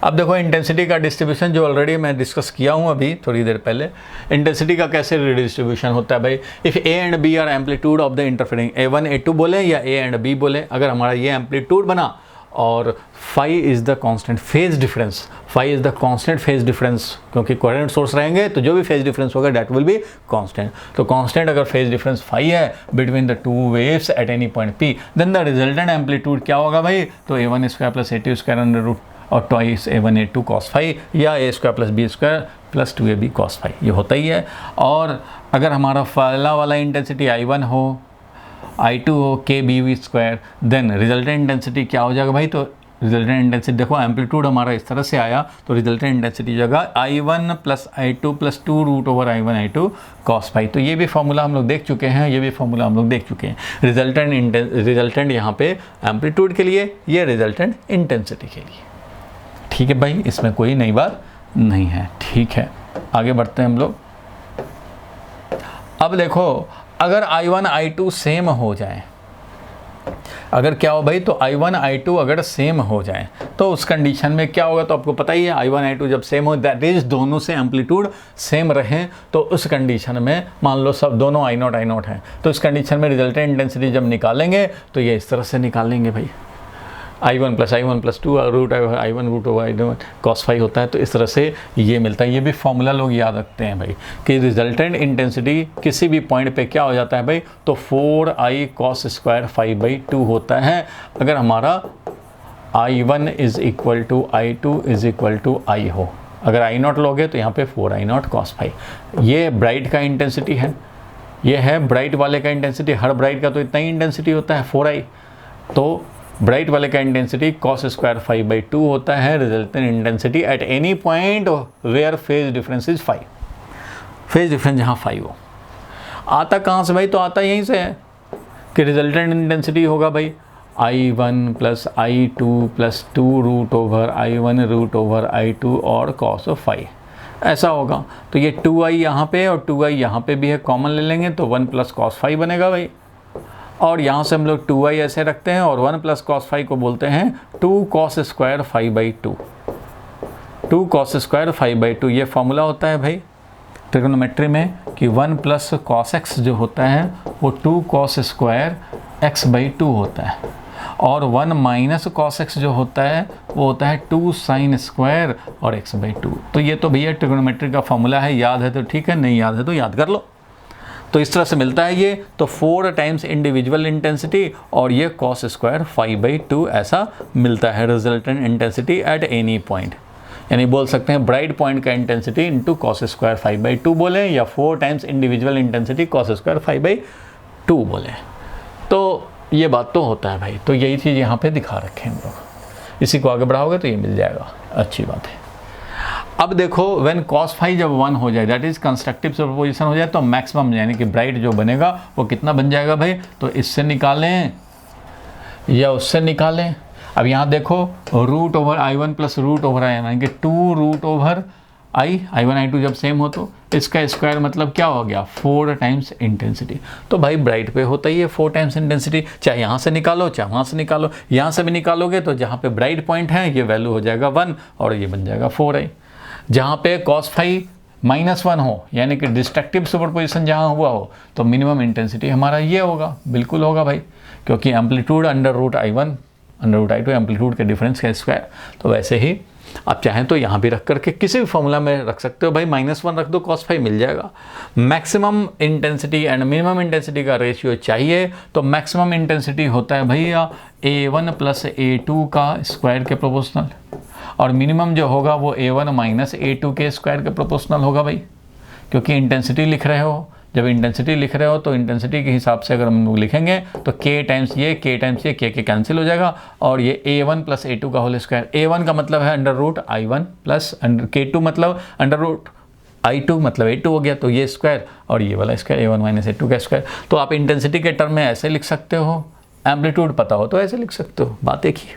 अब देखो इंटेंसिटी का डिस्ट्रीब्यूशन जो ऑलरेडी मैं डिस्कस किया हूँ अभी थोड़ी देर पहले। इंटेंसिटी का कैसे रिडिस्ट्रीब्यूशन होता है भाई, if A and B are amplitude of the interfering, A1 A2 बोले या ए एंड बी बोले, अगर हमारा ये एम्पलीट्यूड बना और phi is the constant phase difference, phi is the constant phase difference, क्योंकि कोहेरेंट सोर्स रहेंगे तो जो भी फेज डिफरेंस होगा दैट विल बी कांस्टेंट। तो कांस्टेंट अगर फेज डिफरेंस फाई है between the two waves at any point P, then the resultant amplitude क्या होगा भाई, तो A1 square plus A2 square under root और twice A1 A2 cos phi, या A square plus B square plus 2AB cos phi, ये होता ही है। और अगर हमारा पहला वाला इंटेंसिटी I1 हो, I2 हो, KBV square, then resultant intensity क्या हो जाएगा भाई, तो रिजल्टेंट इंटेंसिटी देखो एम्पलीट्यूड हमारा इस तरह से आया, तो रिजल्टेंट इंटेंसिटी जगह I1 plus I2 plus 2 root over I1 I2 cos phi. तो ये भी फॉर्मूला हम लोग देख चुके हैं, ये भी फॉर्मूला हम लोग देख चुके हैं। रिजल्टेंट यहाँ पे एम्पलीट्यूड के लिए, ये रिजल्टेंट इंटेंसिटी के लिए। ठीक है भाई, इसमें कोई नई बात नहीं है। ठीक है, आगे बढ़ते हैं हम लोग। अब देखो अगर I1 I2 सेम हो जाए, अगर क्या हो भाई, तो I1 I2 अगर सेम हो जाए तो उस कंडीशन में क्या होगा, तो आपको पता ही है I1 I2 जब सेम हो, दैट इज दोनों से एम्पलीट्यूड सेम रहें, तो उस कंडीशन में मान लो सब दोनों I0 है, तो इस कंडीशन में रिजल्टेंट इंटेंसिटी जब निकालेंगे तो ये इस तरह से निकालेंगे भाई। I1 plus 2 root I1 root over I1 cos phi होता है। तो इस तरह से ये मिलता है। ये भी फॉर्मूला लोग याद रखते हैं भाई कि रिजल्टेंट इंटेंसिटी किसी भी पॉइंट पे क्या हो जाता है भाई, तो 4I cos square phi by 2 होता है अगर हमारा I1 is equal to I2 is equal to I हो। अगर I0 लोगे तो यहाँ पे 4I0 cos फाई। ये ब्राइट का इंटेंसिटी है, ये है ब्राइट वाले का इंटेंसिटी। हर ब्राइट का तो इतना ही इंटेंसिटी होता है 4I। तो ब्राइट वाले का intensity cos square phi by 2 होता है resultant intensity at any point where phase difference is 5। Phase difference जहाँ 5 हो। आता कहाँ से भाई, तो आता यहीं से है कि रिजल्टेंट इंटेंसिटी होगा भाई I1 plus I2 plus 2 root over I1 root over I2 और cos ऑफ फाई, ऐसा होगा। तो ये 2I यहाँ पे और 2I यहाँ पे भी है, कॉमन ले लेंगे तो 1 प्लस cos फाई बनेगा भाई। और यहाँ से हम लोग 2I ऐसे रखते हैं और 1 प्लस cos फाई को बोलते हैं 2 cos square phi by 2। 2 cos square phi by 2 ये फॉर्मूला होता है भाई ट्रिग्नोमेट्री में कि 1 प्लस cos x जो होता है वो 2 cos स्क्वायर x बाई 2 होता है, और 1 माइनस cos x जो होता है वो होता है 2 sin स्क्वायर और x बाई 2। तो ये तो भैया ट्रिग्नोमेट्री का फॉर्मूला है, याद है तो ठीक है, नहीं याद है तो याद कर लो। तो इस तरह से मिलता है ये। तो 4 टाइम्स इंडिविजुअल इंटेंसिटी और ये cos स्क्वायर फाई बाई 2 ऐसा मिलता है resultant intensity at any point. यानी बोल सकते हैं ब्राइट पॉइंट का intensity into cos square phi by 2 बोलें, या 4 times individual intensity cos square phi by 2 बोलें। तो ये बात तो होता है भाई। तो यही चीज़ यहाँ पे दिखा रखे हैं हम लोग। इसी को आगे बढ़ाओगे तो ये मिल जाएगा, अच्छी बात है। अब देखो व्हेन cos फाई जब 1 हो जाए, दैट इज कंस्ट्रक्टिव सुपरपोजिशन हो जाए, तो मैक्सिमम यानी कि ब्राइट जो बनेगा वो कितना बन जाएगा भाई, तो इससे निकालें या उससे निकालें। अब यहाँ देखो root over I1 plus root over I यानी कि 2 रूट ओवर I1 I2 जब सेम हो तो इसका स्क्वायर मतलब क्या हो गया 4 टाइम्स इंटेंसिटी। तो भाई ब्राइट पे होता ही है 4 टाइम्स इंटेंसिटी, चाहे यहाँ से निकालो चाहे वहाँ से निकालो। यहाँ से भी निकालोगे तो जहाँ पे ब्राइट पॉइंट है ये वैल्यू हो जाएगा 1 और ये बन जाएगा 4I। जहाँ पे cos फाई -1 हो यानी कि डिस्ट्रक्टिव सुपरपोजिशन जहाँ हुआ हो तो मिनिमम इंटेंसिटी हमारा ये होगा, बिल्कुल होगा भाई, क्योंकि amplitude under root I1 under root I2 amplitude के डिफरेंस का स्क्वायर। तो वैसे ही आप चाहें तो यहाँ भी रख करके किसी भी फॉर्मूला में रख सकते हो भाई, -1 रख दो cos फाई मिल जाएगा। Maximum intensity and minimum intensity का रेशियो चाहिए तो मैक्सिमम इंटेंसिटी होता है भैया A1 प्लस A2 का स्क्वायर के प्रोपोर्शनल, और मिनिमम जो होगा वो A1 माइनस A2 के स्क्वायर के प्रोपोर्शनल होगा भाई, क्योंकि इंटेंसिटी लिख रहे हो। जब इंटेंसिटी लिख रहे हो तो इंटेंसिटी के हिसाब से अगर हम लोग लिखेंगे तो K टाइम्स ये K कैंसिल हो जाएगा, और ये A1 प्लस A2 का होल स्क्वायर। A1 का मतलब है under root I1 plus K2 मतलब अंडर रूट I2 मतलब A2 हो गया, तो ये स्क्वायर और ये वाला स्क्वायर A1 माइनस A2 का स्क्वायर। तो आप इंटेंसिटी के टर्म में ऐसे लिख सकते हो, एम्पलीट्यूड पता हो तो ऐसे लिख सकते हो, बात एक ही।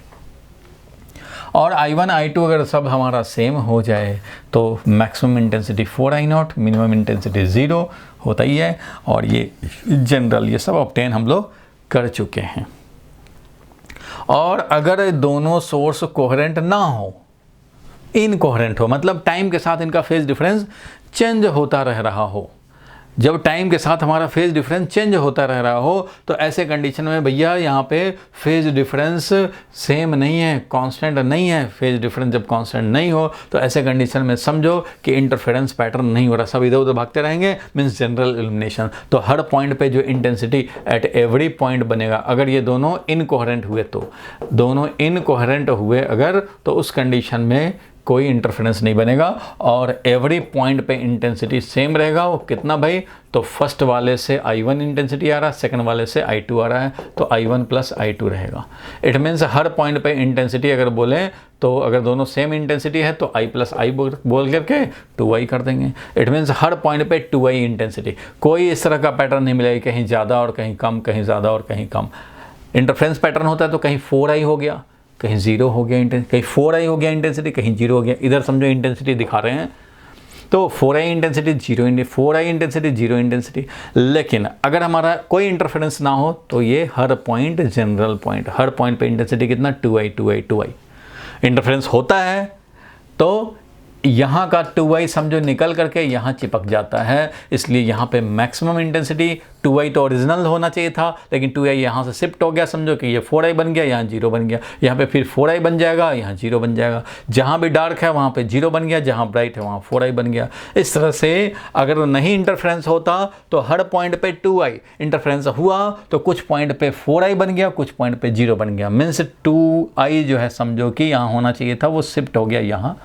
और I1 I2 अगर सब हमारा सेम हो जाए तो maximum intensity 4I0, minimum intensity 0 होता ही है, और ये जनरल ये सब ऑब्टेन हम लोग कर चुके हैं। और अगर दोनों सोर्स कोहेरेंट ना हो, इनकोहेरेंट हो, मतलब टाइम के साथ इनका फेज डिफरेंस चेंज होता रह रहा हो, जब टाइम के साथ हमारा फेज डिफरेंस चेंज होता रह रहा हो तो ऐसे कंडीशन में भैया यहाँ पे फेज डिफरेंस सेम नहीं है, कांस्टेंट नहीं है। फेज डिफरेंस जब कांस्टेंट नहीं हो तो ऐसे कंडीशन में समझो कि इंटरफेरेंस पैटर्न नहीं हो रहा, सब इधर उधर भागते रहेंगे, मीन्स जनरल इल्यूमिनेशन। तो हर पॉइंट पे जो इंटेंसिटी एट एवरी पॉइंट बनेगा, अगर ये दोनों इनकोहेरेंट हुए तो दोनों इनकोहेरेंट हुए अगर, तो उस कंडीशन में कोई इंटरफेरेंस नहीं बनेगा और एवरी पॉइंट पे इंटेंसिटी सेम रहेगा। वो कितना भाई, तो फर्स्ट वाले से I1 इंटेंसिटी आ रहा है, सेकंड वाले से I2 आ रहा है, तो I1 प्लस I2 रहेगा। इट मीन्स हर पॉइंट पे इंटेंसिटी अगर बोलें तो अगर दोनों सेम इंटेंसिटी है तो I प्लस I बोल करके 2I कर देंगे। इट मीन्स हर पॉइंट पे 2I इंटेंसिटी, कोई इस तरह का पैटर्न नहीं मिलेगा कहीं ज़्यादा और कहीं कम, कहीं ज़्यादा और कहीं कम। इंटरफेरेंस पैटर्न होता है तो कहीं 4I हो गया, कहीं 0 हो गया इंटेंसिटी, कहीं 4I हो गया इंटेंसिटी, कहीं 0 हो गया। इधर समझो इंटेंसिटी दिखा रहे हैं तो 4I intensity 4I intensity 0 intensity. लेकिन अगर हमारा कोई इंटरफेरेंस ना हो तो ये हर पॉइंट जनरल पॉइंट, हर पॉइंट पे इंटेंसिटी कितना 2I इंटरफेरेंस होता है तो यहाँ का 2y समझो निकल करके यहाँ चिपक जाता है, इसलिए यहाँ पे मैक्सिमम इंटेंसिटी 2y तो ओरिजिनल होना चाहिए था, लेकिन 2y यहाँ से शिफ्ट हो गया, समझो कि ये 4i बन गया, यहाँ 0 बन गया, यहाँ पे फिर 4i बन जाएगा, यहाँ 0 बन जाएगा, जहाँ भी डार्क है वहाँ पे 0 बन गया, जहाँ ब्राइट है वहाँ 4i बन गया। इस तरह से अगर नहीं इंटरफ्रेंस होता तो हर पॉइंट पे 2i, इंटरफ्रेंस हुआ तो कुछ पॉइंट पे 4i बन गया, कुछ पॉइंट पे 0 बन गया, मीन्स 2i जो है समझो कि यहाँ होना चाहिए था वो शिफ्ट हो गया यहाँ,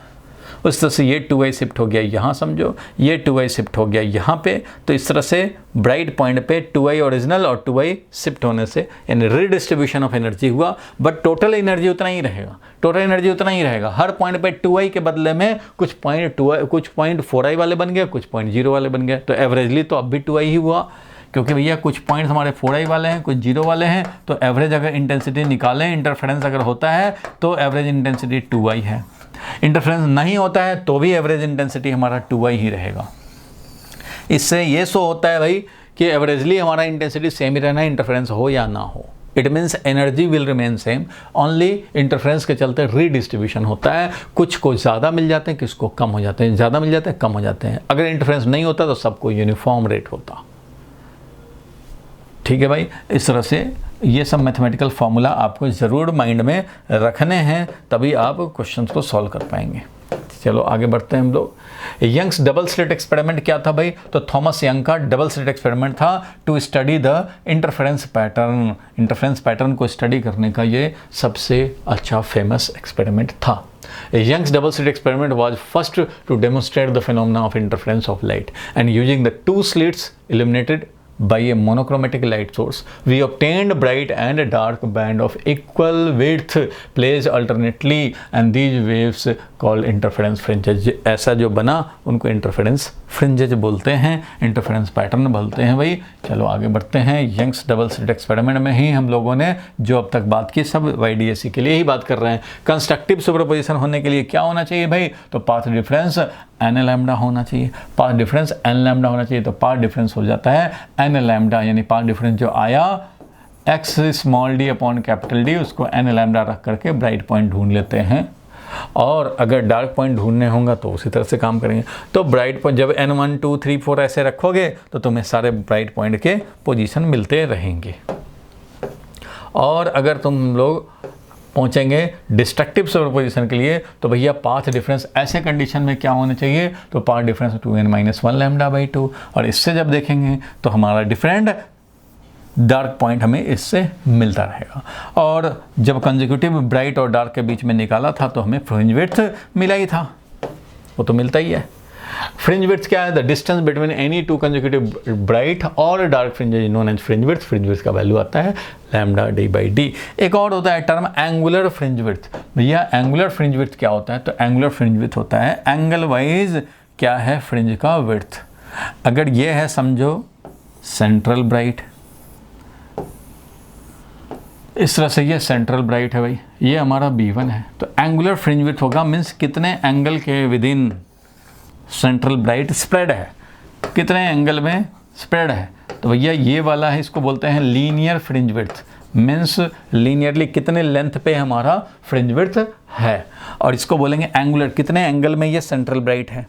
उस तरह से ये 2i शिफ्ट हो गया यहाँ, समझो ये 2i शिफ्ट हो गया यहाँ पे। तो इस तरह से ब्राइट पॉइंट पे 2i ओरिजिनल और 2i शिफ्ट होने से यानी रीडिस्ट्रीब्यूशन ऑफ एनर्जी हुआ, बट टोटल एनर्जी उतना ही रहेगा, टोटल एनर्जी उतना ही रहेगा। हर पॉइंट पे 2i के बदले में कुछ पॉइंट 4i वाले बन गए, कुछ पॉइंट 0 वाले बन गए, तो एवरेजली तो अब भी 2i ही हुआ, क्योंकि भैया कुछ पॉइंट्स हमारे 4i वाले हैं, कुछ 0 वाले हैं, तो एवरेज अगर इंटेंसिटी निकालें, इंटरफेरेंस अगर होता है तो एवरेज इंटेंसिटी 2i है, इंटरफेरेंस नहीं होता है तो भी एवरेज इंटेंसिटी हमारा 2i ही रहेगा। इससे ये शो होता है भाई कि एवरेजली हमारा इंटेंसिटी सेम ही रहना है, इंटरफेरेंस हो या ना हो। It means energy will remain same, only interference के चलते रीडिस्ट्रीब्यूशन होता है, कुछ को ज़्यादा मिल जाते हैं, किसको कम हो जाते हैं, ज़्यादा मिल जाते हैं, कम हो जाते हैं। अगर इंटरफेरेंस नहीं होता तो सबको यूनिफॉर्म रेट होता। ठीक है भाई, इस तरह से ये सब मैथमेटिकल फार्मूला आपको ज़रूर माइंड में रखने हैं, तभी आप क्वेश्चंस को सॉल्व कर पाएंगे। चलो आगे बढ़ते हैं हम लोग। यंग्स डबल स्लिट एक्सपेरिमेंट क्या था भाई? तो थॉमस यंग का डबल स्लिट एक्सपेरिमेंट था to study the interference pattern. Interference pattern को स्टडी करने का ये सबसे अच्छा फेमस एक्सपेरिमेंट था। Young's double slit experiment was first to demonstrate the phenomena of interference of light, and using the two slits illuminated by a monochromatic light source, we obtained bright and dark band of equal width placed alternately, and these waves called interference fringes। ऐसा जो बना उनको interference fringes बोलते हैं, interference pattern बोलते हैं भाई। चलो आगे बढ़ते हैं। यंग्स डबल स्लिट एक्सपेरिमेंट में ही हम लोगों ने जो अब तक बात की सब YDSC के लिए ही बात कर रहे हैं। कंस्ट्रक्टिव सुपरपोजिशन होने के लिए क्या होना चाहिए भाई? तो पाथ डिफरेंस n लैम्डा होना चाहिए, पाथ डिफरेंस n लैम्डा होना चाहिए, तो पाथ डिफरेंस हो जाता है n लैम्डा, यानी पाथ डिफरेंस जो आया x small d upon capital D, उसको n लैम्डा रख करके ब्राइट पॉइंट ढूंढ लेते हैं, और अगर डार्क पॉइंट ढूंढने होंगे तो उसी तरह से काम करेंगे। तो ब्राइट पॉइंट जब n 1 2 3 4 ऐसे रखोगे तो तुम्हें सारे ब्राइट पॉइंट के पोजीशन मिलते रहेंगे। और अगर तुम लोग पहुंचेंगे डिस्ट्रक्टिव सुपरपोजिशन के लिए तो भैया पाथ डिफरेंस ऐसे कंडीशन में क्या होना चाहिए? तो path difference 2n-1 lambda by 2, और इससे जब देखेंगे तो हमारा डिफरेंट डार्क पॉइंट हमें इससे मिलता रहेगा। और जब कंसेक्यूटिव ब्राइट और डार्क के बीच में निकाला था तो हमें फ्रिंज विड्थ मिला ही था, वो तो मिलता ही है। फ्रिंज विड्थ क्या है? The distance between any two consecutive bright और dark fringes known as fringe width. Fringe width का वैल्यू आता है लैम्डा d बाई डी। एक और होता है टर्म एंगुलर फ्रिंज विड्थ। भैया एंगुलर फ्रिंज विड्थ क्या होता है? तो एंगुलर फ्रिंज विड्थ होता है एंगल वाइज क्या है फ्रिंज का विड्थ। अगर ये है समझो सेंट्रल ब्राइट, इस तरह से ये सेंट्रल ब्राइट है भाई, ये हमारा B1 है, तो एंगुलर फ्रिंज विड्थ होगा मीन्स कितने एंगल के with in central bright spread है, कितने एंगल में स्प्रेड है। तो भैया ये वाला है, इसको बोलते हैं linear fringe width, means linearly कितने लेंथ पे हमारा फ्रिंज विड्थ है, और इसको बोलेंगे एंगुलर, कितने एंगल में ये सेंट्रल ब्राइट है।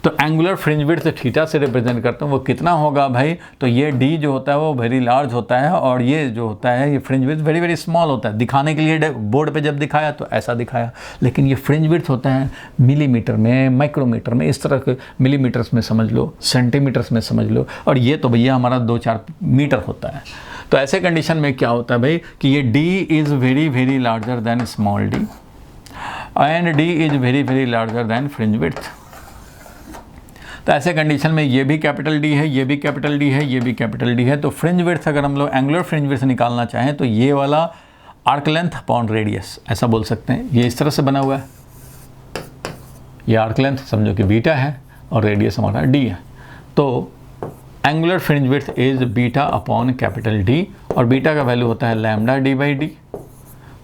तो एंगुलर फ्रिंज विड्थ थीटा से रिप्रेजेंट करते हैं, वो कितना होगा भाई? तो ये d जो होता है वो वेरी लार्ज होता है, और ये जो होता है ये fringe width very very small होता है। दिखाने के लिए बोर्ड पे जब दिखाया तो ऐसा दिखाया, लेकिन ये फ्रिंज विड्थ होता है मिलीमीटर में, माइक्रोमीटर में, इस तरह के मिलीमीटर्स में समझ लो, सेंटीमीटर्स में समझ लो, और ये तो भैया हमारा 2-4 मीटर होता है। तो ऐसे कंडीशन में क्या होता है भाई कि ये d is very very larger than small d, and d is very very larger than fringe width. तो ऐसे कंडीशन में ये भी कैपिटल D है, ये भी कैपिटल D है, ये भी कैपिटल D है। तो फ्रिंज विड्थ अगर हम लोग एंगुलर फ्रिंज विड्थ निकालना चाहें तो ये वाला आर्क लेंथ अपॉन रेडियस ऐसा बोल सकते हैं। ये इस तरह से बना हुआ है, ये आर्क लेंथ समझो कि बीटा है और रेडियस हमारा D है। तो angular fringe width is beta upon capital D, और बीटा का वैल्यू होता है लैम्डा d बाई डी,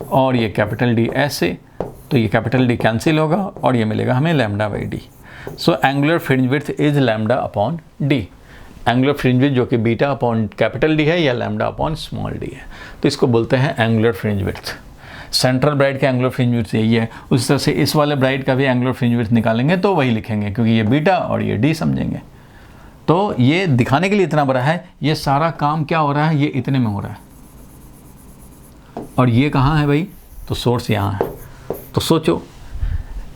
और ये कैपिटल D ऐसे, तो ये कैपिटल D कैंसिल होगा और ये मिलेगा हमें lambda by D. So angular fringe width is lambda upon D. Angular fringe width जो कि बीटा अपॉन कैपिटल D है या लैम्डा अपॉन स्मॉल d है, तो इसको बोलते हैं angular fringe width. Central bright का एंगुलर फ्रिंज विड्थ यही है, उसी तरह से इस वाले ब्राइट का भी एंगुलर फ्रिंज विड्थ निकालेंगे तो वही लिखेंगे, क्योंकि ये बीटा और ये डी समझेंगे। तो ये दिखाने के लिए इतना बड़ा है, ये सारा काम क्या हो रहा है, ये इतने में हो रहा है, और ये कहाँ है भाई, तो सोर्स यहाँ है। तो सोचो,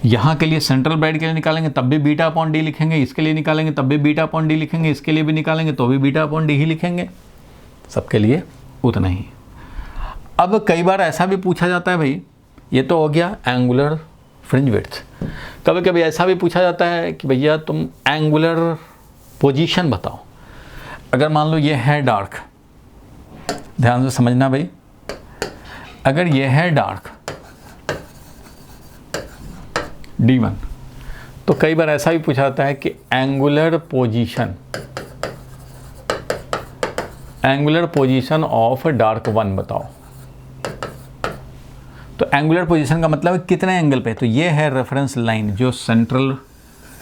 यहाँ के लिए सेंट्रल ब्राइट के लिए निकालेंगे तब भी बीटा अपॉन डी लिखेंगे, इसके लिए निकालेंगे तब भी बीटा अपॉन डी लिखेंगे, इसके लिए भी निकालेंगे तो भी बीटा अपॉन डी ही लिखेंगे, सबके लिए उतना ही। अब कई बार ऐसा भी पूछा जाता है भाई, ये तो हो गया एंगुलर फ्रिंज विड्थ, कभी कभी ऐसा भी पूछा जाता है कि भैया तुम एंगुलर पोजीशन बताओ। अगर मान लो ये है डार्क, ध्यान से समझना भाई, अगर ये है डार्क D1, तो कई बार ऐसा भी पूछा जाता है कि एंगुलर पोजीशन ऑफ डार्क 1 बताओ। तो एंगुलर पोजीशन का मतलब कितने एंगल पे, तो ये है रेफरेंस लाइन, जो सेंट्रल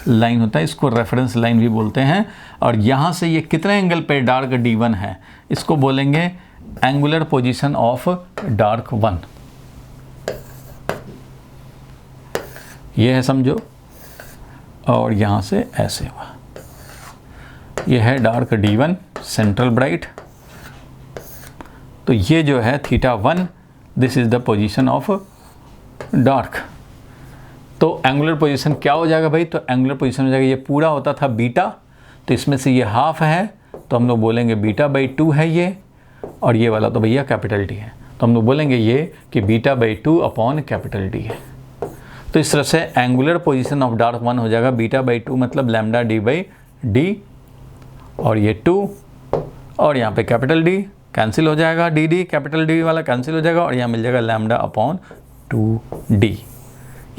लाइन होता है इसको रेफरेंस लाइन भी बोलते हैं, और यहाँ से ये कितने एंगल पे डार्क D1 है, इसको बोलेंगे एंगुलर पोजीशन ऑफ डार्क 1। ये है समझो, और यहाँ से ऐसे हुआ, ये है डार्क D1 सेंट्रल ब्राइट, तो ये जो है θ1, this is the position of dark. तो एंगुलर पोजीशन क्या हो जाएगा भाई, तो एंगुलर पोजीशन हो जाएगा, ये पूरा होता था बीटा, तो इसमें से ये हाफ है, तो हम लोग बोलेंगे β/2 है ये, और ये वाला तो भैया कैपिटल डी है, तो हम लोग बोलेंगे ये कि β/2 अपॉन कैपिटल डी है। तो इस तरह से एंगुलर पोजीशन ऑफ डार्क 1 हो जाएगा β/2 मतलब λ/d/d, और ये 2, और यहाँ पे कैपिटल डी कैंसिल हो जाएगा, डी कैपिटल डी वाला कैंसिल हो जाएगा, और यहाँ मिल जाएगा λ/2d।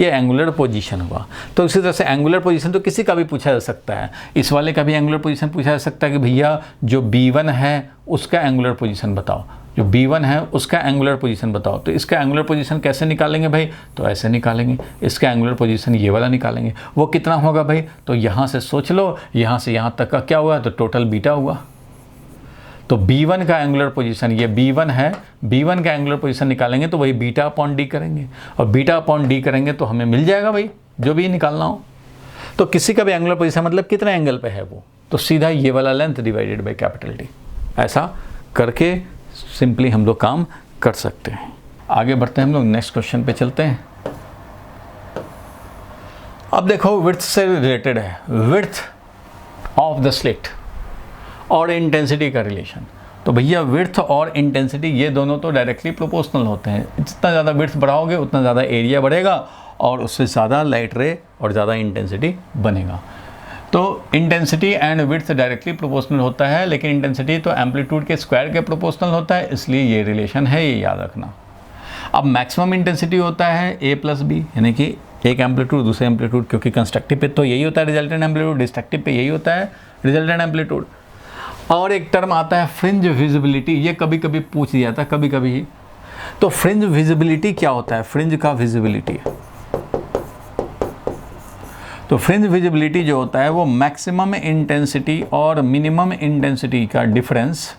ये एंगुलर पोजीशन हुआ। तो इसी तरह से एंगुलर पोजीशन तो किसी का भी पूछा जा सकता है, इस वाले का भी एंगुलर पोजीशन पूछा जा सकता है कि भैया जो B1 है उसका एंगुलर पोजीशन बताओ, जो B1 है उसका एंगुलर पोजीशन बताओ। तो इसका एंगुलर पोजीशन कैसे निकालेंगे भाई, तो ऐसे निकालेंगे, इसका एंगुलर पोजीशन ये वाला निकालेंगे। वो कितना होगा भाई, तो यहाँ से सोच लो, यहाँ से यहाँ तक का क्या हुआ, तो टोटल बीटा हुआ। तो B1 का एंगुलर पोजीशन, ये B1 है, B1 का एंगुलर पोजीशन निकालेंगे तो वही बीटा अपॉन डी करेंगे, और बीटा अपॉन डी करेंगे तो हमें मिल जाएगा भाई जो भी निकालना हो। तो किसी का भी एंगुलर पोजीशन मतलब कितने एंगल पे है वो, तो सीधा ये वाला length divided by capital D, ऐसा करके सिंपली हम लोग काम कर सकते हैं। आगे बढ़ते हैं हम लोग, नेक्स्ट क्वेश्चन पे चलते हैं। अब देखो विड्थ से रिलेटेड है, विड्थ ऑफ द स्लिट और इंटेंसिटी का रिलेशन। तो भैया विड्थ और इंटेंसिटी ये दोनों तो डायरेक्टली प्रोपोर्शनल होते हैं, जितना ज़्यादा विड्थ बढ़ाओगे उतना ज़्यादा एरिया बढ़ेगा, और उससे ज़्यादा लाइट रे और ज़्यादा इंटेंसिटी बनेगा। तो intensity and width directly proportional होता है, लेकिन इंटेंसिटी तो एम्पलीट्यूड के स्क्वायर के प्रोपोर्शनल होता है, इसलिए ये रिलेशन है, ये याद रखना। अब मैक्सिमम इंटेंसिटी होता है A+B, यानी कि एक एम्पलीट्यूड दूसरे एम्पलीट्यूड, क्योंकि कंस्ट्रक्टिव पे तो यही होता है रिजल्टेंट एम्पलीट्यूड, डिस्ट्रक्टिव पे यही होता है रिजल्टेंट एम्पलीट्यूड। और एक टर्म आता है फ्रिंज विजिबिलिटी, ये कभी कभी पूछ दिया था, कभी कभी ही। तो फ्रिंज विजिबिलिटी क्या होता है, फ्रिंज का विजिबिलिटी, तो फ्रिंज विजिबिलिटी जो होता है वो मैक्सिमम इंटेंसिटी और मिनिमम इंटेंसिटी का डिफरेंस,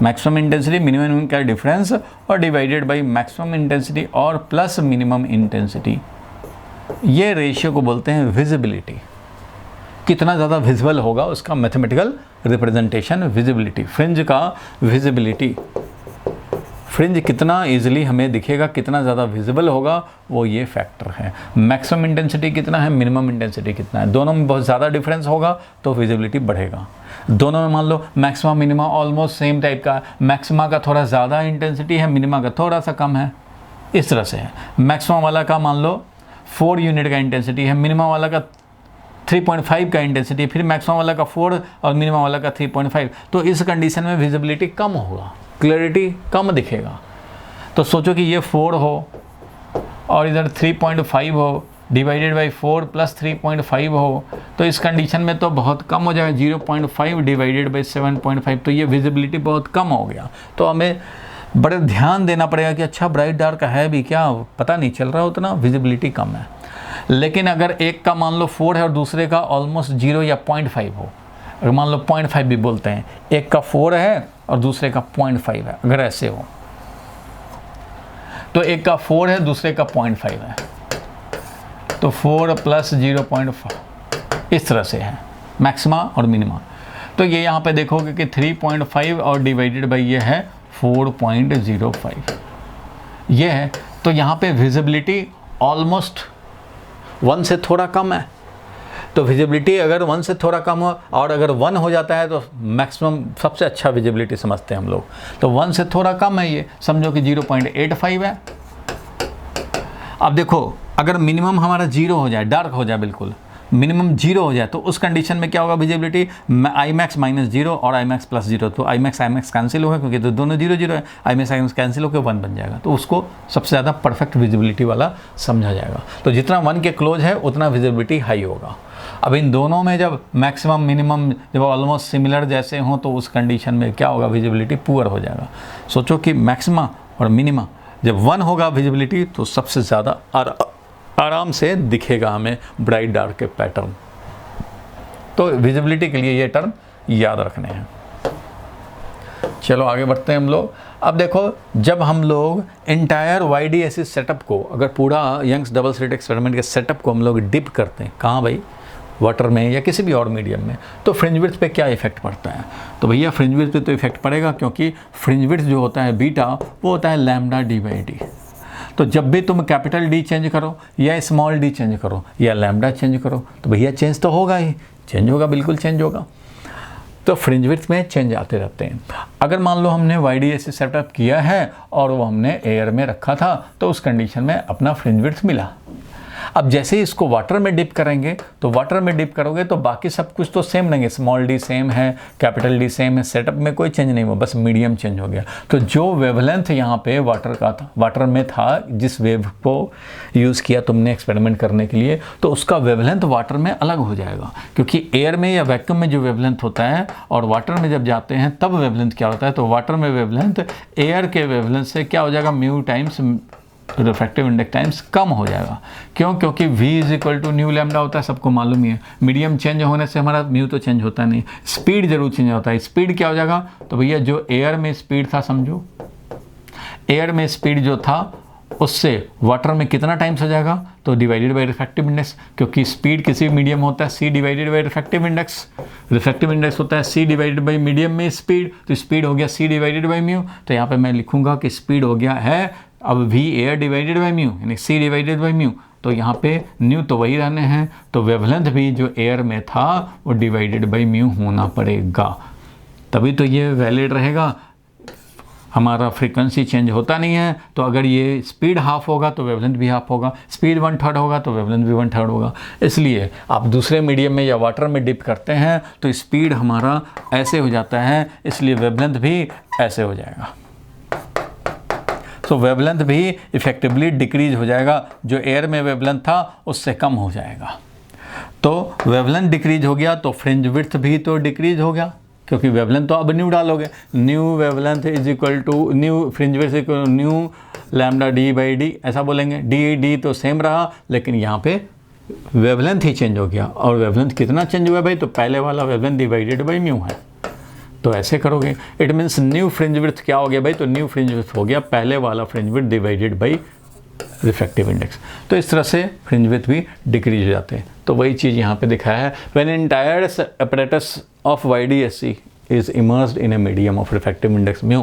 मैक्सिमम इंटेंसिटी मिनिमम का डिफरेंस, और डिवाइडेड बाय मैक्सिमम इंटेंसिटी और प्लस मिनिमम इंटेंसिटी, ये रेशियो को बोलते हैं विजिबिलिटी। कितना ज़्यादा विजिबल होगा उसका मैथमेटिकल रिप्रेजेंटेशन विजिबिलिटी, फ्रिंज का विजिबिलिटी, फ्रिंज कितना इजीली हमें दिखेगा, कितना ज़्यादा विजिबल होगा, वो ये फैक्टर है। मैक्सिमम इंटेंसिटी कितना है, मिनिमम इंटेंसिटी कितना है, दोनों में बहुत ज़्यादा डिफरेंस होगा तो विजिबिलिटी बढ़ेगा। दोनों में मान लो maxima minima almost same type का, मैक्सिमा का थोड़ा ज़्यादा इंटेंसिटी है, मिनिमा का थोड़ा सा कम है, इस तरह से है। मैक्सिमा वाला का मान लो 4 यूनिट का इंटेंसिटी है, मिनिमा वाला का 3.5 का इंटेंसिटी, फिर मैक्सिमम वाला का 4 और मिनिमम वाला का 3.5, तो इस कंडीशन में विजिबिलिटी कम होगा, क्लैरिटी कम दिखेगा। तो सोचो कि ये 4 हो और इधर 3.5 हो, डिवाइडेड बाई 4 + 3.5 हो, तो इस कंडीशन में तो बहुत कम हो जाएगा, 0.5 डिवाइडेड बाई 7.5, तो ये विजिबिलिटी बहुत कम हो गया। तो हमें बड़े ध्यान देना पड़ेगा कि अच्छा ब्राइट डार्क है भी क्या, पता नहीं चल रहा उतना, विजिबिलिटी कम है। लेकिन अगर एक का मान लो 4 है और दूसरे का ऑलमोस्ट 0 या 0.5 हो, अगर मान लो 0.5 भी बोलते हैं, एक का 4 है और दूसरे का 0.5 है, अगर ऐसे हो तो एक का 4 है, दूसरे का 0.5 है, तो 4 + 0.5 इस तरह से है मैक्सिमा और मिनिमा। तो ये यहाँ पे देखोगे कि 3.5 और डिवाइडेड बाई ये है 4.05 ये है। तो यहाँ पे विजिबिलिटी ऑलमोस्ट 1 से थोड़ा कम है। तो विजिबिलिटी अगर 1 से थोड़ा कम हो और अगर 1 हो जाता है तो मैक्सिमम सबसे अच्छा विजिबिलिटी समझते हैं हम लोग। तो 1 से थोड़ा कम है, ये समझो कि 0.85 है। अब देखो अगर मिनिमम हमारा 0 हो जाए, डार्क हो जाए, बिल्कुल मिनिमम 0 हो जाए, तो उस कंडीशन में क्या होगा विजिबिलिटी, Imax -0 और Imax +0। तो Imax कैंसिल होगा क्योंकि तो दोनों 0 है, Imax कैंसिल होकर 1 बन जाएगा। तो उसको सबसे ज़्यादा परफेक्ट विजिबिलिटी वाला समझा जाएगा। तो जितना 1 के क्लोज है उतना विजिबिलिटी हाई होगा। अब इन दोनों में जब मैक्सिमम मिनिमम जब ऑलमोस्ट सिमिलर जैसे हों तो उस कंडीशन में क्या होगा, विजिबिलिटी पुअर हो जाएगा। सोचो कि मैक्सिमा और मिनिमा जब 1 होगा विजिबिलिटी तो सबसे ज़्यादा आराम से दिखेगा हमें ब्राइट डार्क के पैटर्न। तो विजिबिलिटी के लिए ये टर्म याद रखने हैं। चलो आगे बढ़ते हैं हम लोग। अब देखो जब हम लोग एंटायर YDSC सेटअप को, अगर पूरा यंग्स डबल स्लिट एक्सपेरिमेंट के सेटअप को हम लोग डिप करते हैं, कहाँ भाई, वाटर में या किसी भी और मीडियम में, तो फ्रिंज विड्थ पे क्या इफेक्ट पड़ता है। तो भैया फ्रिंज विड्थ पे तो इफेक्ट पड़ेगा, क्योंकि फ्रिंज विड्थ जो होता है बीटा वो होता है λ/d। तो जब भी तुम कैपिटल D चेंज करो या स्मॉल d चेंज करो या लैम्डा चेंज करो तो भैया चेंज तो होगा ही, चेंज होगा, बिल्कुल चेंज होगा। तो फ्रिंज विड्थ में चेंज आते रहते हैं। अगर मान लो हमने YDSC सेटअप किया है और वो हमने एयर में रखा था तो उस कंडीशन में अपना फ्रिंज विड्थ मिला। अब जैसे ही इसको वाटर में डिप करेंगे तो वाटर में डिप करोगे तो बाकी सब कुछ तो सेम रहेंगे, स्मॉल d सेम है, कैपिटल D सेम है, सेटअप में कोई चेंज नहीं हुआ, बस मीडियम चेंज हो गया। तो जो वेवलेंथ यहाँ पे वाटर का था, वाटर में था, जिस वेव को यूज़ किया तुमने एक्सपेरिमेंट करने के लिए, तो उसका वेवलेंथ वाटर में अलग हो जाएगा। क्योंकि एयर में या वैक्यूम में जो वेवलेंथ होता है और वाटर में जब जाते हैं तब वेवलेंथ क्या होता है, तो वाटर में वेवलेंथ एयर के वेवलेंथ से क्या हो जाएगा, mu times refractive index times कम हो जाएगा। क्यों, क्योंकि v = न्यू लैम्डा होता है, सबको मालूम ही है। मीडियम चेंज होने से हमारा म्यू तो चेंज होता नहीं, स्पीड जरूर चेंज होता है। स्पीड क्या हो जाएगा, तो भैया जो एयर में स्पीड था, समझो एयर में स्पीड जो था उससे वाटर में कितना टाइम्स हो जाएगा, तो डिवाइडेड बाई रिफ्रैक्टिव इंडेक्स। क्योंकि स्पीड किसी भी मीडियम होता है c divided by refractive index, refractive index होता है c डिवाइडेड बाई मीडियम में स्पीड, तो स्पीड हो गया c डिवाइडेड बाई म्यू। तो यहाँ पे मैं लिखूंगा कि स्पीड हो गया है अब v air divided by mu, यानी c डिवाइडेड बाई म्यू। तो यहाँ पे न्यू तो वही रहने हैं, तो वेवलेंथ भी जो एयर में था वो डिवाइडेड बाई म्यू होना पड़ेगा, तभी तो ये वैलिड रहेगा। हमारा फ्रीक्वेंसी चेंज होता नहीं है, तो अगर ये स्पीड हाफ होगा तो वेवलेंथ भी हाफ होगा, स्पीड 1/3 होगा तो वेवलेंथ भी 1/3 होगा। इसलिए आप दूसरे मीडियम में या वाटर में डिप करते हैं तो स्पीड हमारा ऐसे हो जाता है, इसलिए वेवलेंथ भी ऐसे हो जाएगा। तो वेवलेंथ भी इफेक्टिवली डिक्रीज हो जाएगा, जो एयर में वेवलेंथ था उससे कम हो जाएगा। तो वेवलेंथ डिक्रीज हो गया तो फ्रिंज विड्थ भी तो डिक्रीज हो गया, क्योंकि वेवलेंथ तो अब न्यू डालोगे, new wavelength = new fringe width = new λ/d/d, ऐसा बोलेंगे। d तो सेम रहा, लेकिन यहाँ पे वेवलेंथ ही चेंज हो गया। और वेवलेंथ कितना चेंज हुआ भाई, तो पहले वाला वेवलेंथ डिवाइडेड बाई म्यू है, तो ऐसे करोगे। It means new fringe width क्या हो गया भाई, तो न्यू फ्रिंज विड्थ हो गया पहले वाला fringe width divided by refractive index. तो इस तरह से फ्रिंज विड्थ भी डिक्रीज हो जाते हैं। तो वही चीज़ यहाँ पे दिखाया है, when entire apparatus of YDSC is immersed in a medium of refractive index mu,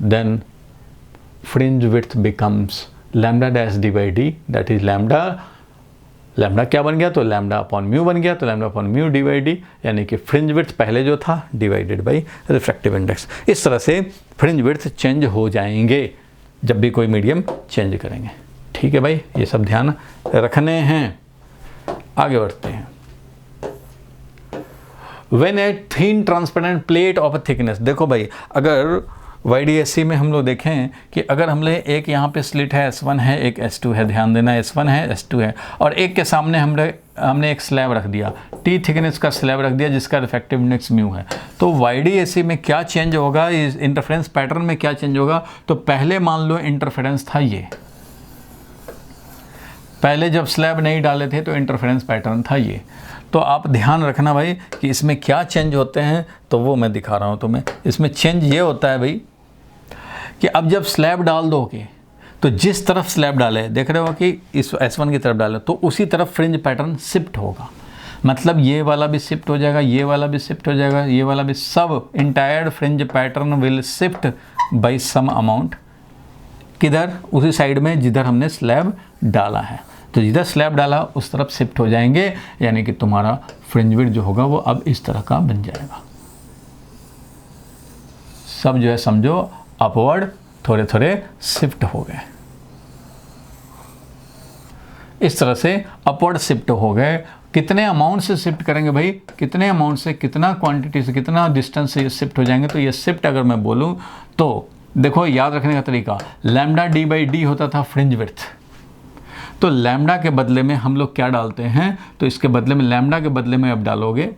then fringe width becomes λ'/d/d, that is lambda क्या बन गया, तो λ/μ बन गया, तो λ/μ/d, यानी कि फ्रिंज विड्थ पहले जो था डिवाइडेड बाई रिफ्रैक्टिव इंडेक्स। इस तरह से फ्रिंज विड्थ चेंज हो जाएंगे जब भी कोई मीडियम चेंज करेंगे। ठीक है भाई, ये सब ध्यान रखने हैं। आगे बढ़ते हैं। When a thin transparent plate of a thickness, देखो भाई अगर YDSC में हम लोग देखें कि अगर हमने एक यहाँ पे स्लिट है S1 है, एक S2 है, ध्यान देना S1 है S2 है, और एक के सामने हमने एक स्लैब रख दिया, T थिकनेस का स्लैब रख दिया जिसका रिफ्रैक्टिव इंडेक्स म्यू है। तो YDSC में क्या चेंज होगा, इस इंटरफेरेंस पैटर्न में क्या चेंज होगा, तो पहले मान लो इंटरफेरेंस था ये, पहले जब स्लैब नहीं डाले थे तो इंटरफेरेंस पैटर्न था ये। तो आप ध्यान रखना भाई कि इसमें क्या चेंज होते हैं, तो वो मैं दिखा रहा हूँ तुम्हें। इसमें चेंज ये होता है भाई कि अब जब स्लैब डाल दोगे तो जिस तरफ स्लैब डाले, देख रहे हो कि इस S1 की तरफ डाले, तो उसी तरफ फ्रिंज पैटर्न शिफ्ट होगा। मतलब ये वाला भी शिफ्ट हो जाएगा, ये वाला भी शिफ्ट हो जाएगा, ये वाला भी, सब entire fringe pattern will shift by some amount. किधर? उसी साइड में जिधर हमने स्लैब डाला है। तो जिधर स्लैब डाला उस तरफ शिफ्ट हो जाएंगे, यानी कि तुम्हारा फ्रिंज विड्थ जो होगा वो अब इस तरह का बन जाएगा। सब जो है समझो अपवर्ड थोड़े थोड़े शिफ्ट हो गए। इस तरह से अपवर्ड शिफ्ट हो गए। कितने अमाउंट से शिफ्ट करेंगे भाई? कितने अमाउंट से, कितना क्वांटिटी से, कितना डिस्टेंस से ये शिफ्ट हो जाएंगे? तो ये शिफ्ट अगर मैं बोलूँ तो देखो, याद रखने का तरीका, लैम्डा डी बाई डी होता था फ्रिंज विड्थ। तो लैम्डा के बदले में हम लोग क्या डालते हैं? तो इसके बदले में, लैम्डा के बदले में अब डालोगे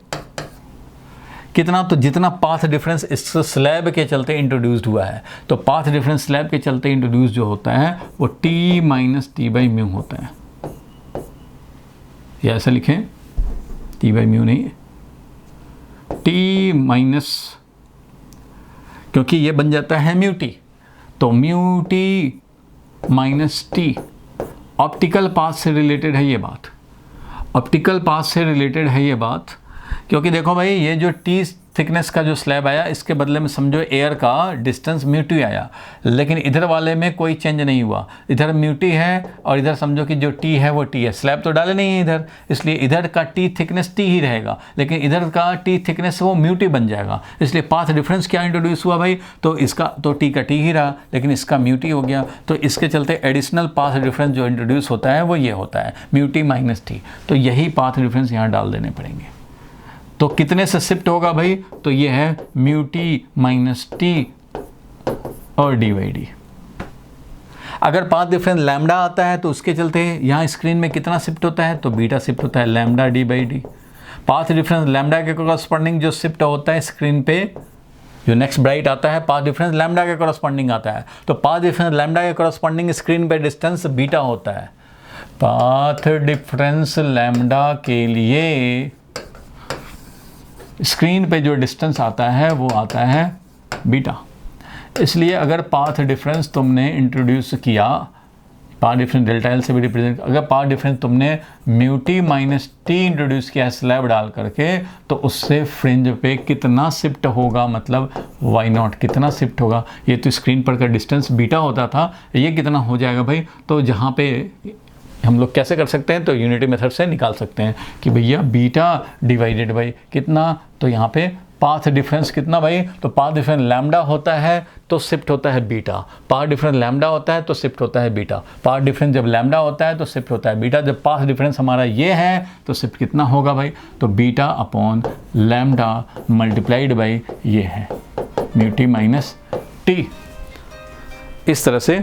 कितना? तो जितना पाथ डिफरेंस इस स्लैब के चलते इंट्रोड्यूस्ड हुआ है, तो पाथ डिफरेंस स्लैब के चलते इंट्रोड्यूस जो होता है वो T minus T by mu होता है। या ऐसा लिखें, टी बाई म्यू नहीं, टी माइनस, क्योंकि ये बन जाता है म्यू टी, तो mu T minus T. Optical path से रिलेटेड है ये बात, ऑप्टिकल पाथ से रिलेटेड है ये बात। क्योंकि देखो भाई, ये जो टी थिकनेस का जो स्लैब आया, इसके बदले में समझो एयर का डिस्टेंस म्यू टी आया, लेकिन इधर वाले में कोई चेंज नहीं हुआ। इधर म्यू टी है और इधर समझो कि जो टी है वो टी है, स्लैब तो डाले नहीं है इधर, इसलिए इधर का टी थिकनेस टी ही रहेगा, लेकिन इधर का टी थिकनेस वो म्यू टी बन जाएगा। इसलिए पाथ डिफरेंस क्या इंट्रोड्यूस हुआ भाई? तो इसका तो टी का टी ही रहा, लेकिन इसका म्यू टी हो गया। तो इसके चलते एडिशनल पाथ डिफरेंस जो इंट्रोड्यूस होता है वो ये होता है म्यू टी माइनस टी। तो यही पाथ डिफरेंस यहाँ डाल देने पड़ेंगे। तो कितने से शिफ्ट होगा भाई? तो ये है म्यू टी माइनस टी और डी बाई डी। अगर पाथ डिफरेंस लैम्डा आता है तो उसके चलते यहाँ स्क्रीन में कितना शिफ्ट होता है? तो बीटा शिफ्ट होता है, lambda D by D. Path difference lambda के कॉरस्पॉन्डिंग जो शिफ्ट होता है स्क्रीन पे, जो नेक्स्ट ब्राइट आता है, पाथ डिफरेंस लैम्डा के कॉरस्पॉन्डिंग आता है। तो पाथ डिफरेंस लैम्डा के कॉरस्पॉन्डिंग स्क्रीन पे डिस्टेंस बीटा होता है। पाथ डिफरेंस लैम्डा के लिए स्क्रीन पे जो डिस्टेंस आता है वो आता है बीटा। इसलिए अगर पाथ डिफरेंस तुमने इंट्रोड्यूस किया, पाथ डिफरेंस डेल्टा एल से भी रिप्रेजेंट, अगर पाथ डिफरेंस तुमने mu T minus T introduce किया स्लैब डाल करके, तो उससे फ्रिंज पे कितना शिफ्ट होगा, मतलब वाई नॉट कितना शिफ्ट होगा। ये तो स्क्रीन पर का डिस्टेंस बीटा होता था, ये कितना हो जाएगा भाई? तो जहाँ पे हम लोग कैसे कर सकते हैं? तो यूनिटी मेथड से निकाल सकते हैं कि भैया बीटा डिवाइडेड बाई कितना, तो यहाँ पे पाथ डिफरेंस कितना भाई? तो पाथ डिफरेंस लैम्डा होता है तो शिफ्ट होता है बीटा, पाथ डिफरेंस लैम्डा होता है तो शिफ्ट होता है बीटा, पाथ डिफरेंस जब लैम्डा होता है तो शिफ्ट होता है बीटा। जब पाथ डिफरेंस हमारा ये है तो शिफ्ट कितना होगा भाई? तो beta upon lambda multiplied by ये है म्यू टी माइनस टी। इस तरह से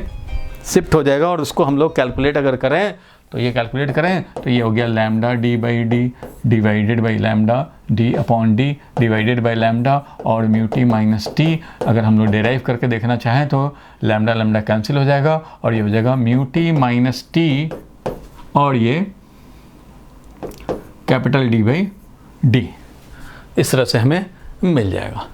शिफ्ट हो जाएगा। और उसको हम लोग कैलकुलेट अगर करें तो ये कैलकुलेट करें तो ये हो गया lambda D by D divided by lambda D upon D divided by lambda और म्यू टी माइनस टी। अगर हम लोग डेराइव करके देखना चाहें तो लैम्डा लैम्डा कैंसिल हो जाएगा और ये हो जाएगा म्यू टी माइनस टी और ये कैपिटल डी बाई डी। इस तरह से हमें मिल जाएगा।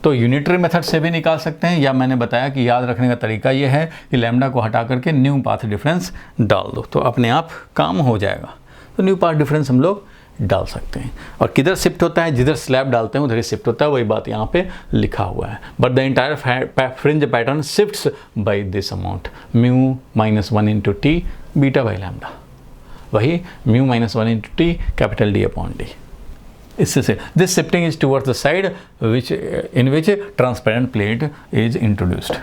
तो यूनिटरी मेथड से भी निकाल सकते हैं, या मैंने बताया कि याद रखने का तरीका ये है कि लैम्डा को हटा करके न्यू पाथ डिफरेंस डाल दो तो अपने आप काम हो जाएगा। तो न्यू पाथ डिफरेंस हम लोग डाल सकते हैं। और किधर शिफ्ट होता है? जिधर स्लैब डालते हैं उधर ही शिफ्ट होता है, वही बात यहाँ पे लिखा हुआ है। But the entire fringe pattern shifts by this amount mu minus 1 into T beta by lambda, वही mu minus 1 into T capital D upon D. इससे से this shifting is towards the side which in which transparent plate is introduced.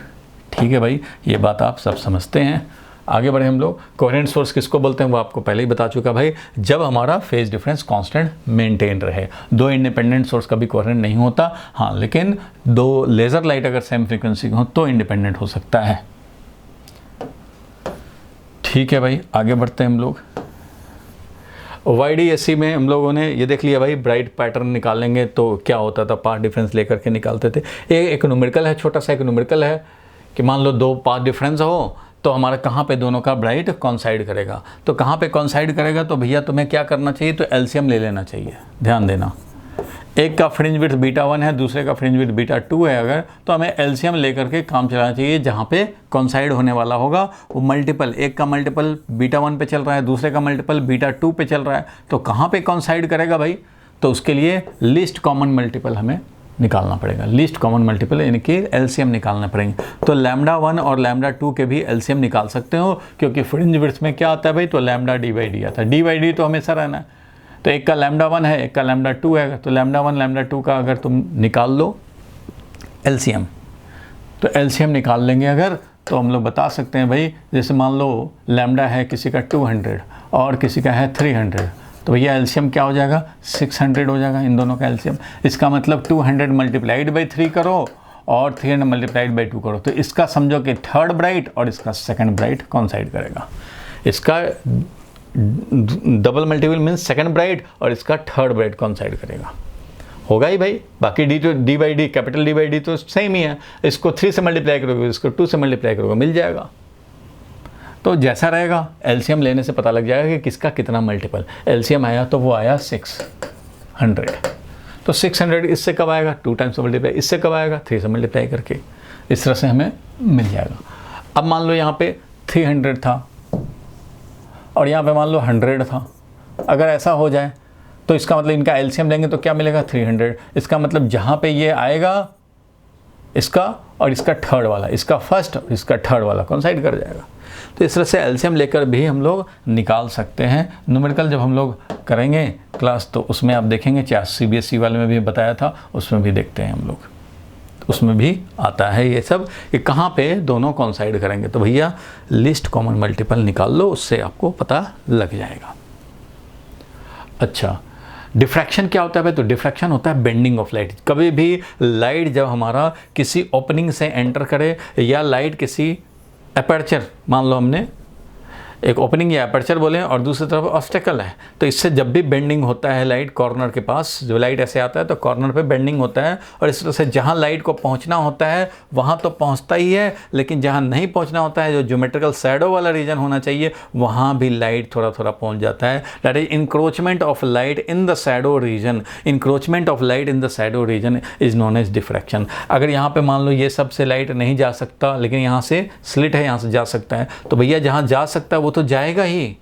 ठीक है भाई, ये बात आप सब समझते हैं। आगे बढ़े हम लोग। कोहेरेंट सोर्स किसको बोलते हैं वो आपको पहले ही बता चुका भाई, जब हमारा फेज डिफरेंस कांस्टेंट मेंटेन रहे। दो इंडिपेंडेंट सोर्स कभी कोहेरेंट नहीं होता, हाँ, लेकिन दो लेज़र लाइट अगर सेम फ्रीक्वेंसी हो तो इंडिपेंडेंट हो सकता है। ठीक है भाई, आगे बढ़ते हैं हम लोग। YDSC में हम लोगों ने ये देख लिया भाई, ब्राइट पैटर्न निकालेंगे तो क्या होता था, पाथ डिफरेंस लेकर के निकालते थे। एक न्यूमेरिकल है, छोटा सा एक न्यूमेरिकल है कि मान लो दो पाथ डिफरेंस हो तो हमारा कहाँ पे दोनों का ब्राइट कॉन्साइड करेगा। तो कहाँ पे कॉन्साइड करेगा तो भैया तुम्हें क्या करना चाहिए, तो एलसीएम ले लेना चाहिए। ध्यान देना, एक का फ्रिंज विड्थ बीटा 1 है, दूसरे का फ्रिंज विड्थ बीटा 2 है अगर, तो हमें एलसीएम लेकर के काम चलाना चाहिए। जहाँ पे कॉन्साइड होने वाला होगा वो मल्टीपल, एक का मल्टीपल बीटा 1 पे चल रहा है, दूसरे का मल्टीपल बीटा 2 पे चल रहा है, तो कहाँ पे कॉन्साइड करेगा भाई? तो उसके लिए लीस्ट कॉमन मल्टीपल हमें निकालना पड़ेगा, लीस्ट कॉमन मल्टीपल यानी कि एलसीएम निकालने पड़ेंगे। तो लैम्डा 1 और लैम्डा 2 के भी एलसीएम निकाल सकते हो, क्योंकि फ्रिंज विड्थ में क्या आता है भाई? तो लैम्डा डी बाई डी आता है, डी बाई डी तो हमेशा रहना है। तो एक का लैम्डा 1 है, एक का लैम्डा 2 है, तो लैम्डा 1 लैम्डा 2 का अगर तुम निकाल लो एलसीएम, तो एलसीएम निकाल लेंगे अगर, तो हम लोग बता सकते हैं भाई, जैसे मान लो लैम्डा है किसी का 200 और किसी का है 300, तो भैया एलसीएम क्या हो जाएगा? 600 हो जाएगा इन दोनों का एलसीएम। इसका मतलब 200 मल्टीप्लाइड बाई 3 करो और 300 मल्टीप्लाइड बाई 2 करो, तो इसका समझो कि थर्ड ब्राइट और इसका सेकंड ब्राइट कॉन्साइड करेगा। इसका double multiple means second bright और इसका थर्ड ब्राइट कॉन्साइड करेगा, होगा ही भाई। बाकी डी तो D by D, capital D by D तो सेम ही है, इसको 3 से मल्टीप्लाई करोगे, इसको 2 से मल्टीप्लाई करोगे, मिल जाएगा। तो जैसा रहेगा एलसीएम लेने से पता लग जाएगा कि किसका कितना मल्टीपल। एलसीएम आया तो वो आया 600, तो 600 इससे कब आएगा? 2 टाइम्स मल्टीप्लाई, इससे कब आएगा? 3 से मल्टीप्लाई करके, इस तरह से हमें मिल जाएगा। अब मान लो यहाँ पे 300 था और यहाँ पे मान लो 100 था, अगर ऐसा हो जाए तो इसका मतलब इनका एलसीएम लेंगे तो क्या मिलेगा? 300। इसका मतलब जहाँ पे ये आएगा इसका और इसका थर्ड वाला, इसका फर्स्ट और इसका थर्ड वाला कॉन्साइड कर जाएगा। तो इस तरह से एलसीएम लेकर भी हम लोग निकाल सकते हैं। न्यूमेरिकल जब हम लोग करेंगे क्लास तो उसमें आप देखेंगे, चाहे सीबीएसई वाले में भी बताया था, उसमें भी देखते हैं हम लोग, उसमें भी आता है ये सब कि कहाँ पे दोनों कॉन्साइड करेंगे। तो भैया लिस्ट कॉमन मल्टीपल निकाल लो, उससे आपको पता लग जाएगा। अच्छा, डिफ्रैक्शन क्या होता है भाई? तो डिफ्रैक्शन होता है बेंडिंग ऑफ लाइट। कभी भी लाइट जब हमारा किसी ओपनिंग से एंटर करे या लाइट किसी अपर्चर, मान लो हमने एक ओपनिंग या अपर्चर बोले और दूसरी तरफ ऑब्स्टेकल है, तो इससे जब भी बेंडिंग होता है लाइट कॉर्नर के पास, जो लाइट ऐसे आता है तो कॉर्नर पे बेंडिंग होता है, और इस तरह से जहाँ लाइट को पहुँचना होता है वहाँ तो पहुँचता ही है, लेकिन जहाँ नहीं पहुँचना होता है, जो ज्योमेट्रिकल शैडो वाला रीजन होना चाहिए, वहाँ भी लाइट थोड़ा थोड़ा पहुँच जाता है। That is encroachment of light in the shadow region. Encroachment of light in the shadow region is known as diffraction. अगर यहाँ पे मान लो ये सब से लाइट नहीं जा सकता, लेकिन यहाँ से स्लिट है, यहाँ से जा सकता है, तो भैया जहाँ जा सकता है वो तो जाएगा ही,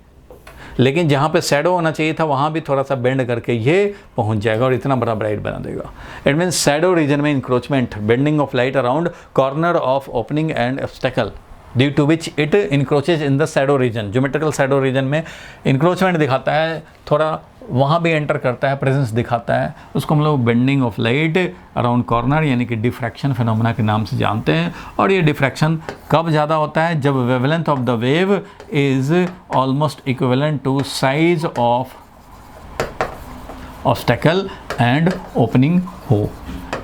लेकिन जहाँ पे शैडो होना चाहिए था वहाँ भी थोड़ा सा बेंड करके ये पहुँच जाएगा और इतना बड़ा ब्राइट बना देगा। इट मीन्स शैडो रीजन में encroachment, bending of light around corner of opening and obstacle due to which it encroaches in the shadow region. Geometrical shadow region में इंक्रोचमेंट दिखाता है, थोड़ा वहाँ भी एंटर करता है, प्रेजेंस दिखाता है, उसको हम लोग bending of light around corner यानी कि डिफ्रैक्शन फिनोमेना के नाम से जानते हैं। और ये डिफ्रैक्शन कब ज़्यादा होता है? जब wavelength of the wave is almost equivalent to size of obstacle and opening हो।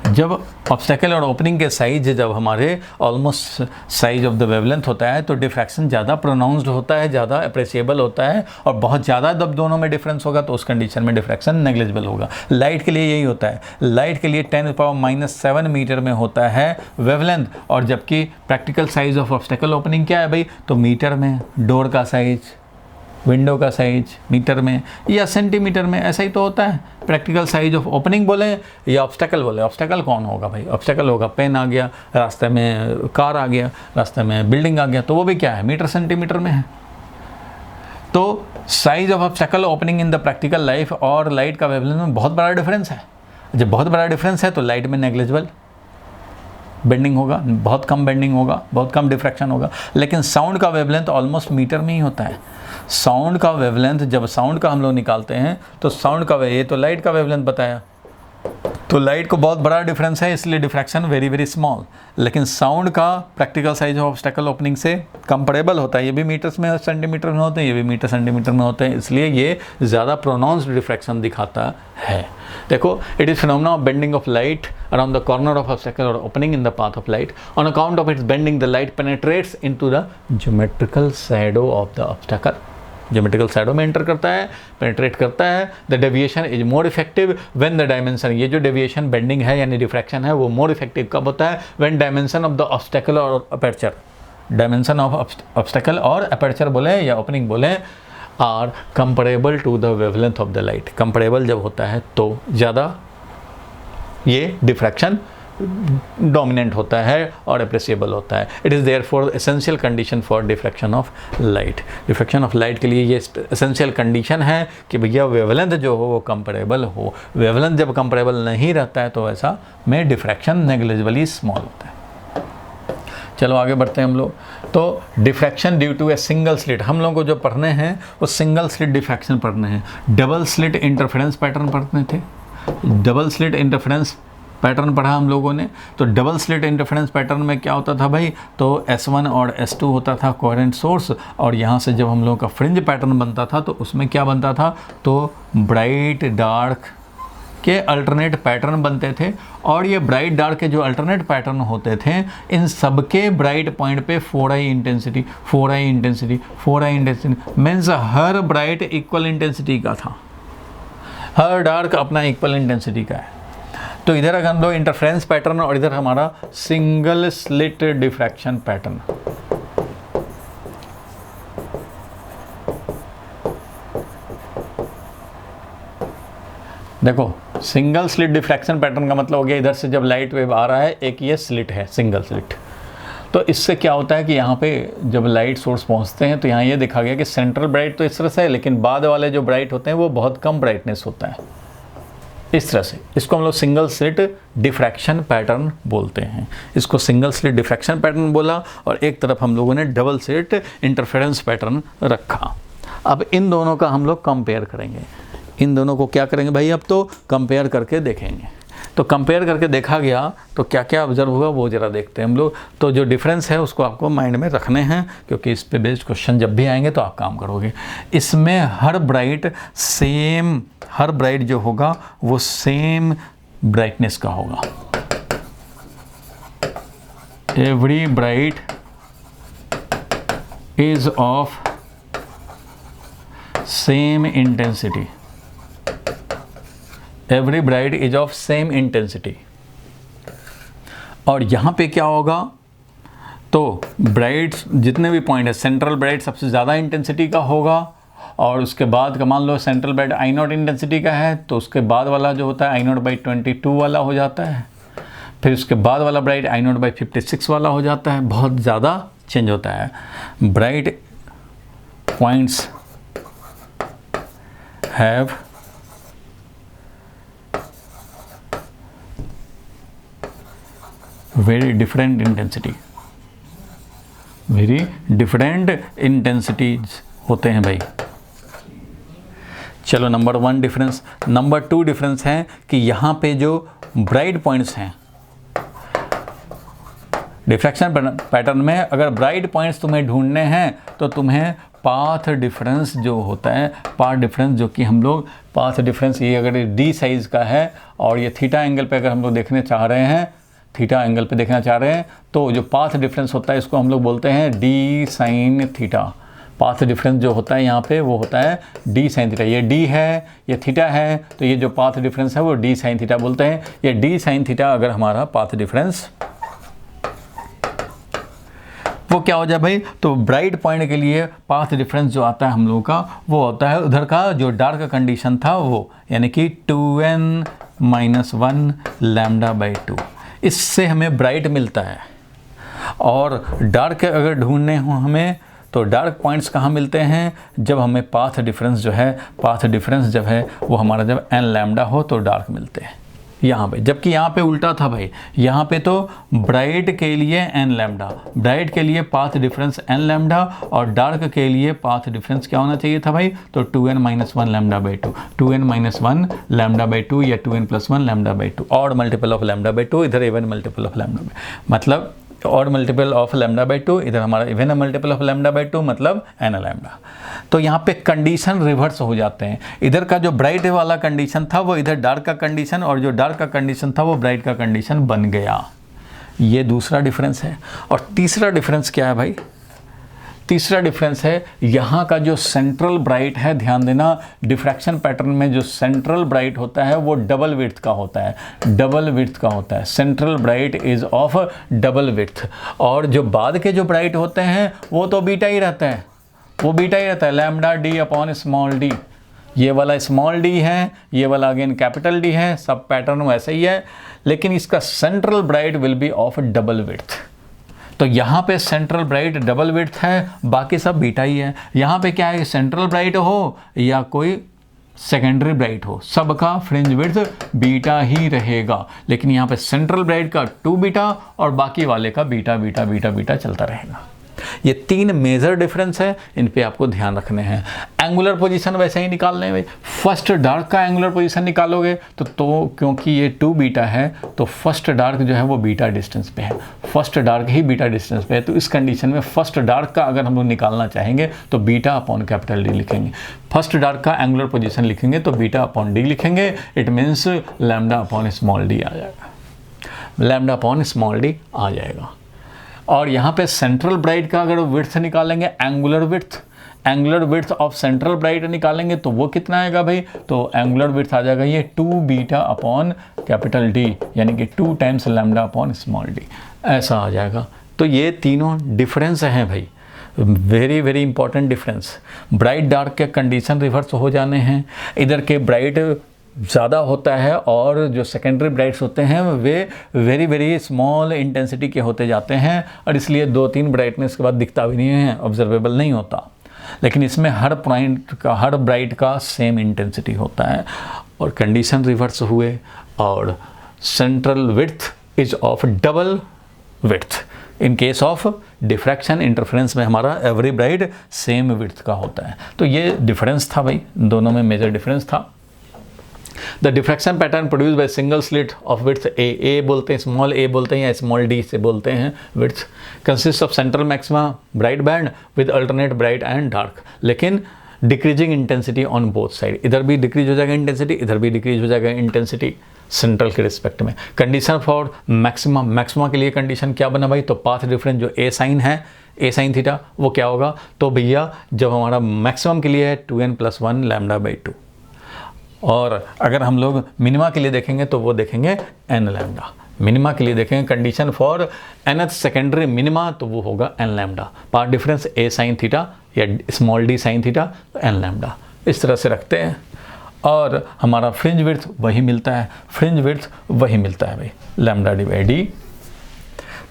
जब ऑब्स्टेकल और ओपनिंग के साइज जब हमारे almost size of the wavelength होता है तो डिफ्रैक्शन ज़्यादा प्रोनाउंस्ड होता है, ज़्यादा अप्रिशिएबल होता है, और बहुत ज़्यादा जब दोनों में डिफरेंस होगा तो उस कंडीशन में डिफ्रैक्शन नेग्लिजिबल होगा। लाइट के लिए यही होता है, लाइट के लिए 10⁻⁷ मीटर में होता है वेवलेंथ, और जबकि practical size of obstacle opening क्या है भाई? तो मीटर में, डोर का साइज, विंडो का साइज मीटर में या सेंटीमीटर में, ऐसा ही तो होता है। प्रैक्टिकल साइज ऑफ ओपनिंग बोले या ऑब्स्टेकल बोले, ऑब्स्टेकल कौन होगा भाई? ऑब्स्टेकल होगा पेन आ गया रास्ते में, कार आ गया रास्ते में, बिल्डिंग आ गया, तो वो भी क्या है? मीटर सेंटीमीटर में है। तो size of obstacle opening in the practical life और लाइट का वेवलेंथ में बहुत बड़ा डिफरेंस है। जब बहुत बड़ा डिफरेंस है तो लाइट में नेग्लिजिबल बेंडिंग होगा, बहुत कम बेंडिंग होगा, बहुत कम डिफ्रैक्शन होगा। लेकिन साउंड का वेवलेंथ ऑलमोस्ट मीटर में ही होता है। साउंड का वेवलेंथ, जब साउंड का हम लोग निकालते हैं तो साउंड का, ये तो लाइट का वेवलेंथ बताया, तो लाइट को बहुत बड़ा डिफरेंस है, इसलिए डिफ्रैक्शन वेरी वेरी स्मॉल। लेकिन साउंड का practical size of obstacle opening से कंपेरेबल होता है, ये भी मीटर्स में सेंटीमीटर में होते हैं, ये भी मीटर सेंटीमीटर में होते हैं, इसलिए ये ज़्यादा प्रोनाउंस्ड डिफ्रैक्शन दिखाता है। देखो, it is phenomena of bending of light around the corner of obstacle और opening in the path of light. On account of its bending the light penetrates into the geometrical shadow of the obstacle. Geometrical shadow में enter करता है, penetrate करता है। The deviation is more effective when the dimension, ये जो deviation bending है यानी diffraction है वो मोर इफेक्टिव कब होता है? When dimension of the obstacle और अपर्चर, डायमेंशन ऑफ ऑब्स्टेकल और अपर्चर बोले या ओपनिंग बोले, are comparable to the wavelength of the light. Comparable जब होता है तो ज़्यादा ये डिफ्रैक्शन डोमिनेंट होता है और अप्रिसिएबल होता है। It is therefore essential condition for diffraction of light. Diffraction of light के लिए ये एसेंशियल कंडीशन है कि भैया वेवलेंथ जो हो वो कंपेरेबल हो। वेवलेंथ जब कंपेरेबल नहीं रहता है तो ऐसा में डिफ्रैक्शन नेग्लिजिबली स्मॉल होता है। चलो आगे बढ़ते हैं हम लोग। तो diffraction due to a single slit, हम लोगों को जो पढ़ने हैं वो सिंगल स्लिट डिफ्रैक्शन पढ़ने हैं। डबल स्लिट इंटरफेरेंस पैटर्न पढ़ने थे। डबल स्लिट इंटरफेरेंस पैटर्न पढ़ा हम लोगों ने। तो डबल स्लिट इंटरफेरेंस पैटर्न में क्या होता था भाई, तो S1 और S2 होता था कोहेरेंट सोर्स, और यहाँ से जब हम लोगों का फ्रिंज पैटर्न बनता था तो उसमें क्या बनता था, तो ब्राइट डार्क के अल्टरनेट पैटर्न बनते थे। और ये ब्राइट डार्क के जो अल्टरनेट पैटर्न होते थे इन सबके ब्राइट पॉइंट पे 4i इंटेंसिटी मीन्स हर ब्राइट इक्वल इंटेंसिटी का था, हर डार्क अपना इक्वल इंटेंसिटी का है। तो इधर अगर हम लोग इंटरफेरेंस पैटर्न और इधर हमारा सिंगल स्लिट डिफ्रैक्शन पैटर्न। देखो सिंगल स्लिट डिफ्रैक्शन पैटर्न का मतलब हो गया इधर से जब लाइट वेव आ रहा है, एक ये स्लिट है सिंगल स्लिट। तो इससे क्या होता है कि यहाँ पे जब लाइट सोर्स पहुँचते हैं तो यहाँ ये देखा गया कि सेंट्रल ब्राइट तो इस तरह से है, लेकिन बाद वाले जो ब्राइट होते हैं वो बहुत कम ब्राइटनेस होता है, इस तरह से। इसको हम लोग सिंगल स्लिट डिफ्रैक्शन पैटर्न बोलते हैं। इसको सिंगल स्लिट डिफ्रैक्शन पैटर्न बोला, और एक तरफ हम लोगों ने डबल स्लिट इंटरफेरेंस पैटर्न रखा। अब इन दोनों का हम लोग कंपेयर करेंगे। इन दोनों को क्या करेंगे भाई, अब तो कंपेयर करके देखेंगे। तो कंपेयर करके देखा गया तो क्या क्या ऑब्जर्व हुआ वो ज़रा देखते हैं हम लोग। तो जो डिफरेंस है उसको आपको माइंड में रखने हैं, क्योंकि इस पे बेस्ड क्वेश्चन जब भी आएंगे तो आप काम करोगे। इसमें हर ब्राइट जो होगा वो सेम ब्राइटनेस का होगा। Every bright is of same intensity. Every bright is of same intensity. और यहाँ पे क्या होगा, तो ब्राइट्स जितने भी पॉइंट है, सेंट्रल ब्राइट सबसे ज़्यादा इंटेंसिटी का होगा, और उसके बाद का मान लो सेंट्रल ब्राइट I0 इंटेंसिटी का है तो उसके बाद वाला जो होता है I0/22 वाला हो जाता है। फिर उसके बाद वाला ब्राइट I0/56 वाला हो जाता है। बहुत ज़्यादा चेंज होता है। Bright points have very different intensities होते हैं भाई। चलो नंबर 1 डिफरेंस। नंबर 2 डिफरेंस है कि यहाँ पे जो ब्राइट पॉइंट्स हैं डिफ्रैक्शन पैटर्न में, अगर ब्राइट पॉइंट्स तुम्हें ढूंढने हैं तो तुम्हें पाथ डिफरेंस जो होता है, पाथ डिफरेंस जो कि हम लोग पाथ डिफरेंस ये अगर डी साइज़ का है और ये थीटा एंगल पे अगर हम लोग देखने चाह रहे हैं, थीटा एंगल पे देखना चाह रहे हैं, तो जो पाथ डिफरेंस होता है इसको हम लोग बोलते हैं D sine theta. Path difference जो होता है यहाँ पे वो होता है डी साइन थीटा। ये डी है, ये थीटा है, तो ये जो पाथ डिफरेंस है वो डी साइन थीटा बोलते हैं। ये डी साइन थीटा अगर हमारा पाथ डिफरेंस वो क्या हो जाए भाई, तो ब्राइट पॉइंट के लिए पाथ डिफरेंस जो आता है हम लोगों का वो होता है उधर का जो डार्क कंडीशन था वो, यानी कि 2n-1 λ/2। इससे हमें ब्राइट मिलता है। और डार्क अगर ढूंढने हो हमें तो डार्क पॉइंट्स कहाँ मिलते हैं, जब हमें पाथ डिफरेंस जो है, पाथ डिफरेंस जब है वो हमारा जब n लैम्डा हो तो डार्क मिलते हैं यहाँ पे। जबकि यहाँ पे उल्टा था भाई, यहाँ पे तो ब्राइट के लिए n लैम्डा, ब्राइट के लिए पाथ डिफरेंस n लैम्डा और डार्क के लिए पाथ डिफरेंस क्या होना चाहिए था भाई, तो 2n-1 λ/2, 2n-1 λ/2 या 2n+1 λ/2, ऑड मल्टीपल ऑफ λ/2, इधर इवन मल्टीपल ऑफ λ/2, मतलब ऑड मल्टीपल ऑफ λ/2, इधर हमारा इवन मल्टीपल ऑफ λ/2 मतलब n लैम्डा। तो यहाँ पे कंडीशन रिवर्स हो जाते हैं। इधर का जो ब्राइट वाला कंडीशन था वो इधर डार्क का कंडीशन, और जो डार्क का कंडीशन था वो ब्राइट का कंडीशन बन गया। ये दूसरा डिफरेंस है। और तीसरा डिफरेंस क्या है भाई, तीसरा डिफरेंस है यहाँ का जो सेंट्रल ब्राइट है। ध्यान देना, डिफ्रैक्शन पैटर्न में जो सेंट्रल ब्राइट होता है वो डबल विड्थ का होता है, डबल विड्थ का होता है। Central bright is of double width. और जो बाद के जो ब्राइट होते हैं वो तो बीटा ही रहता है, वो बीटा ही रहता है, λ/d/d। ये वाला स्मॉल डी है, ये वाला अगेन कैपिटल डी है, सब पैटर्न वैसे ही है, लेकिन इसका central bright will be of double width. तो यहाँ पे सेंट्रल ब्राइट डबल विड्थ है, बाकी सब बीटा ही है। यहाँ पे क्या है, सेंट्रल ब्राइट हो या कोई सेकेंडरी ब्राइट हो, सबका फ्रिंज विड्थ बीटा ही रहेगा। लेकिन यहाँ पे सेंट्रल ब्राइट का 2 बीटा और बाकी वाले का बीटा बीटा बीटा बीटा चलता रहेगा। ये 3 मेजर डिफरेंस है, इन पे आपको ध्यान रखने हैं। एंगुलर पोजीशन वैसे ही निकालने हैं भाई। फर्स्ट डार्क का एंगुलर पोजीशन निकालोगे तो क्योंकि ये 2 बीटा है तो फर्स्ट डार्क जो है वो बीटा डिस्टेंस पे है, फर्स्ट डार्क ही बीटा डिस्टेंस पे है। तो इस कंडीशन में फर्स्ट डार्क का अगर हम लोग निकालना चाहेंगे तो बीटा अपॉन कैपिटल डी लिखेंगे। फर्स्ट डार्क का एंगुलर पोजीशन लिखेंगे तो बीटा अपॉन डी लिखेंगे। It means lambda upon small d आ जाएगा, लैम्डा अपॉन स्मॉल डी आ जाएगा। और यहाँ पे सेंट्रल ब्राइट का अगर विड्थ निकालेंगे, angular width of central bright निकालेंगे तो वो कितना आएगा भाई, तो एंगुलर विड्थ आ जाएगा ये 2 बीटा अपॉन कैपिटल डी, यानी कि 2 times lambda upon small D, ऐसा आ जाएगा। तो ये तीनों डिफरेंस हैं भाई, very very important difference. Bright dark के कंडीशन रिवर्स हो जाने हैं, इधर के ब्राइट ज़्यादा होता है और जो सेकेंडरी ब्राइट्स होते हैं वे वेरी वेरी स्मॉल इंटेंसिटी के होते जाते हैं, और इसलिए 2-3 ब्राइटनेस के बाद दिखता भी नहीं है, ऑब्जर्वेबल नहीं होता। लेकिन इसमें हर पॉइंट का, हर ब्राइट का सेम इंटेंसिटी होता है और कंडीशन रिवर्स हुए, और central width is of double width. In case of diffraction interference में हमारा एवरी ब्राइट सेम विड्थ का होता है। तो ये डिफरेंस था भाई, दोनों में मेजर डिफरेंस था। The diffraction pattern produce by single slit of width A बोलते हैं, स्मॉल ए बोलते हैं या स्मॉल डी से बोलते हैं width, consist of central maxima bright band with alternate bright and dark, लेकिन decreasing intensity on both side. इधर भी डिक्रीज हो जाएगा इंटेंसिटी, इधर भी डिक्रीज हो जाएगा इंटेंसिटी सेंट्रल के रिस्पेक्ट में। कंडीशन फॉर मैक्सिमा के लिए कंडीशन क्या बना भाई, तो पाथ डिफरेंस जो ए साइन है, ए साइन थीटा, वो क्या होगा, तो भैया जब हमारा मैक्सिमम के लिए है 2n+1 λ/2, और अगर हम लोग मिनिमा के लिए देखेंगे तो वो देखेंगे n लैम्डा। मिनिमा के लिए देखेंगे condition for nth secondary minima तो वो होगा n lambda. Path difference a sine theta या स्मॉल d साइन थीटा तो n लैम्डा, इस तरह से रखते हैं। और हमारा फ्रिंज विड्थ वही मिलता है, फ्रिंज विड्थ वही मिलता है भाई, λ/d।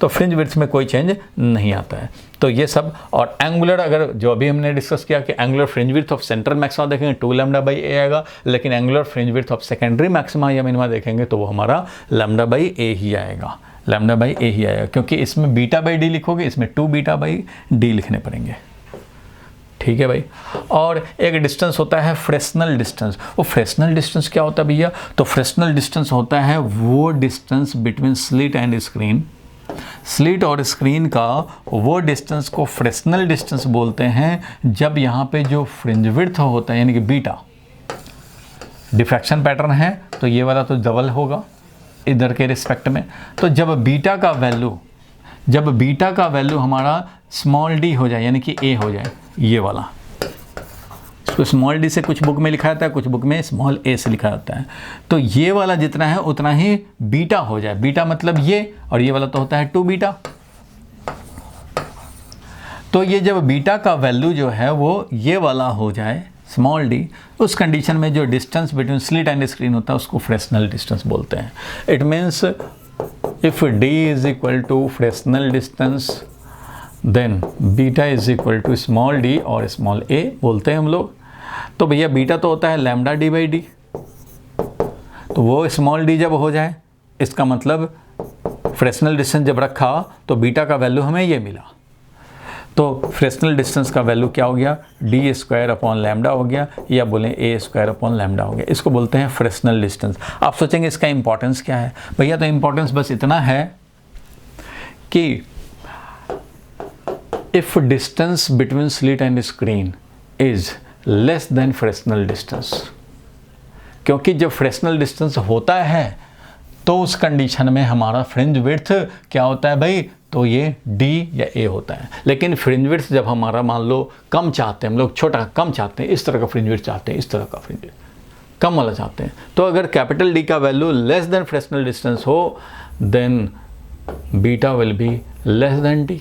तो फ्रिंज विड्थ में कोई चेंज नहीं आता है। तो ये सब, और एंगुलर अगर जो अभी हमने डिस्कस किया कि angular fringe width of central maxima देखेंगे 2 λ/a आएगा, लेकिन angular fringe width of secondary maxima या मिनिमा देखेंगे तो वो हमारा λ/a ही आएगा, λ/a ही आएगा, क्योंकि इसमें β/d लिखोगे, इसमें 2 β/d लिखने पड़ेंगे। ठीक है भाई। और एक डिस्टेंस होता है फ्रेस्नल डिस्टेंस। वो फ्रेस्नल डिस्टेंस क्या होता है भैया, तो फ्रेस्नल डिस्टेंस होता है वो distance between slit and screen, slit और स्क्रीन का वो डिस्टेंस को फ्रेस्नल डिस्टेंस बोलते हैं जब यहाँ पे जो फ्रिंज विड्थ होता है यानी कि बीटा, डिफ्रैक्शन पैटर्न है तो ये वाला तो डबल होगा इधर के रिस्पेक्ट में। तो जब बीटा का वैल्यू हमारा स्मॉल डी हो जाए यानी कि ए हो जाए, ये वाला, इसको स्मॉल डी से कुछ बुक में लिखा जाता है, कुछ बुक में स्मॉल ए से लिखा जाता है। तो ये वाला जितना है उतना ही बीटा हो जाए, बीटा मतलब ये, और ये वाला तो होता है 2 बीटा। तो ये जब बीटा का वैल्यू जो है वो ये वाला हो जाए स्मॉल डी, उस कंडीशन में जो distance between slit and screen होता है उसको फ्रेस्नल डिस्टेंस बोलते हैं। It means if D is equal to Fresnel distance then beta is equal to small d और स्मॉल ए बोलते हैं हम लोग। तो भैया बीटा तो होता है λ/d/d, तो वो स्मॉल डी जब हो जाए इसका मतलब फ्रेस्नल डिस्टेंस जब रखा तो बीटा का वैल्यू हमें ये मिला, तो फ्रेस्नल डिस्टेंस का वैल्यू क्या हो गया, d² λ हो गया, या बोलें a² λ हो गया। इसको बोलते हैं फ्रेस्नल डिस्टेंस। आप सोचेंगे इसका इंपॉर्टेंस क्या है भैया, तो इंपॉर्टेंस बस इतना है कि if distance between slit and screen is less than Fresnel distance, क्योंकि जब फ्रेस्नल डिस्टेंस होता है तो उस कंडीशन में हमारा फ्रिंज विड्थ क्या होता है भाई, तो ये D या A होता है। लेकिन फ्रिंज विड्थ जब हमारा मान लो कम चाहते हैं हम लोग, छोटा कम चाहते हैं, इस तरह का फ्रिंज विड्थ चाहते हैं, इस तरह का फ्रिंज विड्थ कम वाला चाहते हैं, तो अगर कैपिटल D का value less than Fresnel distance हो then beta will be less than D।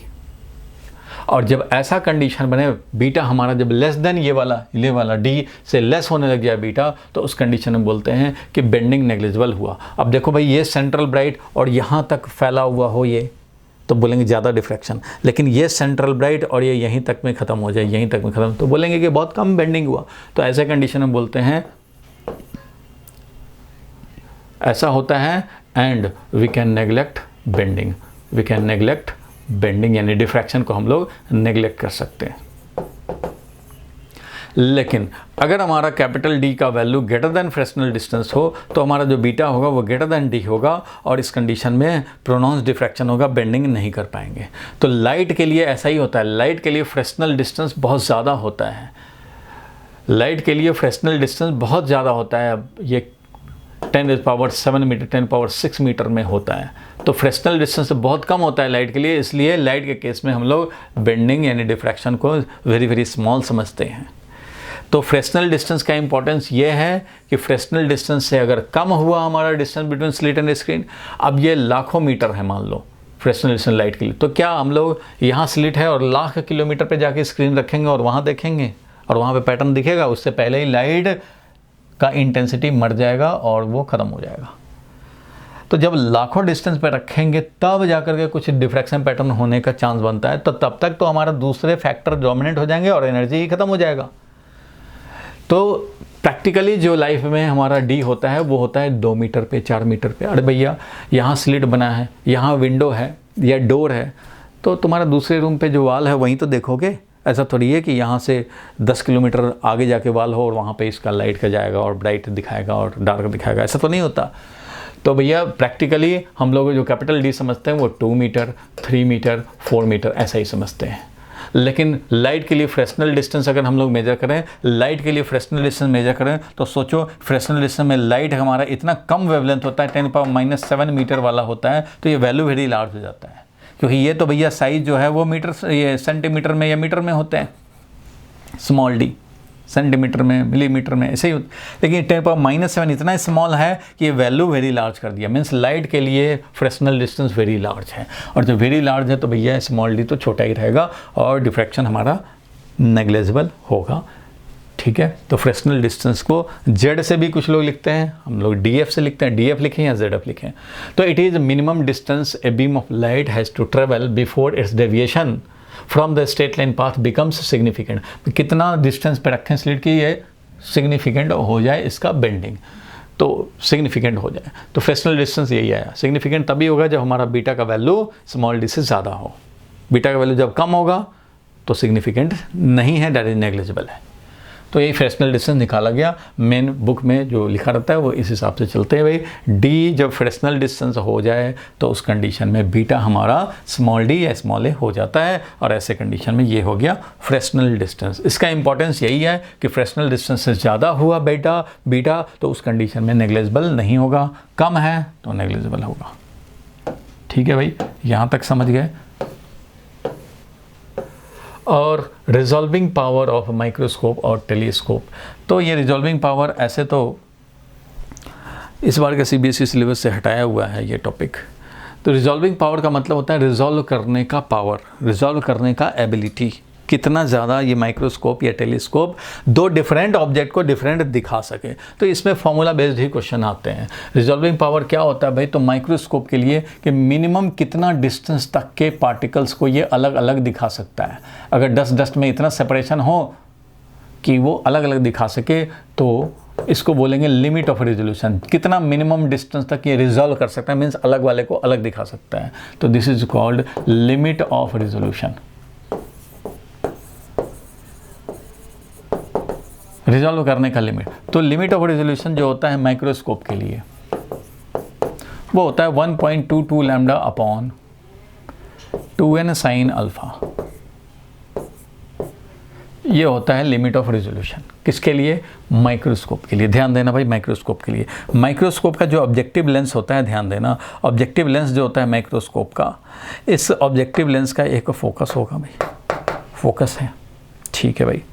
और जब ऐसा कंडीशन बने बीटा हमारा जब लेस देन ये वाला डी से लेस होने लग जाए बीटा, तो उस कंडीशन में बोलते हैं कि बेंडिंग नेग्लिजिबल हुआ। अब देखो भाई ये सेंट्रल ब्राइट और यहाँ तक फैला हुआ हो ये, तो बोलेंगे ज़्यादा डिफ्रैक्शन, लेकिन ये सेंट्रल ब्राइट और ये यहीं तक में ख़त्म हो जाए, यहीं तक में ख़त्म, तो बोलेंगे कि बहुत कम बेंडिंग हुआ। तो ऐसे कंडीशन में बोलते हैं ऐसा होता है and we can neglect bending, we can neglect bending, यानी डिफ्रैक्शन को हम लोग नेग्लेक्ट कर सकते हैं। लेकिन अगर हमारा कैपिटल डी का value greater than Fresnel distance हो तो हमारा जो बीटा होगा वो ग्रेटर देन डी होगा, और इस कंडीशन में प्रोनाउंस डिफ्रैक्शन होगा, बेंडिंग नहीं कर पाएंगे। तो लाइट के लिए ऐसा ही होता है, लाइट के लिए फ्रेस्नेल डिस्टेंस बहुत ज़्यादा होता है, लाइट के लिए फ्रेस्नेल डिस्टेंस बहुत ज़्यादा होता है, ये 10⁻7 मीटर 10⁻6 मीटर में होता है। तो फ्रेस्नेल डिस्टेंस बहुत कम होता है लाइट के लिए, इसलिए लाइट के केस में हम लोग बेंडिंग यानी डिफ्रैक्शन को वेरी वेरी स्मॉल समझते हैं। तो फ्रेस्नेल डिस्टेंस का इंपॉर्टेंस ये है कि फ्रेस्नेल डिस्टेंस से अगर कम हुआ हमारा distance between slit and screen, अब ये लाखों मीटर है मान लो फ्रेस्नेल डिस्टेंस लाइट के लिए, तो क्या हम लोग यहाँ स्लिट है और लाख किलोमीटर पे जाके स्क्रीन रखेंगे और वहाँ देखेंगे और वहाँ पे पैटर्न दिखेगा? उससे पहले ही लाइट का इंटेंसिटी मर जाएगा और वो ख़त्म हो जाएगा। तो जब लाखों डिस्टेंस पे रखेंगे तब जाकर के कुछ डिफ्रैक्शन पैटर्न होने का चांस बनता है, तो तब तक तो हमारा दूसरे फैक्टर डोमिनेट हो जाएंगे और एनर्जी ही ख़त्म हो जाएगा। तो प्रैक्टिकली जो लाइफ में हमारा डी होता है वो होता है 2 मीटर पे 4 मीटर पे। अरे भैया यहाँ स्लिट बना है, यहाँ विंडो है या डोर है, तो तुम्हारा दूसरे रूम पे जो वाल है वहीं तो देखोगे। ऐसा थोड़ी है कि यहाँ से 10 किलोमीटर आगे जाके वाल हो और वहाँ पे इसका लाइट का जाएगा और ब्राइट दिखाएगा और डार्क दिखाएगा, ऐसा तो नहीं होता। तो भैया प्रैक्टिकली हम लोग जो कैपिटल डी समझते हैं वो 2 मीटर 3 मीटर 4 मीटर ऐसा ही समझते हैं। लेकिन लाइट के लिए फ्रेस्नेल डिस्टेंस अगर हम लोग मेजर करें, लाइट के लिए फ्रेस्नेल डिस्टेंस मेजर करें, तो सोचो फ्रेस्नेल डिस्टेंस में लाइट हमारा इतना कम वेवलेंथ होता है, 10⁻⁻7 मीटर वाला होता है, तो ये वैल्यू वेरी लार्ज हो जाता है, क्योंकि ये तो भैया साइज जो है वो मीटर ये सेंटीमीटर में या मीटर में होते हैं, स्मॉल डी सेंटीमीटर में मिलीमीटर में ऐसे ही होता है। लेकिन 10⁻⁻7 इतना स्मॉल है कि ये वैल्यू वेरी लार्ज कर दिया, मीन्स लाइट के लिए फ्रेस्नेल डिस्टेंस वेरी लार्ज है, और जब वेरी लार्ज है तो भैया स्मॉल डी तो छोटा ही रहेगा और डिफ्रैक्शन हमारा नेग्लिजिबल होगा। ठीक है, तो फ्रेस्नेल डिस्टेंस को जेड से भी कुछ लोग लिखते हैं, हम लोग डीएफ से लिखते हैं, डीएफ लिखें या जेडएफ लिखें। तो it is minimum distance a beam of light has to travel before its deviation from the straight line path becomes significant. कितना डिस्टेंस पे रखें स्लिट की ये सिग्निफिकेंट हो जाए इसका बेंडिंग, तो सिग्निफिकेंट हो जाए। तो फ्रेस्नेल डिस्टेंस यही आया, सिग्निफिकेंट तभी होगा जब हमारा बीटा का वैल्यू स्मॉल डी से ज़्यादा हो। बीटा का वैल्यू जब कम होगा तो सिग्निफिकेंट नहीं है, दैट इज नेग्लिजिबल है। तो यही फ्रेस्नेल डिस्टेंस निकाला गया, मेन बुक में जो लिखा रहता है वो इस हिसाब से चलते हैं भाई। डी जब फ्रेस्नेल डिस्टेंस हो जाए तो उस कंडीशन में बीटा हमारा स्मॉल डी या स्मॉल ए हो जाता है, और ऐसे कंडीशन में ये हो गया फ्रेस्नेल डिस्टेंस। इसका इंपॉर्टेंस यही है कि फ्रेस्नेल डिस्टेंस से ज़्यादा हुआ बीटा तो उस कंडीशन में नेग्लिजिबल नहीं होगा, कम है तो नेग्लिजिबल होगा। ठीक है भाई, यहाँ तक समझ गए। और रिजॉल्विंग पावर ऑफ माइक्रोस्कोप और टेलीस्कोप, तो ये रिजॉल्विंग पावर ऐसे तो इस बार के सीबीएसई सिलेबस से हटाया हुआ है ये टॉपिक। तो रिजॉल्विंग पावर का मतलब होता है रिजॉल्व करने का पावर, रिजॉल्व करने का एबिलिटी, कितना ज़्यादा ये माइक्रोस्कोप या टेलीस्कोप दो डिफरेंट ऑब्जेक्ट को डिफरेंट दिखा सके। तो इसमें फॉर्मूला बेस्ड ही क्वेश्चन आते हैं। रिजॉल्विंग पावर क्या होता है भाई, तो माइक्रोस्कोप के लिए कि मिनिमम कितना डिस्टेंस तक के पार्टिकल्स को ये अलग अलग दिखा सकता है। अगर डस्ट में इतना सेपरेशन हो कि वो अलग अलग दिखा सके तो इसको बोलेंगे लिमिट ऑफ रिजोल्यूशन, कितना मिनिमम डिस्टेंस तक ये रिजॉल्व कर सकता है, मीन्स अलग वाले को अलग दिखा सकता है। तो this is called limit of resolution, resolve करने का लिमिट। तो लिमिट ऑफ रिजोल्यूशन जो होता है माइक्रोस्कोप के लिए वो होता है 1.22 lambda upon 2n sine alpha. ये होता है लिमिट ऑफ रिजोल्यूशन, किसके लिए, माइक्रोस्कोप के लिए। ध्यान देना भाई, माइक्रोस्कोप के लिए, माइक्रोस्कोप का जो ऑब्जेक्टिव लेंस होता है, ध्यान देना, ऑब्जेक्टिव लेंस जो होता है माइक्रोस्कोप का, इस ऑब्जेक्टिव लेंस का एक फोकस होगा भाई, फोकस है। ठीक है भाई,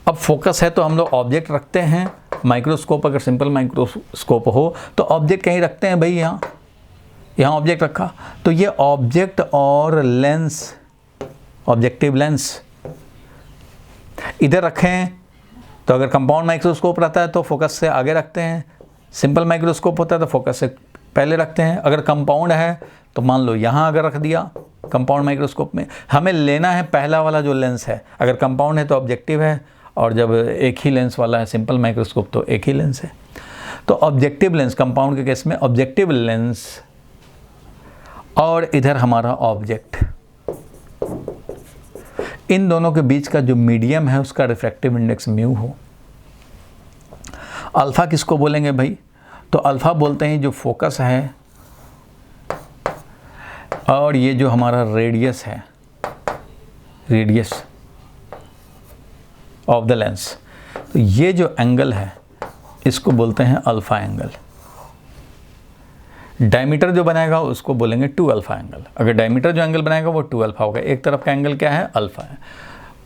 अब फोकस है तो हम लोग ऑब्जेक्ट रखते हैं। माइक्रोस्कोप अगर सिंपल माइक्रोस्कोप हो तो ऑब्जेक्ट कहीं रखते हैं भाई, यहाँ ऑब्जेक्ट रखा, तो ये ऑब्जेक्ट और लेंस ऑब्जेक्टिव लेंस। इधर रखें तो अगर कंपाउंड माइक्रोस्कोप रहता है तो फोकस से आगे रखते हैं, सिंपल माइक्रोस्कोप होता है तो फोकस से पहले रखते हैं। अगर कंपाउंड है तो मान लो यहाँ अगर रख दिया कंपाउंड माइक्रोस्कोप में, हमें लेना है पहला वाला जो लेंस है। अगर कंपाउंड है तो ऑब्जेक्टिव है, और जब एक ही लेंस वाला है सिंपल माइक्रोस्कोप तो एक ही लेंस है। तो ऑब्जेक्टिव लेंस, कंपाउंड के केस में ऑब्जेक्टिव लेंस, और इधर हमारा ऑब्जेक्ट, इन दोनों के बीच का जो मीडियम है उसका रिफ्रैक्टिव इंडेक्स म्यू हो। अल्फ़ा किसको बोलेंगे भाई? तो अल्फ़ा बोलते हैं जो फोकस है और ये जो हमारा रेडियस है, रेडियस ऑफ द लेंस, तो ये जो एंगल है इसको बोलते हैं अल्फ़ा एंगल। डायमीटर जो बनाएगा उसको बोलेंगे 2 अल्फ़ा एंगल। अगर डायमीटर जो एंगल बनाएगा वो 2 अल्फ़ा होगा। एक तरफ का एंगल क्या है? अल्फ़ा है।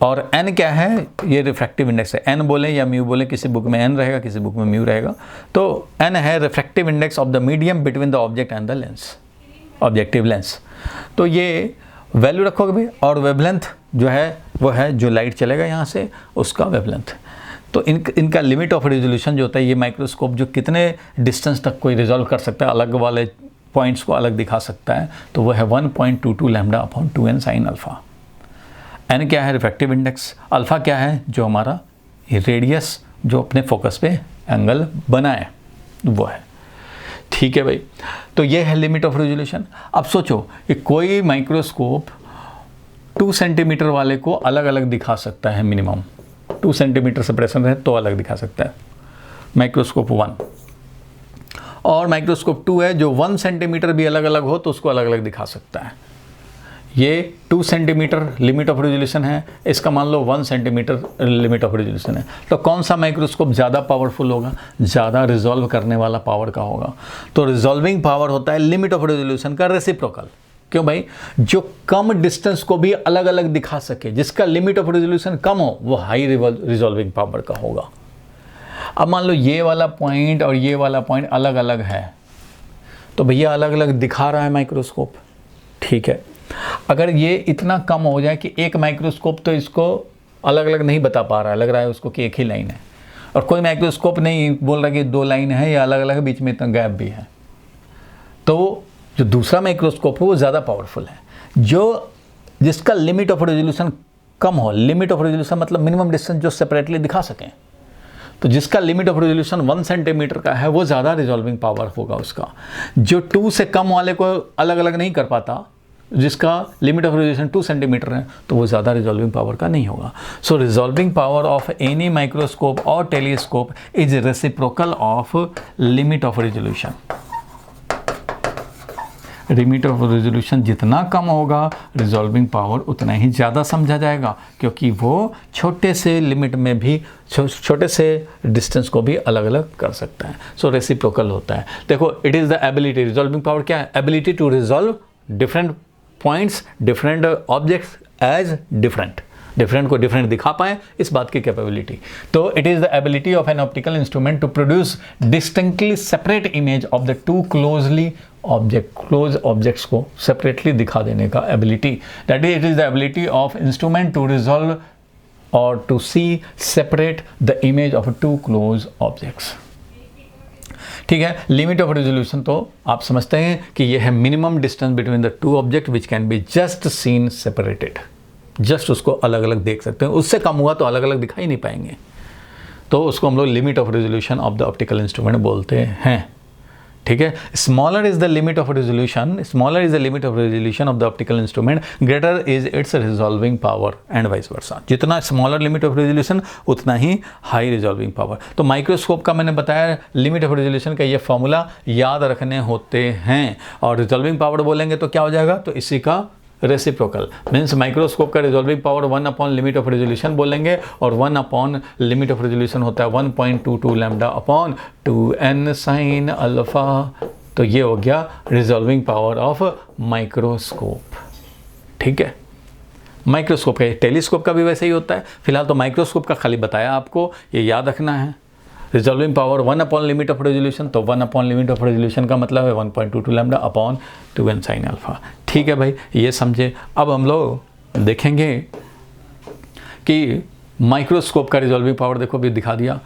और n क्या है? ये रिफ्रैक्टिव इंडेक्स है। n बोले या म्यू बोले, किसी बुक में n रहेगा किसी बुक में म्यू रहेगा। तो n है refractive index of the medium between the object and the lens, objective lens. तो ये वैल्यू रखोगे भाई। और वेवलेंथ जो है वो है जो लाइट चलेगा यहाँ से उसका वेवलेंथ। तो इनका लिमिट ऑफ रेजोल्यूशन जो होता है, ये माइक्रोस्कोप जो कितने डिस्टेंस तक कोई रिजॉल्व कर सकता है, अलग वाले पॉइंट्स को अलग दिखा सकता है, तो वो है 1.22 λ/2n sin अल्फ़ा। n क्या है? Refractive index. अल्फ़ा क्या है? जो हमारा रेडियस जो अपने फोकस पे एंगल बनाए वो है। ठीक है भाई। तो ये है लिमिट ऑफ रेजोल्यूशन। अब सोचो कि कोई माइक्रोस्कोप 2 सेंटीमीटर वाले को अलग अलग दिखा सकता है, मिनिमम 2 सेंटीमीटर सेपरेशन है तो अलग दिखा सकता है माइक्रोस्कोप 1, और माइक्रोस्कोप 2 है जो 1 सेंटीमीटर भी अलग अलग हो तो उसको अलग अलग दिखा सकता है। ये 2 सेंटीमीटर लिमिट ऑफ रेजोल्यूशन है, इसका मान लो 1 सेंटीमीटर लिमिट ऑफ रेजोल्यूशन है। तो कौन सा माइक्रोस्कोप ज़्यादा पावरफुल होगा? ज़्यादा रिजॉल्व करने वाला पावर का होगा। तो रिजॉल्विंग पावर होता है लिमिट ऑफ रेजोल्यूशन का रेसिप्रोकल। क्यों भाई? जो कम डिस्टेंस को भी अलग अलग दिखा सके, जिसका लिमिट ऑफ रेजोल्यूशन कम हो, वो हाई रिजॉल्विंग पावर का होगा। अब मान लो ये वाला पॉइंट और ये वाला पॉइंट अलग अलग है, तो भैया अलग अलग दिखा रहा है माइक्रोस्कोप, ठीक है। अगर ये इतना कम हो जाए कि एक माइक्रोस्कोप तो इसको अलग अलग नहीं बता पा रहा है, लग रहा है उसको कि एक ही लाइन है, और कोई माइक्रोस्कोप नहीं बोल रहा कि 2 लाइन है या अलग अलग, बीच में इतना गैप भी है, तो जो दूसरा माइक्रोस्कोप है वो ज़्यादा पावरफुल है। जिसका लिमिट ऑफ रेजोल्यूशन कम हो, लिमिट ऑफ रेजोल्यूशन मतलब मिनिमम डिस्टेंस जो सेपरेटली दिखा सकें, तो जिसका लिमिट ऑफ रेजोल्यूशन 1 सेंटीमीटर का है वो ज़्यादा रिजॉल्विंग पावर होगा उसका। जो 2 से कम वाले को अलग अलग नहीं कर पाता, जिसका लिमिट ऑफ रेजोल्यूशन 2 सेंटीमीटर है, तो वो ज़्यादा रिजॉल्विंग पावर का नहीं होगा। So resolving power of any microscope और telescope is reciprocal of limit of resolution. Limit of resolution जितना कम होगा, रिजॉल्विंग पावर उतना ही ज़्यादा समझा जाएगा, क्योंकि वो छोटे से लिमिट में भी छोटे से डिस्टेंस को भी अलग अलग कर सकता है। सो रेसिप्रोकल होता है। देखो, it is the ability, resolving power क्या है? Ability to resolve different points, different objects as different को डिफरेंट दिखा पाए, इस बात की कैपेबिलिटी। तो it is the ability of an optical instrument to produce distinctly separate image of the 2 close objects को सेपरेटली दिखा देने का ability. That is, it is the ability of instrument to resolve और to see separate the image of 2 close objects. ठीक है। Limit of resolution तो आप समझते हैं कि यह है minimum distance between the 2 object which can be just seen separated. Just उसको अलग अलग देख सकते हैं, उससे कम हुआ तो अलग अलग दिखाई नहीं पाएंगे, तो उसको हम लोग limit of resolution of the optical instrument बोलते हैं। ठीक है। Smaller is the limit of resolution, smaller is the limit of resolution of the optical instrument, greater is it's resolving power and vice versa. जितना smaller limit of resolution उतना ही high resolving power. तो microscope का मैंने बताया limit of resolution का ये formula याद रखने होते हैं, और रिजॉल्विंग पावर बोलेंगे तो क्या हो जाएगा? तो इसी का रेसिप्रोकल मीन्स माइक्रोस्कोप का resolving power 1 limit of resolution बोलेंगे, और 1 लिमिट ऑफ रेजोल्यूशन होता है 1.22 λ/2n sin अल्फा। तो ये हो गया रिजॉल्विंग पावर ऑफ माइक्रोस्कोप। ठीक है। माइक्रोस्कोप का, टेलीस्कोप का भी वैसे ही होता है। फिलहाल तो माइक्रोस्कोप का खाली बताया आपको, ये याद रखना है। Resolving power 1 limit of resolution, तो 1 लिमिट ऑफ रेजोल्यूशन का मतलब है 1.22 λ/2n sin अल्फा। ठीक है भाई, ये समझे। अब हम लोग देखेंगे कि माइक्रोस्कोप का रिजॉल्विंग पावर देखो अभी दिखा दिया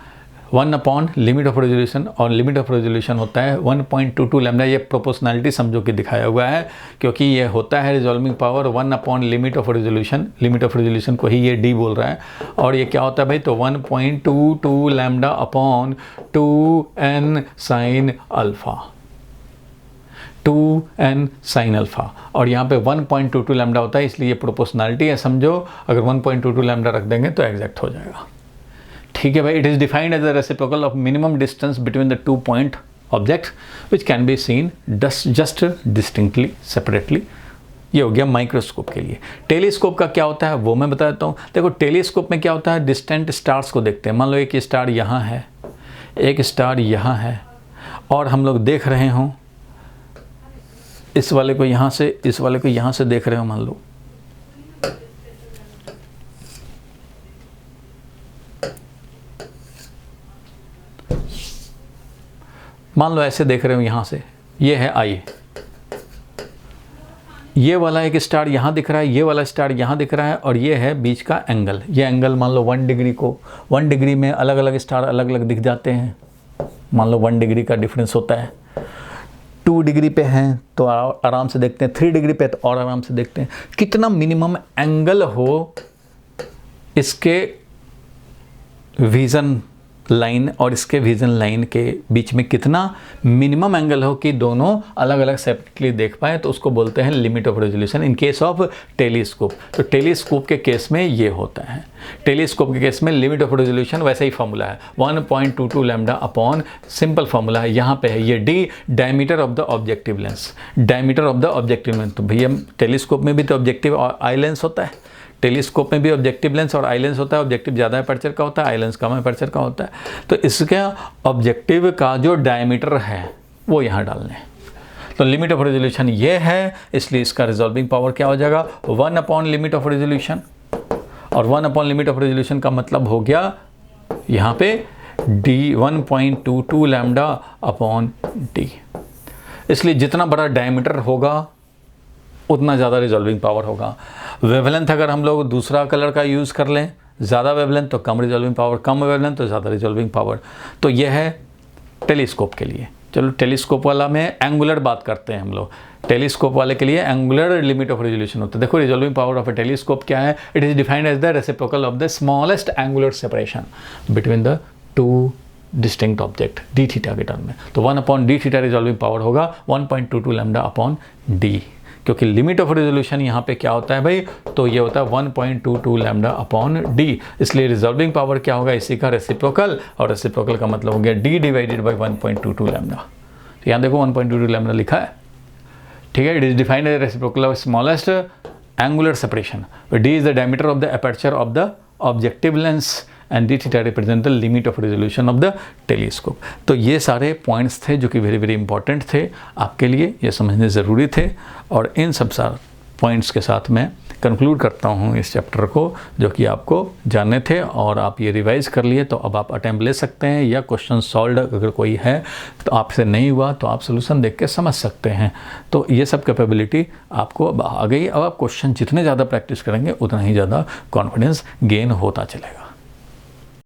1 अपॉन लिमिट ऑफ रेजोल्यूशन, और लिमिट ऑफ रेजोल्यूशन होता है 1.22 लैम्डा। ये प्रोपोर्शनलिटी समझो कि दिखाया हुआ है, क्योंकि ये होता है resolving power 1 upon limit of resolution. Limit of resolution को ही ये डी बोल रहा है, और ये क्या होता है भाई, तो 1.22 lambda upon 2n sine alpha, 2n sine alpha. और यहाँ पे 1.22 लैम्डा होता है, इसलिए प्रोपोर्शनलिटी है समझो। अगर 1.22 लैम्डा रख देंगे तो एग्जैक्ट हो जाएगा। ठीक है भाई, it is defined as the reciprocal of minimum distance between the 2 point object which can be seen just distinctly separately. ये हो गया माइक्रोस्कोप के लिए। टेलीस्कोप का क्या होता है वो मैं बता देता हूँ। देखो टेलीस्कोप में क्या होता है, डिस्टेंट स्टार्स को देखते हैं। मान लो एक स्टार यहाँ है, एक स्टार यहाँ है, और हम लोग देख रहे हों इस वाले को यहाँ से, इस वाले को यहाँ से देख रहे हो। मान लो ऐसे देख रहे हो यहाँ से, ये है आई, ये वाला एक स्टार यहाँ दिख रहा है, ये वाला स्टार यहाँ दिख रहा है, और ये है बीच का एंगल। ये एंगल मान लो 1 डिग्री को, 1 डिग्री में अलग अलग स्टार अलग अलग दिख जाते हैं। मान लो 1 डिग्री का डिफरेंस होता है। 2 डिग्री पे हैं तो आराम से देखते हैं, 3 डिग्री पे तो और आराम से देखते हैं। कितना मिनिमम एंगल हो इसके विज़न लाइन और इसके विज़न लाइन के बीच में, कितना मिनिमम एंगल हो कि दोनों अलग अलग सेपरेटली देख पाए, तो उसको बोलते हैं limit of resolution in case of telescope. तो टेलीस्कोप के केस में ये होता है। टेलीस्कोप के केस में लिमिट ऑफ रेजोल्यूशन वैसा ही फॉर्मूला है 1.22 लैम्डा अपॉन, सिंपल फॉर्मूला है, यहाँ पे है ये D, diameter of the objective lens. Diameter of the objective lens, तो भैया टेलीस्कोप में भी तो ऑब्जेक्टिव और आई लेंस होता है। टेलीस्कोप में भी ऑब्जेक्टिव लेंस और आई लेंस होता है। ऑब्जेक्टिव ज़्यादा अपर्चर का होता है, आई लेंस कम अपर्चर का होता है। तो इसका ऑब्जेक्टिव का जो डायमीटर है वो यहाँ डालने। तो लिमिट ऑफ रेजोल्यूशन ये है, इसलिए इसका रिजॉल्विंग पावर क्या हो जाएगा 1 अपॉन लिमिट ऑफ रेजोल्यूशन। और 1 अपॉन लिमिट ऑफ रेजोल्यूशन का मतलब हो गया यहाँ पे डी 1.22 लैम्डा अपॉन डी। इसलिए जितना बड़ा डायमीटर होगा उतना ज़्यादा रिजॉल्विंग पावर होगा। वेवलेंथ अगर हम लोग दूसरा कलर का यूज़ कर लें, ज़्यादा वेवलेंथ तो कम रिजॉल्विंग पावर, कम वेवलेंथ तो ज़्यादा रिजॉल्विंग पावर। तो यह है टेलीस्कोप के लिए। चलो टेलीस्कोप वाला में एंगुलर बात करते हैं हम लोग। टेलीस्कोप वाले के लिए एंगुलर लिमिट ऑफ रेजोल्यूशन होता है। देखो resolving power of a telescope क्या है, it is defined as the reciprocal of the smallest angular separation between the 2 distinct object D theta के टर्म में। तो 1 upon D theta resolving power होगा 1.22 lambda upon D, क्योंकि limit of resolution यहाँ पे क्या होता है भाई, तो ये होता है 1.22 लैम्डा अपॉन डी। इसलिए रिजॉल्विंग पावर क्या होगा, इसी का रेसिप्रोकल, और रेसिप्रोकल का मतलब हो गया डी डिवाइडेड बाई 1.22 लैम्डा। तो यहाँ देखो 1.22 लैम्डा लिखा है, ठीक है। It is defined as reciprocal of smallest angular separation, D is the diameter of the aperture of the objective lens and D theta represent the limit of resolution of the telescope. तो ये सारे points थे जो कि very very important थे आपके लिए, ये समझने ज़रूरी थे। और इन सब सारे पॉइंट्स के साथ मैं कंक्लूड करता हूँ इस चैप्टर को, जो कि आपको जानने थे, और आप ये रिवाइज़ कर लिए तो अब आप अटेम्प्ट ले सकते हैं, या क्वेश्चन सॉल्व अगर कोई है तो आपसे नहीं हुआ तो आप सोल्यूशन देख के समझ सकते हैं। तो ये सब कैपेबिलिटी आपको अब आ गई। अब आप क्वेश्चन जितने ज़्यादा प्रैक्टिस करेंगे उतना ही ज़्यादा कॉन्फिडेंस गेन होता चलेगा।